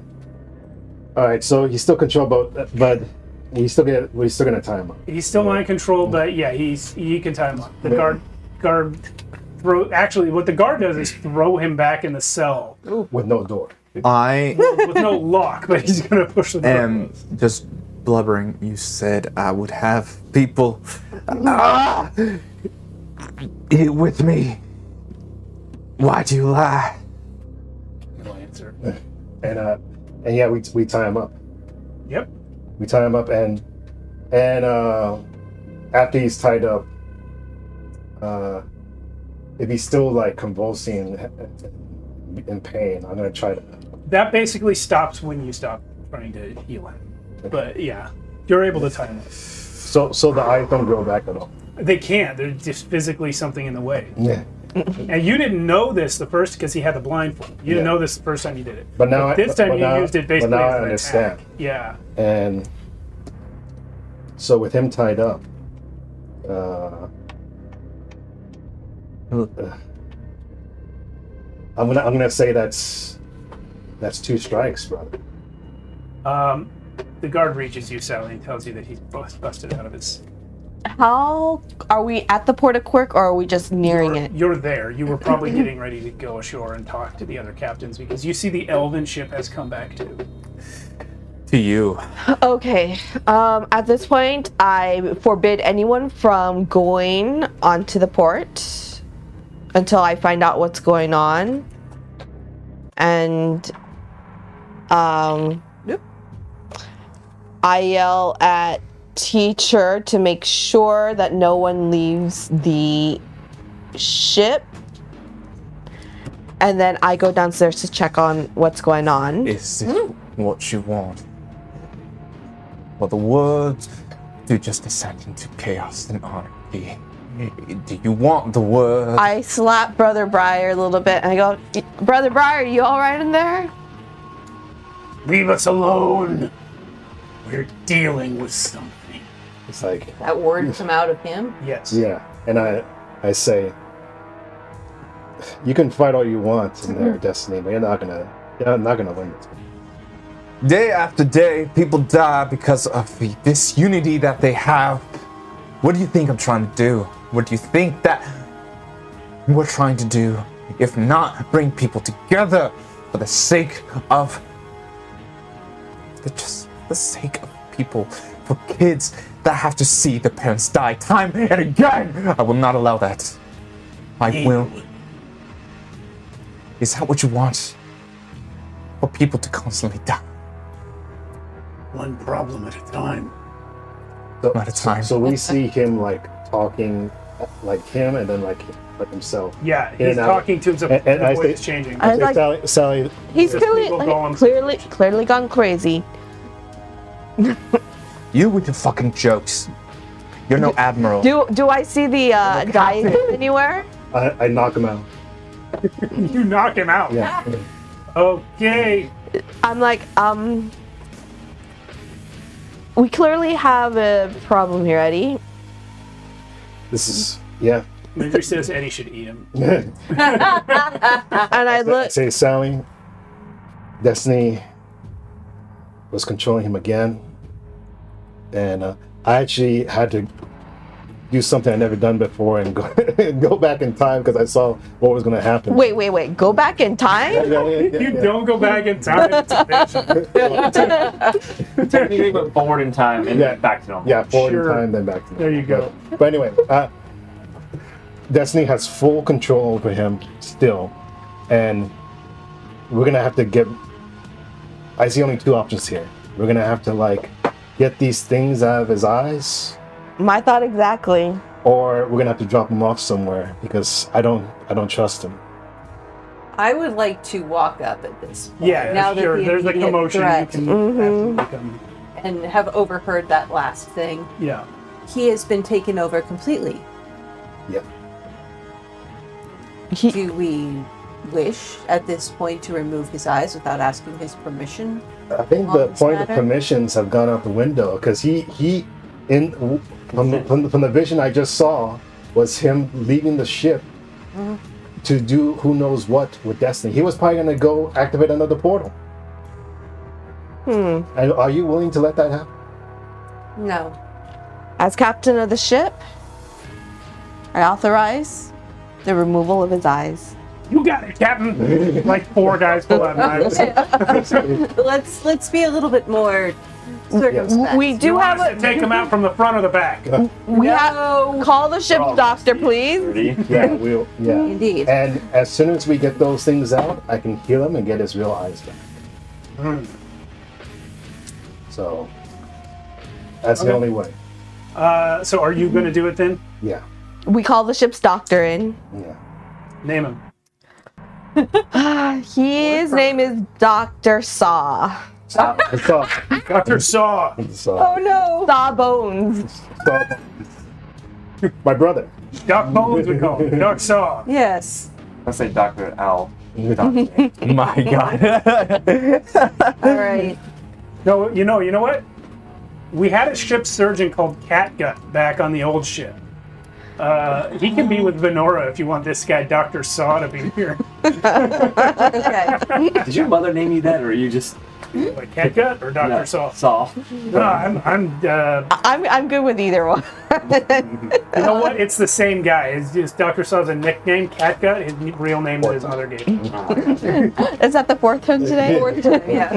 All right, so he's still controlled, but we're still gonna tie him up. He's still mind controlled, but yeah, he can tie him up. The guard actually what the guard does is throw him back in the cell With no door. I with no lock, but he's gonna push the door am closed. just blubbering. You said I would have people here with me. Why do you lie? No answer. And yeah, we tie him up. Yep. We tie him up, and after he's tied up, if he's still like convulsing in pain, I'm gonna try to. That basically stops when you stop trying to heal him. But yeah, you're able to tie him up. So the eyes don't grow back at all. They can't. There's just physically something in the way. Yeah. And you didn't know this the first because he had the blindfold. You didn't know this the first time you did it. But now this time you used it basically But now as I an understand. attack. Yeah. And so with him tied up, I'm gonna say that's 2 strikes, brother. The guard reaches you, Sally, and tells you that he's busted out of his. How are we at the port of Quirk, or are we just nearing it? You're there. You were probably getting ready to go ashore and talk to the other captains because you see the Elven ship has come back too. To you. Okay. At this point, I forbid anyone from going onto the port until I find out what's going on. And I yell at Teacher to make sure that no one leaves the ship. And then I go downstairs to check on what's going on. Is it what you want? For the world to just descend into chaos and anarchy. Do you want the word? I slap Brother Briar a little bit and I go, Brother Briar, you alright in there? Leave us alone. We're dealing with something. It's like, That word come out of him. Yes. yeah. And I say, you can fight all you want in their destiny, but you're not gonna win this. Day after day, people die because of the disunity that they have. What do you think I'm trying to do? What do you think that we're trying to do? If not, bring people together for the sake of the sake of people, for kids that have to see their parents die time and again. I will not allow that. I will. Is that what you want? For people to constantly die? One problem at a time. At a time. So we see him like talking, like him, and then like himself. Yeah, In he's and out. talking to himself. And the I voice say- is changing. I was Say, like, Sally, he's Just people going- clearly gone crazy. You with your fucking jokes. You're no admiral. Do I see the dice anywhere? I knock him out. You knock him out. Yeah. Okay. I'm like, we clearly have a problem here, Eddie. This is yeah. Midri says Eddie should eat him. And I look. Say Sally. Destiny was controlling him again, and I actually had to do something I never done before and go back in time because I saw what was going to happen. Wait. Go back in time? You don't go back in time. It's a fiction. Technically, but forward in time and then back to normal. Yeah, forward Sure. in time, then back to There you go. But anyway, Destiny has full control over him still, and we're gonna have to get. I see only two options here. We're gonna have to like get these things out of his eyes, My thought exactly. or we're gonna have to drop him off somewhere because I don't trust him. I would like to walk up at this point. Yeah, now that sure. the There's a immediate commotion. threat You can absolutely come. and have overheard that last thing. Yeah. He has been taken over completely. Yeah. Do we wish at this point to remove his eyes without asking his permission? I think On the this point of matter? permissions have gone out the window because from the vision I just saw was him leaving the ship to do who knows what with Destiny. He was probably gonna go activate another portal. And are you willing to let that happen? No. As captain of the ship, I authorize the removal of his eyes. You got it, Captain. Like 4 guys pull out knives. Let's be a little bit more circumspect. We do You have want us to take him out from the front or the back? we have call the ship's doctor, please. Yeah, we'll. Yeah, Indeed. And as soon as we get those things out, I can heal him and get his real eyes back. So that's the only way. So are you going to do it then? Yeah, We call the ship's doctor in. yeah. Name him. His name is Dr. Saw. It's all. Dr. Saw. So, No. Saw Bones. my brother. Doc Bones we call him. Doc Saw. Yes. Let's say Dr. Al. My God. All right. No, you know what? We had a ship surgeon called Catgut back on the old ship. He can be with Venora if you want this guy, Dr. Saw, to be here. Okay. Did your mother name you that, or are you just Like Catgut or Dr. No, Saw? Saw? No, I'm good with either one. you know what? It's the same guy. It's just Dr. Saw's a nickname, Catgut. His real name that his mother gave him. Is that the fourth one today? Yeah.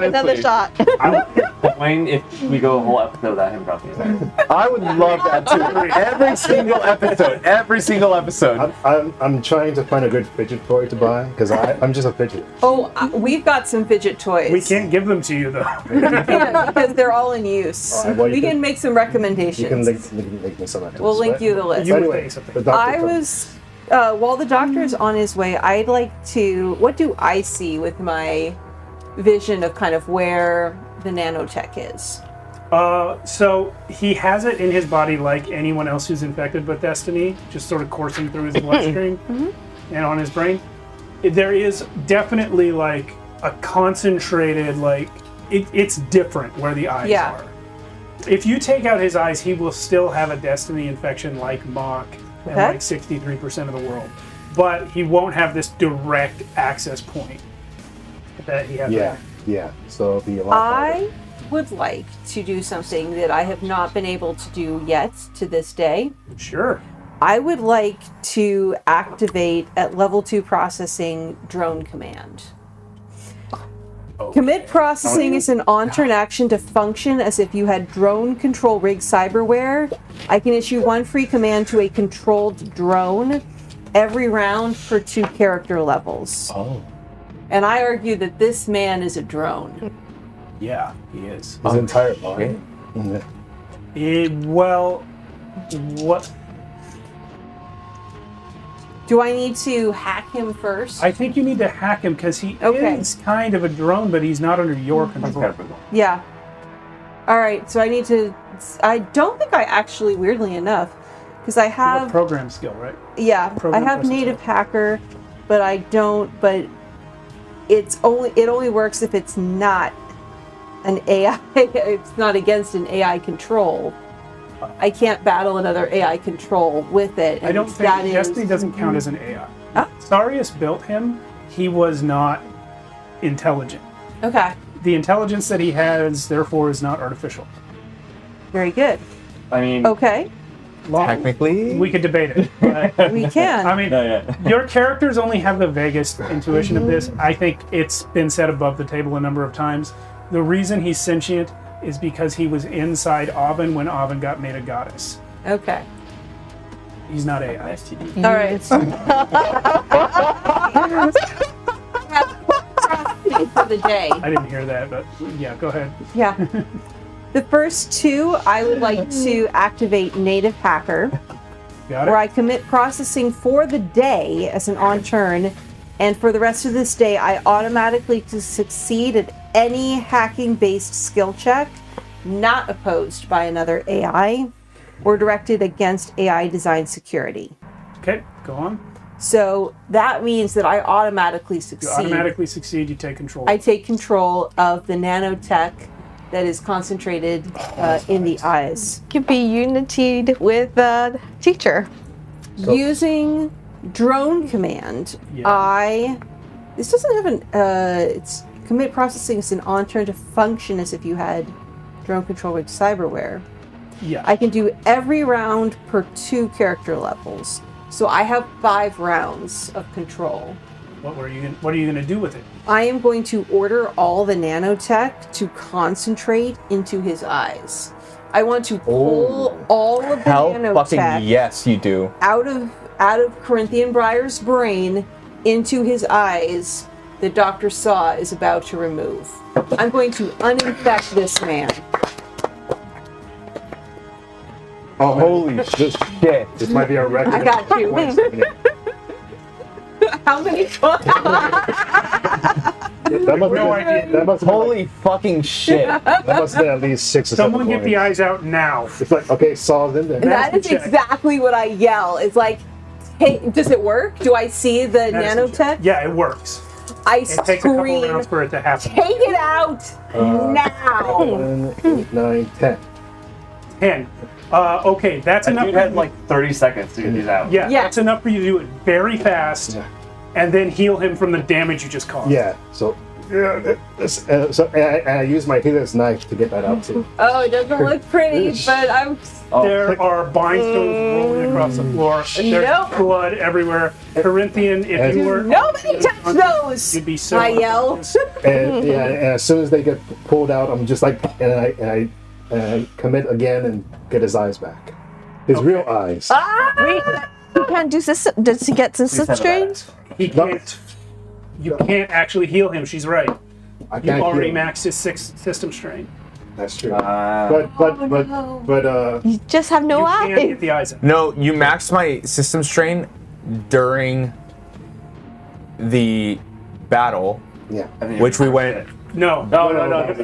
Another shot. I would mind if we go a whole episode without him dropping his name. I would love that too. Every single episode. Every single episode. I'm trying to find a good fidget toy to buy because I'm just a fidget. Oh, we've got some fidget toys. We can't give them to you, though. Yeah, because they're all in use. All right, well, We can make some recommendations. You can link me some after We'll this, link right? you the list. You would Anyway, say something. the doctor I was, while the doctor's on his way, I'd like to, what do I see with my vision of kind of where the nanotech is? So he has it in his body like anyone else who's infected with Destiny, just sort of coursing through his bloodstream and on his brain. There is definitely like a concentrated, like, it's different where the eyes Yeah. are. If you take out his eyes, he will still have a Destiny infection like Mach and Okay. like 63% of the world. but he won't have this direct access point that he has. Yeah, yeah. So it'll be a lot harder. I would like to do something that I have not been able to do yet to this day. Sure. I would like to activate at level 2 processing drone command. Commit processing is an on-turn action to function as if you had drone control rig cyberware. I can issue 1 free command to a controlled drone every round for 2 character levels. Oh. And I argue that this man is a drone. Yeah, he is. His entire body. Yeah. Well, what? Do I need to hack him first? I think you need to hack him because he is kind of a drone, but he's not under your control. Yeah. All right, so I need to... I don't think I actually, weirdly enough, because I You have have... program skill, right? Yeah, Program I have processor. native hacker, but I don't... But it only works if it's not an AI... It's not against an AI control. I can't battle another AI control with it. I don't think that Destiny is- doesn't count as an AI. Ah. Sarius built him. He was not intelligent. Okay, The intelligence that he has, therefore, is not artificial. very good. I mean, Okay, Technically, We could debate it. But, we can. I mean, your characters only have the vaguest intuition of this. I think it's been said above the table a number of times. The reason he's sentient is because he was inside Avon when Avon got made a goddess. Okay. He's not AI. STD. All right. For the day. I didn't hear that, but yeah, go ahead. Yeah. The first 2, I would like to activate native hacker, Got where it? I commit processing for the day as an on turn, and for the rest of this day, I automatically succeed at any hacking-based skill check not opposed by another AI or directed against AI design security. Okay, go on. So that means that I automatically You succeed. automatically succeed, you take control. I take control of the nanotech that is concentrated in the eyes. Could be united with the teacher. Using drone command, Yeah. this doesn't have an it's commit processing is an on turn to function as if you had drone control with cyberware. Yeah. I can do every round per 2 character levels. So I have 5 rounds of control. What are you going to do with it? I am going to order all the nanotech to concentrate into his eyes. I want to pull all of the hell nanotech fucking yes, you do. out of Corinthian Briar's brain into his eyes that Dr. Saw is about to remove. I'm going to uninfect this man. Oh, Holy shit. this might be our record. I got you. How many? That must, No idea. that must Holy fucking shit. that must be at least 6 or 7 Someone get the points. eyes out now. It's like, okay, Saul's in there. That is check. exactly what I yell. It's like, hey, does it work? Do I see the Medicine check. nanotech? Yeah, it works. I It takes a couple scream, rounds for it to happen. take it out now. 7, 8, 9, 10. 10. Okay, that's That enough. dude had like 30 seconds to get these out. Yeah, Yeah. that's enough for you to do it very fast, Yeah. and then heal him from the damage you just caused. Yeah, so. I use my healer's knife to get that out too. Oh, it doesn't look pretty, but I'm. There are bindstones rolling across the floor. There's Nope. blood everywhere. Corinthian, if you were... Nobody touch those! You'd be so... I yell. And yeah, and as soon as they get pulled out, I'm just like, and I commit again and get his eyes back. His real eyes. Wait, he can't do system. Does he get system strain? He can't... You can't actually heal him, she's right. I You've can't already heal him. maxed his 6 system strain. That's true. Uh, But You just have no You can't eyes. get the eyes out. No, you maxed my system strain during the battle, yeah. which we went. No.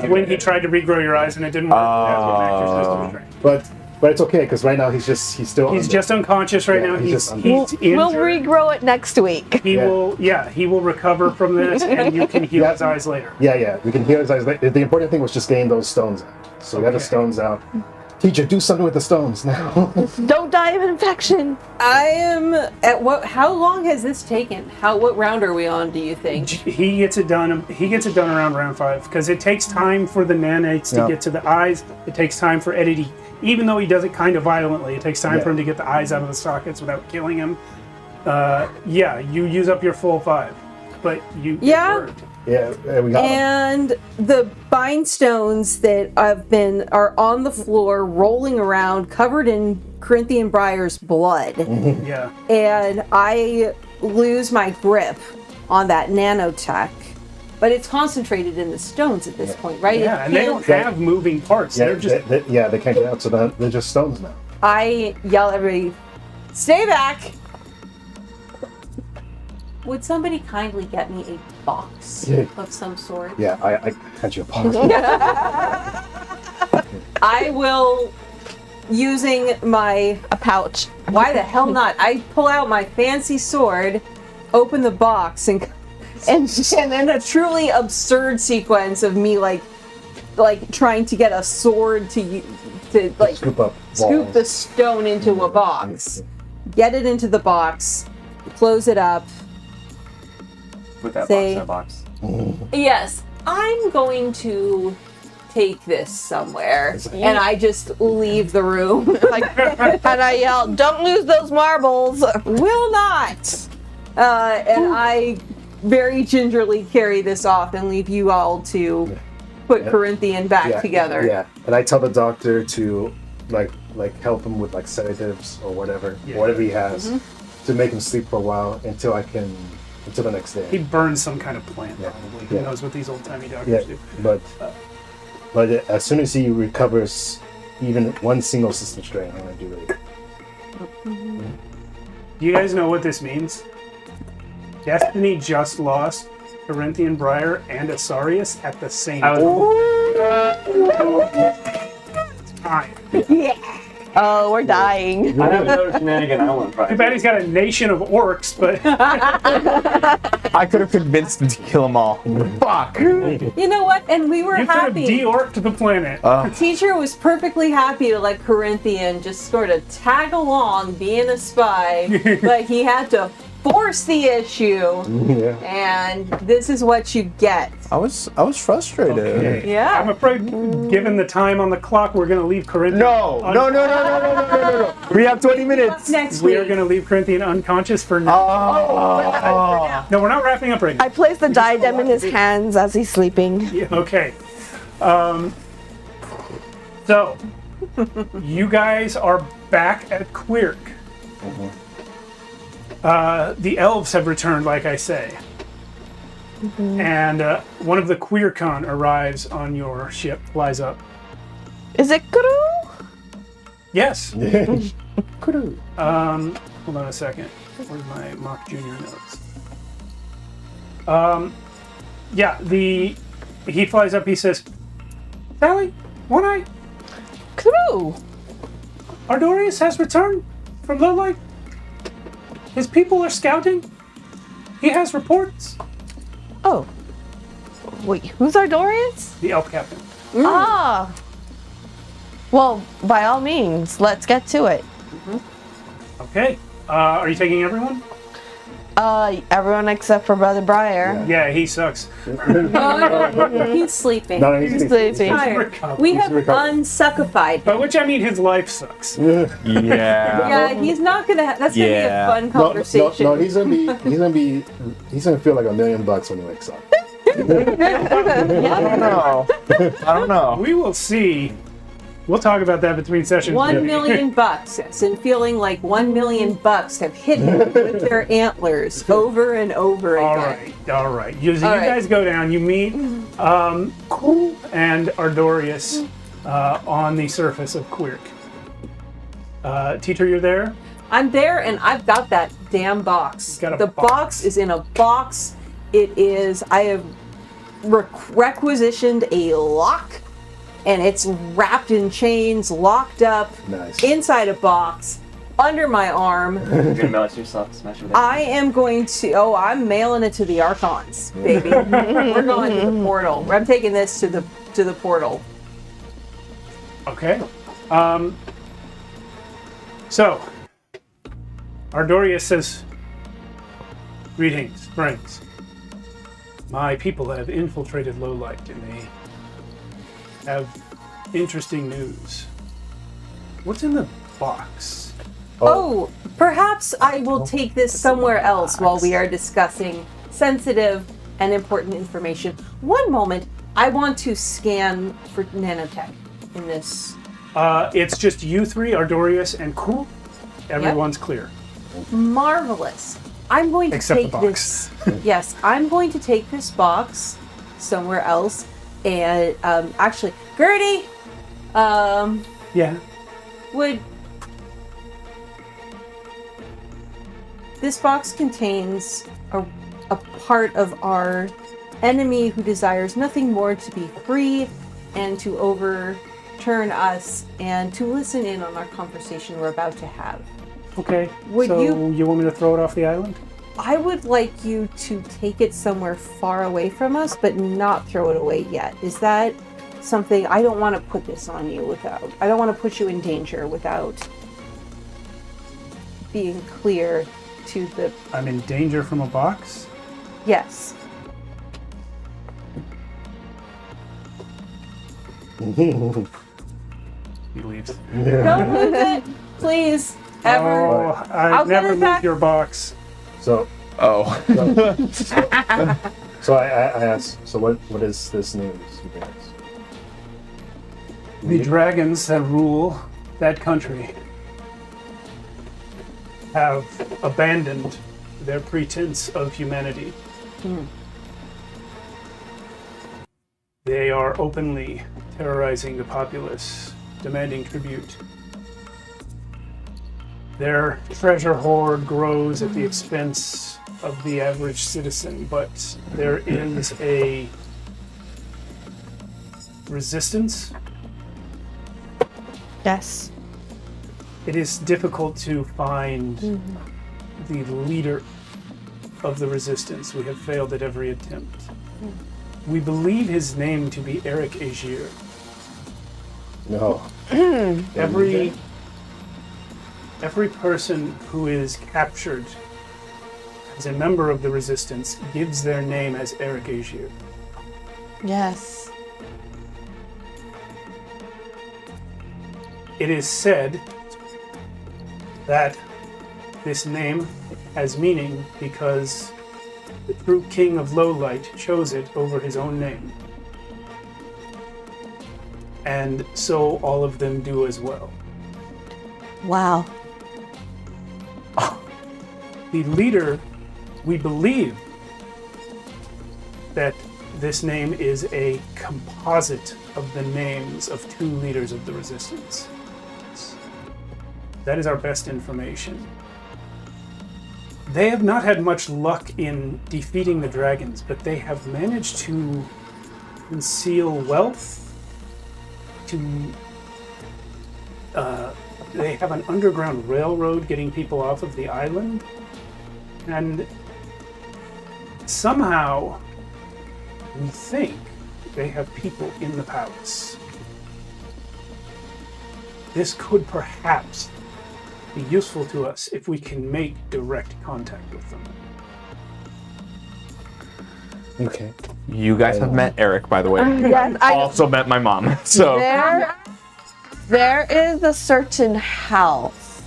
When he tried to regrow your eyes and it didn't work, that's what maxed your system strain. But it's okay because right now he's still. He's under. just unconscious right Yeah, now. he's He's just injured. We'll regrow it next week. He will recover from this, and you can heal his eyes later. Yeah. We can heal his eyes. The important thing was just getting those stones out. So we got the stones out. Teacher, do something with the stones now. Don't die of infection. I am at what? How long has this taken? What round are we on? Do you think? He gets it done. He gets it done around round 5 because it takes time for the nanites to get to the eyes. It takes time for Eddie to, even though he does it kind of violently, it takes time for him to get the eyes out of the sockets without killing him. Yeah, you use up your full 5, but you get burned. Yeah, we got him. And the bind stones that are on the floor, rolling around, covered in Corinthian Briar's blood. Yeah. And I lose my grip on that nanotech, but it's concentrated in the stones at this point, right? Yeah, and they don't have moving parts. Yeah, They're just they can't get out, so they're just stones now. I yell at everybody, "Stay back!" Would somebody kindly get me a box of some sort? Yeah, I had you a box. I will, using a pouch. Why the hell not? I pull out my fancy sword, open the box, and then a truly absurd sequence of me like trying to get a sword to scoop the stone into a box, get it into the box, close it up. Put that box in a box. Yes, I'm going to take this somewhere, and I just leave the room. And I yell, "Don't lose those marbles." Will not. And I very gingerly carry this off and leave you all to put Corinthian back together. Yeah, and I tell the doctor to like help him with like sedatives or whatever he has to make him sleep for a while until the next day. he burns some kind of plant probably. Who knows what these old timey doctors do? But as soon as he recovers even one single system strain, I'm gonna do it. Do you guys know what this means? Destiny just lost Corinthian Briar and Asarius at the same time. Oh, we're dying. I have another shenanigan I want to try. Too bad he's got a nation of orcs, but I could have convinced him to kill them all. Fuck. You know what? And we were you could have happy. de-orked the planet. The teacher was perfectly happy to let Corinthian just sort of tag along being a spy, but he had to force the issue, and this is what you get. I was frustrated. Okay. Yeah. I'm afraid, given the time on the clock, we're going to leave Corinthian. No. We have 20 minutes. Next We week. are going to leave Corinthian unconscious for now. No, we're not wrapping up right now. I place the diadem in his hands as he's sleeping. Yeah, okay. So, you guys are back at Quirk. The elves have returned, like I say. And one of the Queercon arrives on your ship, flies up. Is it Guru? Yes. Hold on a second. Where's my Mock Junior notes? He flies up, he says, Sally, One Eye, Guru. Ardorius has returned from Lowlight. His people are scouting. He has reports. Oh. Wait, who's Ardorius? The elf captain. Ah. Well, by all means, let's get to it. Okay. Are you taking everyone? Everyone except for Brother Briar. Yeah, he sucks. He's sleeping. No, he's Sleeping. Tired. We have unsuckified. By which I mean his life sucks. Yeah. Yeah, he's not gonna. That's gonna be a fun conversation. No, he's gonna feel like $1 million when he wakes up. I don't know. We will see. We'll talk about that between sessions. $1 million, and feeling like $1 million have hit him with their antlers over and over again. All right. You guys go down. You meet Cool and Ardorius on the surface of Quirk. Teacher, you're there? I'm there, and I've got that damn box. Got a the box. box is in a box. It is. I have requisitioned a lock. And it's wrapped in chains, locked up, inside a box, under my arm. You're gonna mail it to yourself, smash it with it. I am going to. Oh, I'm mailing it to the Archons, baby. We're going to the portal. I'm taking this to the portal. Okay. So, Ardorius says, "Greetings, friends. My people have infiltrated Lowlight, and they have interesting news. What's in the box?" Oh, perhaps I will take this somewhere else while we are discussing sensitive and important information. One moment, I want to scan for nanotech in this. It's just you three, Ardorius, and Cool. Everyone's clear. Marvelous. I'm going to Except the take box. this. Yes, I'm going to take this box somewhere else. And actually, Gertie, Yeah. would this box contains a part of our enemy who desires nothing more to be free and to overturn us and to listen in on our conversation we're about to have. Okay. Would so you- want me to throw it off the island? I would like you to take it somewhere far away from us, but not throw it away yet. Is that something? I don't want to put this on you without. I don't want to put you in danger without being clear to the. I'm in danger from a box? Yes. He leaves. Don't lose it, please. Ever. Oh, I'll I've get never it moved back. your box. So, Oh. so I asked, so what is this news, you guys? The dragons that rule that country have abandoned their pretense of humanity. They are openly terrorizing the populace, demanding tribute. Their treasure hoard grows at the expense of the average citizen, but there is a resistance. Yes. It is difficult to find the leader of the resistance. We have failed at every attempt. We believe his name to be Eric Agier. No. Every person who is captured as a member of the resistance gives their name as Eric Agier. Yes. It is said that this name has meaning because the true king of Lowlight chose it over his own name. And so all of them do as well. Wow. The leader, we believe that this name is a composite of the names of two leaders of the resistance. That is our best information. They have not had much luck in defeating the dragons, but they have managed to conceal wealth, they have an underground railroad getting people off of the island, and somehow we think they have people in the palace. This could perhaps be useful to us if we can make direct contact with them. Okay. You guys have met Eric, by the way. Yes, Also met my mom. So there is a certain house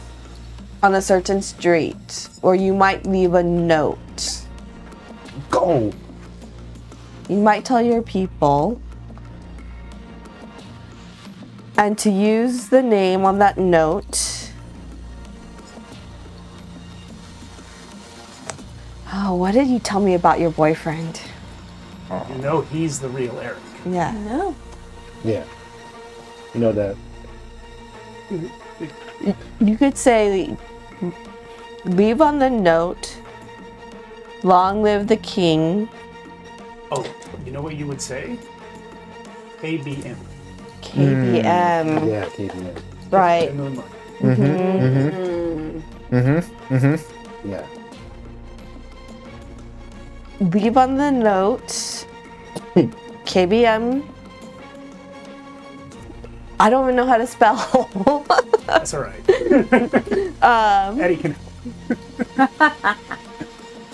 on a certain street where you might leave a note. Go! You might tell your people and to use the name on that note. Oh, what did you tell me about your boyfriend? You know he's the real Eric. Yeah. No. Yeah. You know that. You could say, leave on the note, long live the king, Oh, you know what you would say? KBM. KBM. Yeah, KBM. Right. Moonlight. Yeah. Leave on the note, KBM, I don't even know how to spell. That's all right. Eddie can.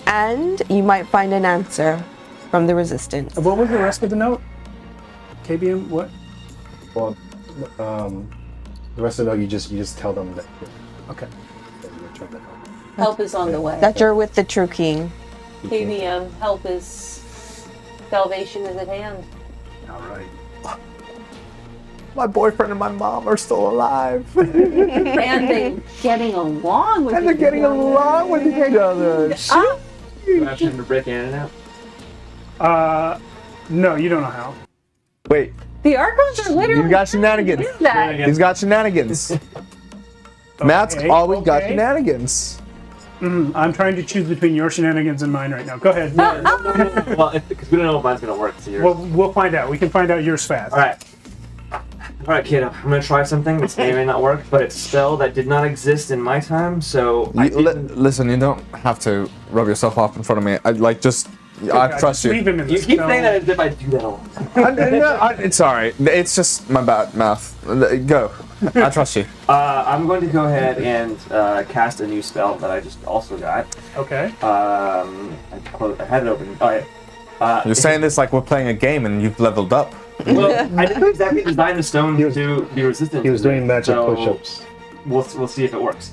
And you might find an answer from the resistance. What was the rest of the note? KBM, what? Well, the rest of it, you just tell them that Okay. you're trying to help. Help is on the way. That you're with the true king. KBM, help is salvation is at hand. All right. My boyfriend and my mom are still alive. And they're getting along with And they're getting along with each other. Do I have time to break in and out? No, you don't know how. Wait, The Archons are literally he's got shenanigans. do that. He's got shenanigans. Matt's Okay, always got okay. shenanigans. I'm trying to choose between your shenanigans and mine right now. Go ahead. Well, because we don't know if mine's gonna work. So yours. Well, we'll find out. We can find out yours fast. All right, kid. I'm gonna try something. This may or may not work, but it's a spell that did not exist in my time. So I didn't. Listen, you don't have to rub yourself off in front of me. I trust Just you. leave him in You this. keep No. saying that as if I do that all the time. It's alright. It's just my bad mouth. Go. I trust you. I'm going to go ahead and cast a new spell that I just also got. Okay. I had it open. All right. You're saying this like we're playing a game and you've leveled up. Well, I didn't exactly design the stone to be resistant. He was to doing it, magic so push-ups. We'll see if it works.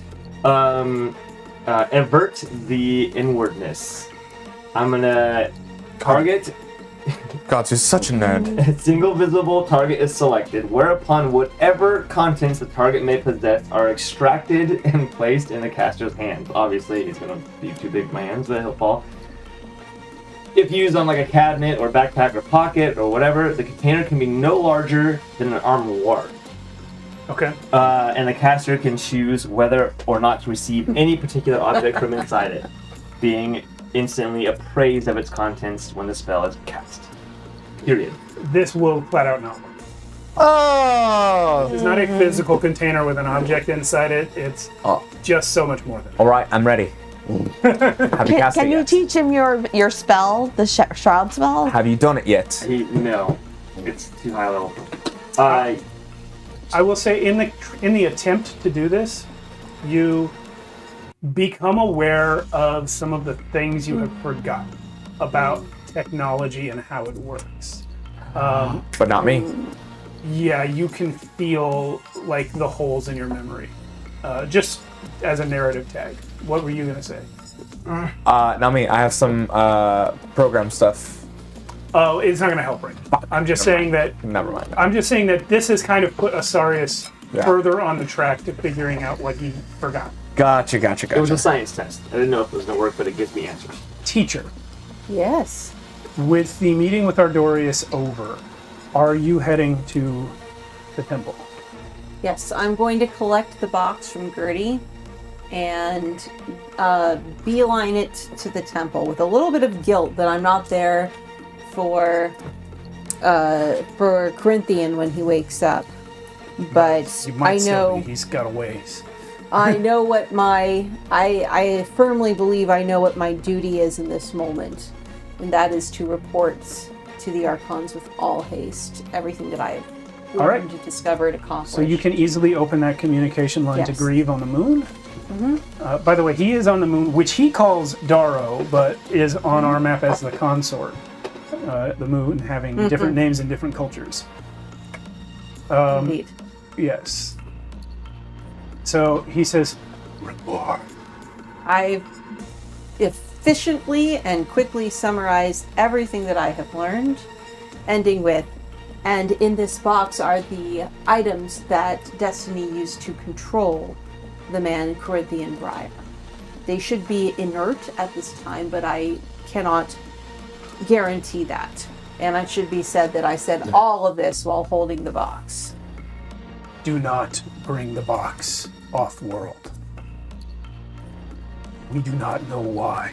Avert the inwardness. I'm gonna target. God, you're such a nerd. A single visible target is selected, whereupon whatever contents the target may possess are extracted and placed in the caster's hands. Obviously, he's gonna be too big for my hands, but he'll fall. If used on like a cabinet or backpack or pocket or whatever, the container can be no larger than an armoire. Okay. And the caster can choose whether or not to receive any particular object from inside it, being instantly appraised of its contents when the spell is cast. Period. This will flat out not work. Oh! It's not a physical container with an object inside it. It's just so much more than that. Alright, I'm ready. Have you cast Can it you yet? teach him your spell, the shroud spell? Have you done it yet? No, it's too high level. I will say in the attempt to do this, you become aware of some of the things you have forgotten about technology and how it works. But not me. Yeah, you can feel like the holes in your memory. Just as a narrative tag. What were you gonna say? Not me. I have some program stuff. Oh, it's not gonna help right now. I'm just saying that. Never mind. I'm just saying that this has kind of put Asarius Yeah. further on the track to figuring out what he forgot. Gotcha. It was a science test. I didn't know if it was gonna work, but it gives me answers. Teacher, Yes. with the meeting with Ardorius over, are you heading to the temple? Yes, I'm going to collect the box from Gertie and beeline it to the temple with a little bit of guilt that I'm not there for Corinthian when he wakes up. But You might I still know be. He's got a ways. I know what I firmly believe I know what my duty is in this moment, and that is to report to the Archons with all haste everything that I have All right. learned, discovered, accomplished. So you can easily open that communication line to Yes. Grieve on the moon. By the way, he is on the moon, which he calls Darrow, but is on our map as the consort. The moon having different names in different cultures. Indeed. Yes. So he says, report. I've efficiently and quickly summarized everything that I have learned, ending with, and in this box are the items that Destiny used to control the man Corinthian Briar. They should be inert at this time, but I cannot guarantee that. And it should be said that I said all of this while holding the box. Do not bring the box off-world. We do not know why,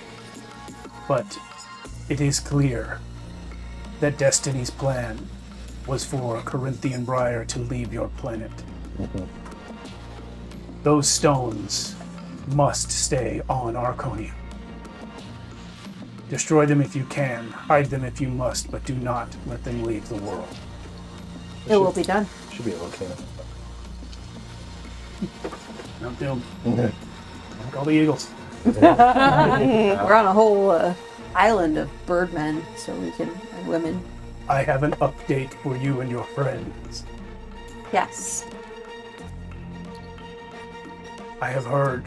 but it is clear that Destiny's plan was for Corinthian Briar to leave your planet. Those stones must stay on Archonia. Destroy them if you can, hide them if you must, but do not let them leave the world. It will be done. Should be a volcano. Mount Doom. Like all the eagles. We're on a whole island of birdmen, so we can and women. I have an update for you and your friends. Yes. I have heard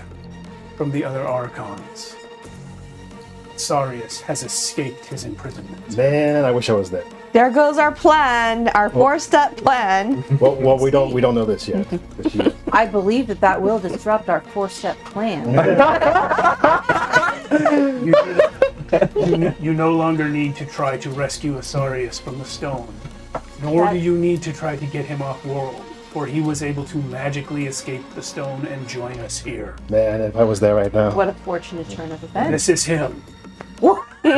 from the other Archons. Sarius has escaped his imprisonment. Man, I wish I was there. There goes our plan, our 4-step plan. Well, we don't know this yet. But she- I believe that will disrupt our 4-step plan. You no longer need to try to rescue Asarius from the stone, nor do you need to try to get him off world, for he was able to magically escape the stone and join us here. Man, if I was there right now. What a fortunate turn of events. This is him. He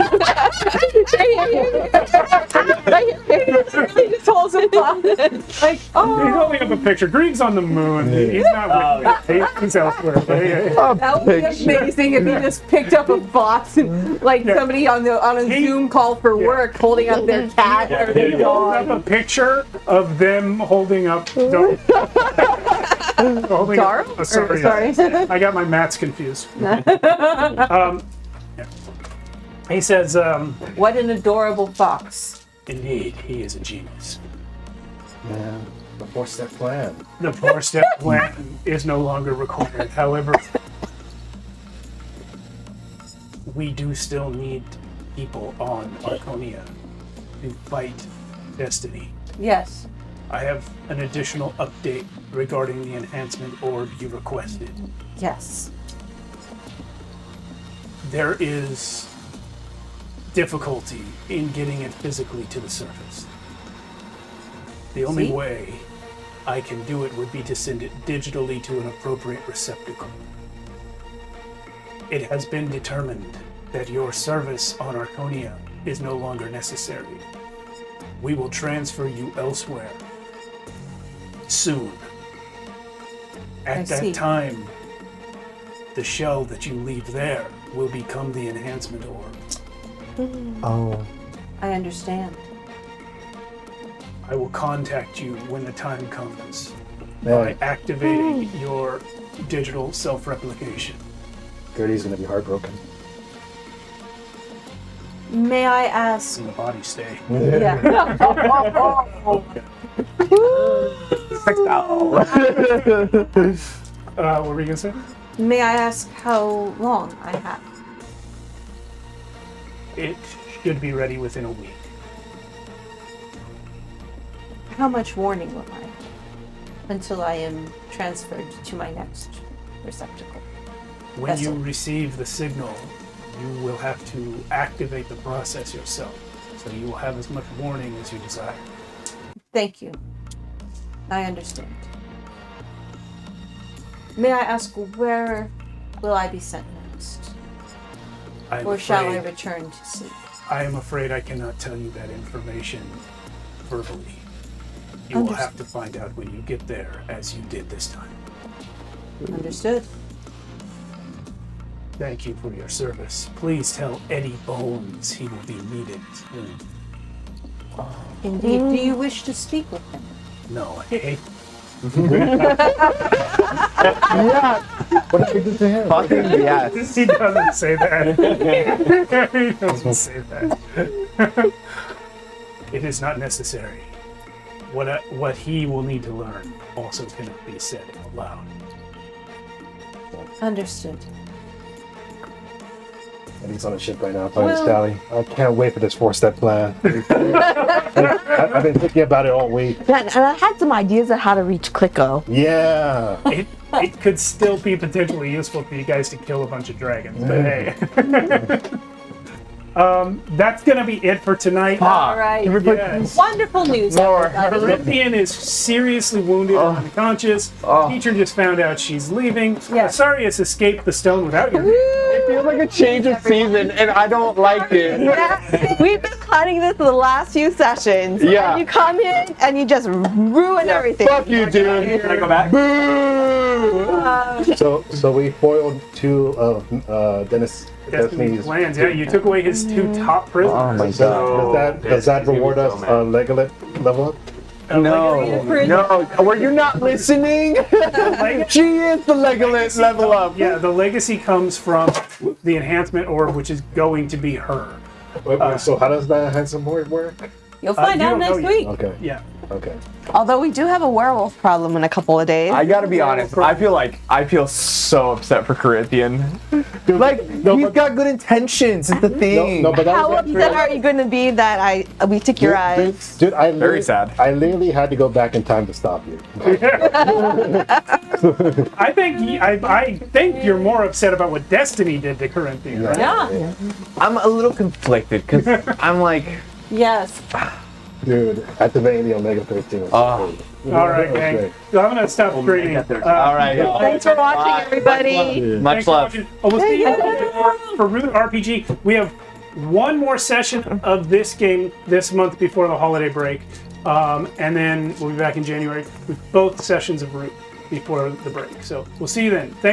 just holds him up. Like, He's oh, holding up a picture. Grieg's on the moon. He's not with me. He's elsewhere. that would be amazing if he just picked up a box and like somebody on a Zoom call for work holding up their cat or their He holds dog. up a picture of them holding up holding Dar? up Or, Asarius. sorry. I got my mats confused. He says, What an adorable fox. indeed, he is a genius. Man, the 4-step plan. The 4-step plan is no longer required. However, we do still need people on Archonia to fight Destiny. Yes. I have an additional update regarding the enhancement orb you requested. Yes. There is difficulty in getting it physically to the surface. The only See? way I can do it would be to send it digitally to an appropriate receptacle. It has been determined that your service on Archonia is no longer necessary. We will transfer you elsewhere soon. I At see. that time, the shell that you leave there will become the enhancement orb. Oh. I understand. I will contact you when the time comes by Man, activating your digital self-replication. Gertie's gonna be heartbroken. May I ask? In the body stay. Yeah. What were you gonna say? May I ask how long I have? It should be ready within a week. How much warning will I have until I am transferred to my next receptacle? When you Vessel. receive the signal, you will have to activate the process yourself. So you will have as much warning as you desire. Thank you. I understand. May I ask where will I be sent next? I'm Or shall I afraid- return to sleep? I am afraid I cannot tell you that information verbally. You will have to find out when you get there, as you did this time. Understood. Thank you for your service. Please tell Eddie Bones he will be needed soon. Indeed. Do you wish to speak with him? No, I hate. What did we do to him? Fucking yes. He doesn't say that. He doesn't say that. It is not necessary. What he will need to learn also cannot be said out loud. Understood. And he's on a ship right now, playing his tally. I can't wait for this 4-step plan. I've been thinking about it all week. And I had some ideas of how to reach Clicko. Yeah. It could still be potentially useful for you guys to kill a bunch of dragons, but hey. That's gonna be it for tonight. All right. Yes. Wonderful news. everybody. Olympian is seriously wounded and unconscious. Teacher just found out she's leaving. Yes. Asarius escaped the stone without your It feels like a change of season, and I don't like it. Yeah, we've been planning this for the last few sessions. Yeah. And you come in and you just ruin everything. Fuck you, dude. Can I go back? Boo! So we foiled 2 of Destiny's Destiny's. plans. Yeah, you took away his 2 top prisoners. Oh my god. Does that reward us level up? No, were you not listening? She is the Legolas level up. Yeah, the legacy comes from the enhancement orb, which is going to be her. Wait, so how does that handsome word work? You'll find you out don't know next yet. week. Okay. Yeah. Okay. Although we do have a werewolf problem in a couple of days. I gotta be honest. I feel so upset for Corinthian. Like, he's got good intentions. It's the thing. No, but that How was upset are you going to be that we took your eyes? Dude, I Very sad. I literally had to go back in time to stop you. I think you're more upset about what Destiny did to Corinthian. Right? Yeah. I'm a little conflicted because I'm like, Yes. Dude, activating the Omega 13 was crazy. All right, gang. So I'm gonna stop screaming. All right. Thanks for watching, everybody. Much Thanks for love. watching. Oh, we'll see you for Root RPG. We have one more session of this game this month before the holiday break, and then we'll be back in January with both sessions of Root before the break. So we'll see you then. Thanks.